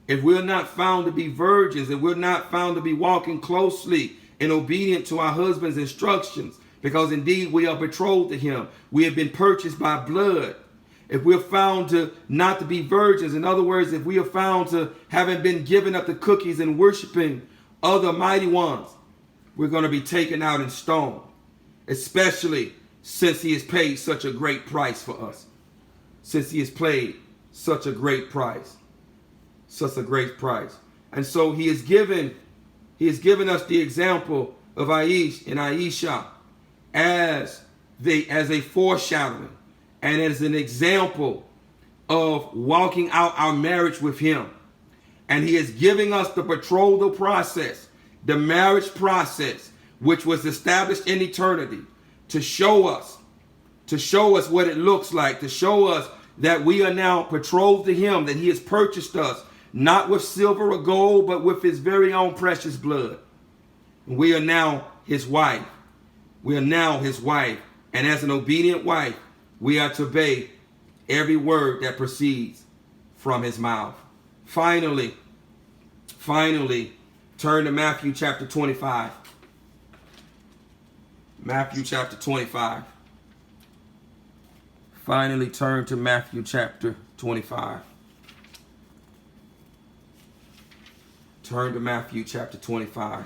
if we're not found to be virgins, if we're not found to be walking closely and obedient to our husband's instructions, because indeed we are betrothed to him, we have been purchased by blood. If we're found to not to be virgins, in other words, if we are found to having been given up to cookies and worshiping other mighty ones, we're going to be taken out and stoned, especially since he has paid such a great price for us. Since he has paid such a great price. Such a great price. And so he has given us the example of Aish and Aisha as a foreshadowing and as an example of walking out our marriage with him. And he is giving us the betrothal process, the marriage process, which was established in eternity, to show us what it looks like, to show us that we are now betrothed to him, that he has purchased us, not with silver or gold, but with his very own precious blood. And we are now his wife. We are now his wife. And as an obedient wife, we are to obey every word that proceeds from his mouth. Finally, turn to Matthew chapter 25. Matthew chapter 25. Finally, turn to Matthew chapter 25. Turn to Matthew chapter 25.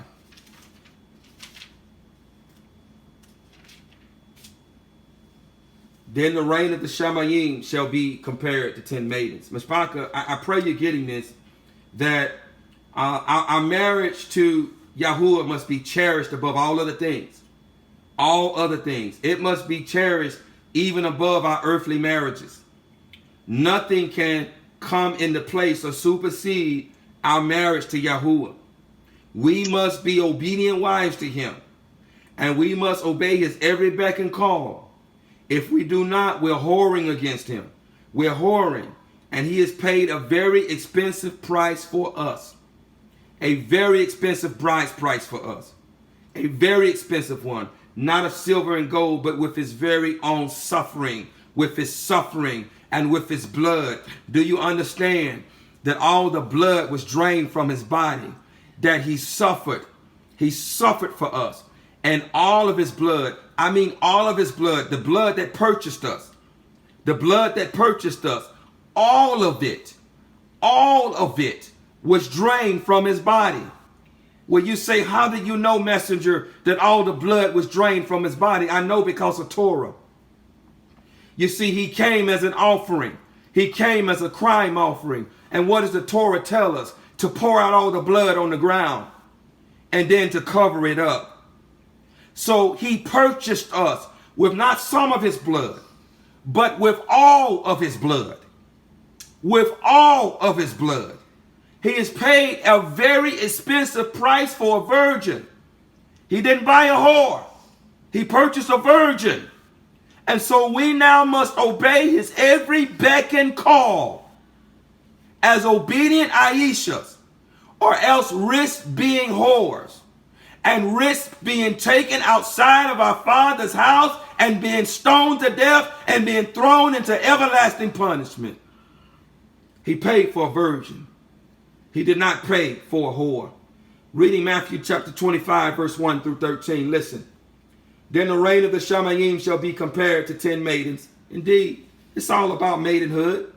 Then the reign of the Shamayim shall be compared to 10 maidens. Mishpaka, I pray you're getting this, that our marriage to Yahuwah must be cherished above all other things. All other things. It must be cherished even above our earthly marriages. Nothing can come into place or supersede our marriage to Yahuwah. We must be obedient wives to him, and we must obey his every beck and call. If we do not, we're whoring against him. We're whoring, and he has paid a very expensive price for us. A very expensive price for us. A very expensive one. Not of silver and gold, but with his very own suffering. With his suffering and with his blood. Do you understand that all the blood was drained from his body? That he suffered. He suffered for us. And all of his blood, I mean all of his blood, the blood that purchased us. The blood that purchased us. All of it was drained from his body. Well, you say, how did you know, messenger, that all the blood was drained from his body? I know because of Torah. You see, he came as an offering. He came as a crime offering. And what does the Torah tell us? To pour out all the blood on the ground and then to cover it up. So he purchased us with not some of his blood, but with all of his blood. With all of his blood. He has paid a very expensive price for a virgin. He didn't buy a whore. He purchased a virgin. And so we now must obey his every beck and call as obedient Aishas, or else risk being whores and risk being taken outside of our Father's house and being stoned to death and being thrown into everlasting punishment. He paid for a virgin. He did not pay for a whore. Reading Matthew chapter 25, verse 1 through 13. Listen. Then the reign of the Shamayim shall be compared to 10 maidens. Indeed, it's all about maidenhood.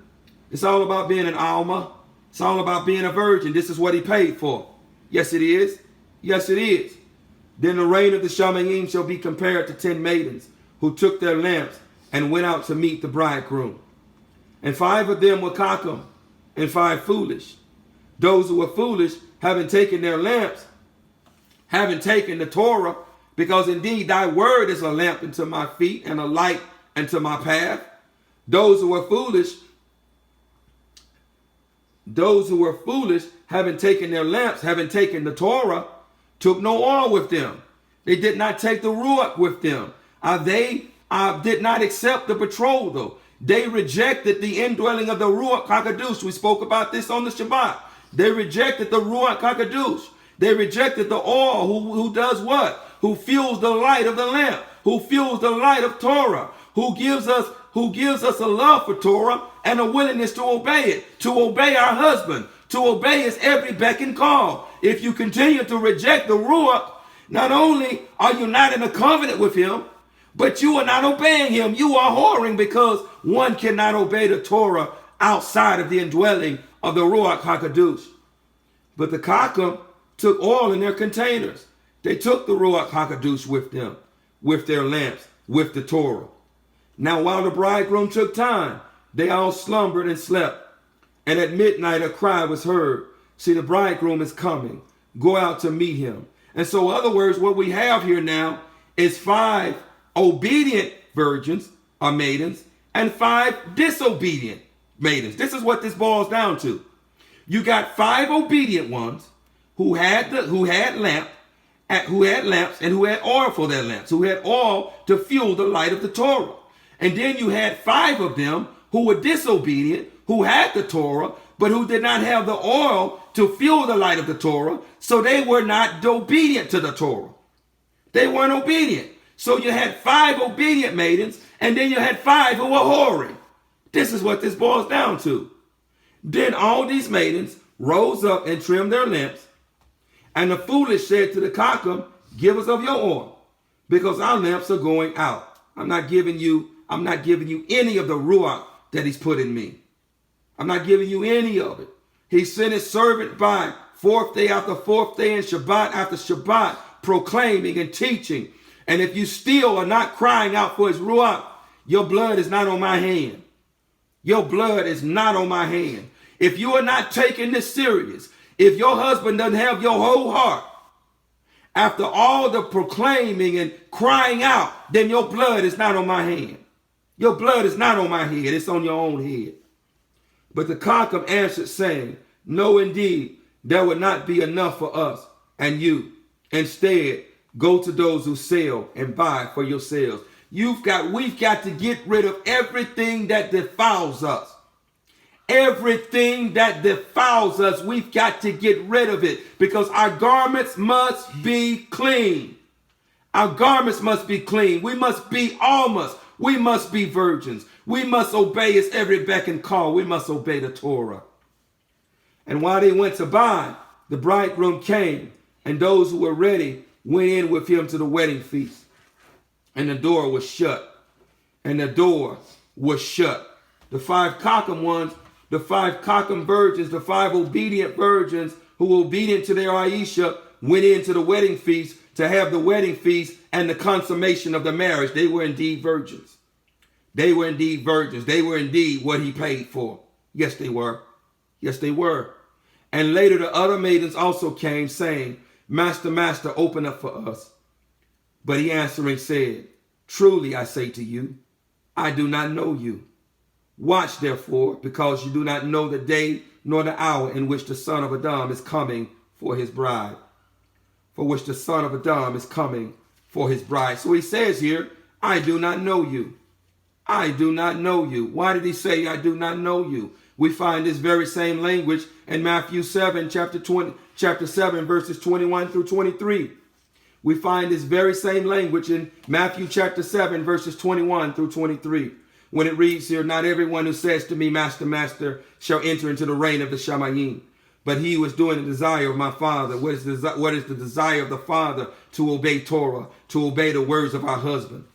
It's all about being an alma. It's all about being a virgin. This is what he paid for. Yes, it is. Yes, it is. Then the reign of the Shamayim shall be compared to 10 maidens who took their lamps and went out to meet the bridegroom. And 5 of them were Kakam and 5 foolish. Those who were foolish, having taken their lamps, having taken the Torah, because indeed thy word is a lamp unto my feet and a light unto my path. Those who were foolish, having taken their lamps, having taken the Torah, took no oil with them. They did not take the Ruach with them. They did not accept the betrothal. They rejected the indwelling of the Ruach HaKadosh. We spoke about this on the Shabbat. They rejected the Ruach HaKadosh. They rejected the oil who does what? Who fuels the light of the lamp, who fuels the light of Torah, who gives us a love for Torah and a willingness to obey it, to obey our husband, to obey his every beck and call. If you continue to reject the Ruach, not only are you not in a covenant with him, but you are not obeying him. You are whoring, because one cannot obey the Torah outside of the indwelling of the Ruach HaKadosh. But the Kakam took oil in their containers. They took the Ruach HaKadosh with them, with their lamps, with the Torah. Now while the bridegroom took time, they all slumbered and slept. And at midnight a cry was heard, see, the bridegroom is coming. Go out to meet him. And so, in other words, what we have here now is 5 obedient virgins or maidens and 5 disobedient maidens. This is what this boils down to. You got 5 obedient ones who had lamps and who had oil for their lamps, who had oil to fuel the light of the Torah. And then you had 5 of them who were disobedient, who had the Torah, but who did not have the oil to fuel the light of the Torah, so they were not obedient to the Torah. They weren't obedient. So you had 5 obedient maidens, and then you had 5 who were whoring. This is what this boils down to. Then all these maidens rose up and trimmed their lamps, and the foolish said to the cockam, give us of your oil, because our lamps are going out. I'm not giving you any of the ruach that he's put in me. I'm not giving you any of it. He sent his servant by 4th day after 4th day and Shabbat after Shabbat, proclaiming and teaching. And if you still are not crying out for his ruach, your blood is not on my hand. Your blood is not on my hand. If you are not taking this serious, if your husband doesn't have your whole heart, after all the proclaiming and crying out, then your blood is not on my hand. Your blood is not on my head. It's on your own head. But the cockam answered, saying, no, indeed, there would not be enough for us and you. Instead, go to those who sell and buy for yourselves. We've got to get rid of everything that defiles us. Everything that defiles us, we've got to get rid of it, because our garments must be clean. Our garments must be clean. We must be almost. We must be virgins. We must obey his every beck and call. We must obey the Torah. And while they went to buy, the bridegroom came, and those who were ready went in with him to the wedding feast. And the door was shut. And the door was shut. The 5 cockam ones, the 5 cockam virgins, the 5 obedient virgins who were obedient to their Aisha went into the wedding feast to have the wedding feast and the consummation of the marriage. They were indeed virgins. They were indeed virgins. They were indeed what he paid for. Yes, they were. Yes, they were. And later the other maidens also came, saying, Master, Master, open up for us. But he answering said, truly I say to you, I do not know you. Watch therefore, because you do not know the day nor the hour in which the son of Adam is coming for his bride. For which the son of Adam is coming for his bride. So he says here, I do not know you. I do not know you. Why did he say, I do not know you? We find this very same language in Matthew 7, chapter 7, verses 21 through 23. We find this very same language in Matthew chapter 7, verses 21 through 23. When it reads here, not everyone who says to me, Master, Master, shall enter into the reign of the Shamayim, but he who is doing the desire of my Father. What is the desire of the Father? To obey Torah, to obey the words of our husband.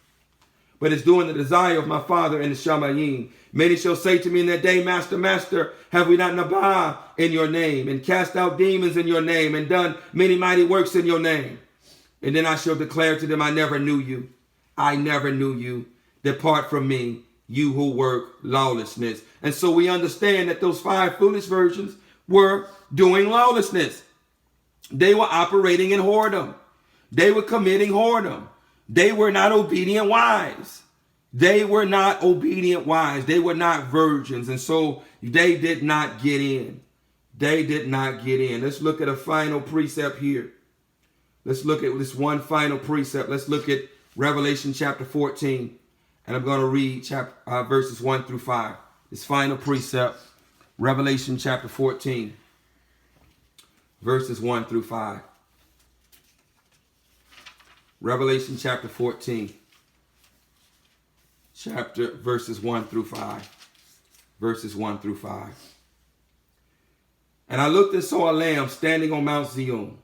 But it's doing the desire of my Father in the Shamayim. Many shall say to me in that day, Master, Master, have we not nabah in your name, and cast out demons in your name, and done many mighty works in your name? And then I shall declare to them, I never knew you. I never knew you. Depart from me, you who work lawlessness. And so we understand that those 5 foolish virgins were doing lawlessness. They were operating in whoredom. They were committing whoredom. They were not obedient wives. They were not obedient wives. They were not virgins. And so they did not get in. They did not get in. Let's look at a final precept here. Let's look at this one final precept. Let's look at Revelation chapter 14. And I'm going to read verses 1 through 5. This final precept, Revelation chapter 14, verses 1 through 5. Revelation chapter 14, verses 1 through 5. Verses 1 through 5. And I looked and saw a lamb standing on Mount Zion,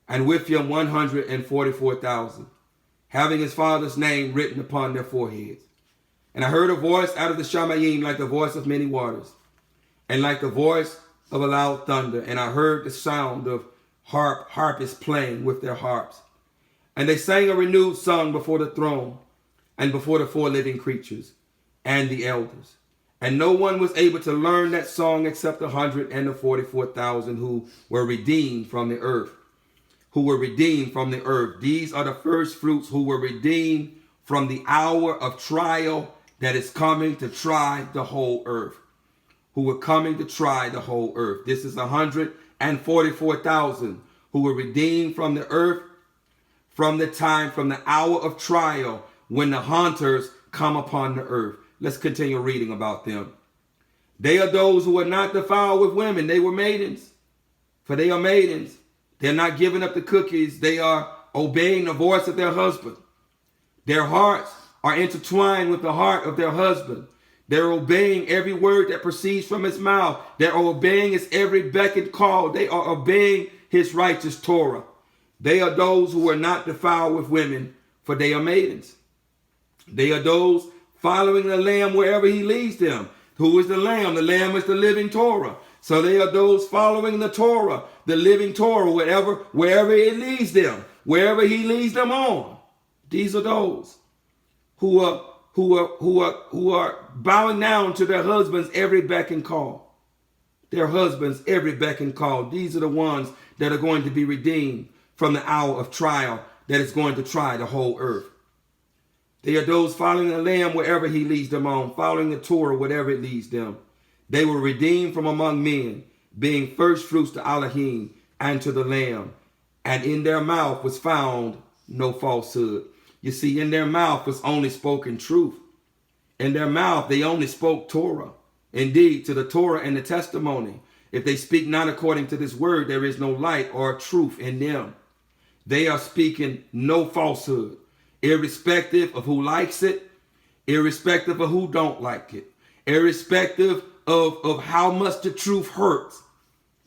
and with him 144,000, having his father's name written upon their foreheads. And I heard a voice out of the Shamayim like the voice of many waters, and like the voice of a loud thunder. And I heard the sound of harpists playing with their harps. And they sang a renewed song before the throne, and before the 4 living creatures, and the elders. And no one was able to learn that song except 144,000 who were redeemed from the earth, who were redeemed from the earth. These are the first fruits who were redeemed from the hour of trial that is coming to try the whole earth. Who were coming to try the whole earth. This is 144,000 who were redeemed from the earth from the hour of trial when the hunters come upon the earth. Let's continue reading about them. They are those who are not defiled with women. They were maidens, for they are maidens. They're not giving up the cookies. They are obeying the voice of their husband. Their hearts are intertwined with the heart of their husband. They're obeying every word that proceeds from his mouth. They're obeying his every beck and call. They are obeying his righteous Torah. They are those who are not defiled with women, for they are maidens. They are those following the Lamb wherever he leads them. Who is the Lamb? The Lamb is the living Torah. So they are those following the Torah, the living Torah, wherever it leads them, wherever he leads them on. These are those who are bowing down to their husbands every beck and call. Their husbands every beck and call. These are the ones that are going to be redeemed from the hour of trial that is going to try the whole earth. They are those following the Lamb wherever he leads them on, following the Torah wherever it leads them. They were redeemed from among men, being first fruits to Elohim and to the Lamb. And in their mouth was found no falsehood. You see, in their mouth was only spoken truth. In their mouth, they only spoke Torah. Indeed, to the Torah and the testimony. If they speak not according to this word, there is no light or truth in them. They are speaking no falsehood, irrespective of who likes it, irrespective of who don't like it, irrespective of how much the truth hurts.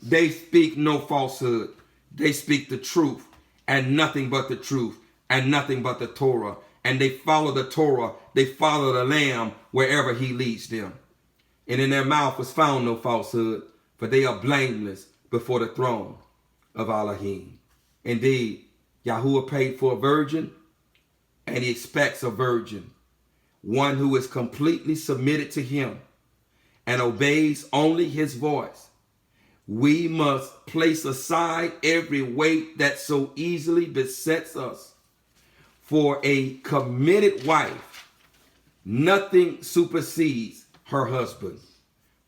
They speak no falsehood. They speak the truth and nothing but the truth and nothing but the Torah. And they follow the Torah. They follow the Lamb wherever he leads them. And in their mouth was found no falsehood, for they are blameless before the throne of Elohim. Indeed, Yahuwah paid for a virgin, and he expects a virgin, one who is completely submitted to him and obeys only his voice. We must place aside every weight that so easily besets us. For a committed wife, nothing supersedes her husband.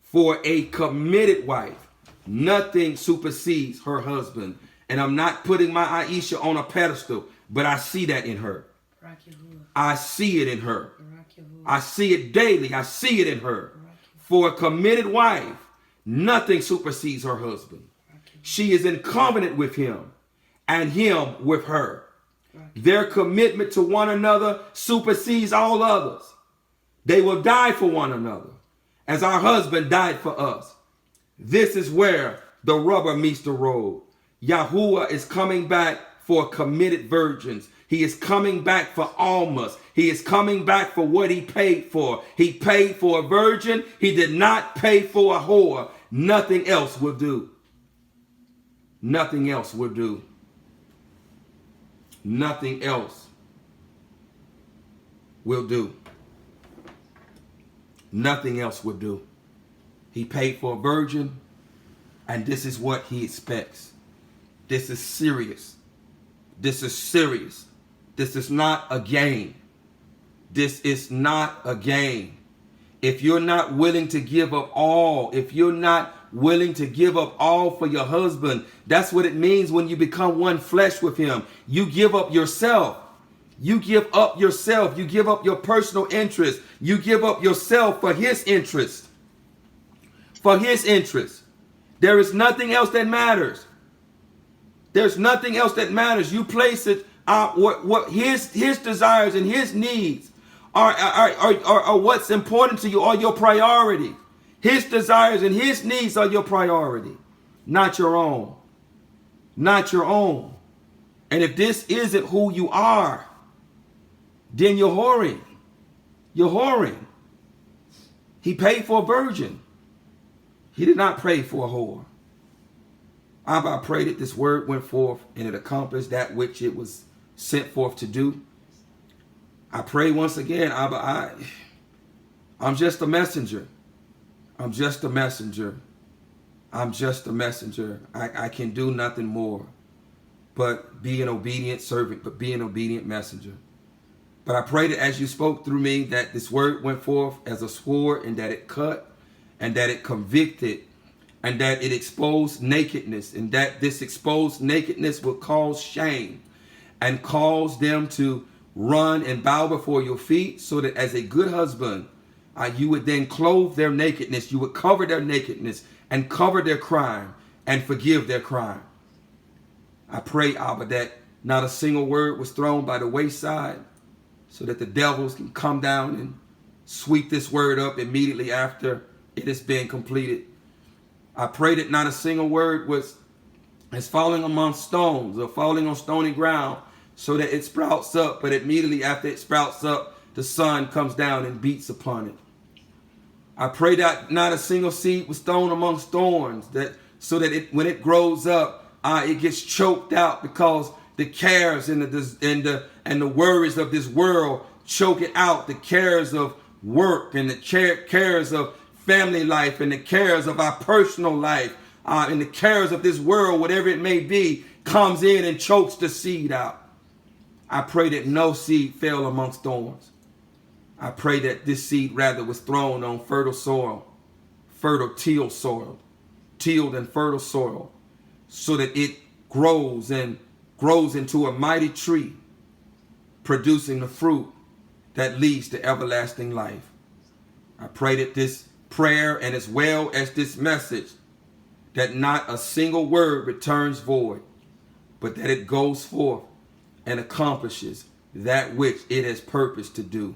For a committed wife, nothing supersedes her husband. And I'm not putting my Aisha on a pedestal, but I see that in her. I see it in her. I see it daily. I see it in her. For a committed wife, nothing supersedes her husband. She is in covenant with him and him with her. Their commitment to one another supersedes all others. They will die for one another as our husband died for us. This is where the rubber meets the road. Yahuwah is coming back for committed virgins. He is coming back for almas. He is coming back for what he paid for. He paid for a virgin. He did not pay for a whore. Nothing else will do. Nothing else will do. Nothing else will do. Nothing else will do. He paid for a virgin, and this is what he expects. This is serious. This is serious. This is not a game. This is not a game. If you're not willing to give up all, if you're not willing to give up all for your husband, that's what it means when you become one flesh with him. You give up yourself. You give up yourself. You give up your personal interest. You give up yourself for his interest. For his interest. There is nothing else that matters. There's nothing else that matters. You place it what his desires and his needs are what's important to you, are your priority. His desires and his needs are your priority, not your own. Not your own. And if this isn't who you are, then you're whoring. You're whoring. He paid for a virgin. He did not pray for a whore. Abba, I pray that this word went forth and it accomplished that which it was sent forth to do. I pray once again, Abba, I'm just a messenger. I'm just a messenger. I'm just a messenger. I can do nothing more. but be an obedient servant, but be an obedient messenger. But I pray that as you spoke through me, that this word went forth as a sword, and that it cut, and that it convicted, and that it exposed nakedness, and that this exposed nakedness will cause shame and cause them to run and bow before your feet, so that as a good husband, you would then clothe their nakedness, you would cover their nakedness and cover their crime and forgive their crime. I pray, Abba, that not a single word was thrown by the wayside, so that the devils can come down and sweep this word up immediately after it has been completed. I pray that not a single word is falling among stones or falling on stony ground, so that it sprouts up, but immediately after it sprouts up, the sun comes down and beats upon it. I pray that not a single seed was thrown amongst thorns, so that when it grows up, it gets choked out, because the cares and the worries of this world choke it out. The cares of work and the cares of family life and the cares of our personal life and the cares of this world, whatever it may be, comes in and chokes the seed out. I pray that no seed fell amongst thorns. I pray that this seed rather was thrown on fertile soil, tilled and fertile soil, so that it grows into a mighty tree, producing the fruit that leads to everlasting life. I pray that this prayer, and as well as this message, that not a single word returns void, but that it goes forth and accomplishes that which it has purposed to do.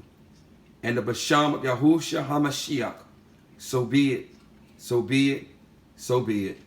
And the Basham of Yahushua HaMashiach, so be it, so be it, so be it.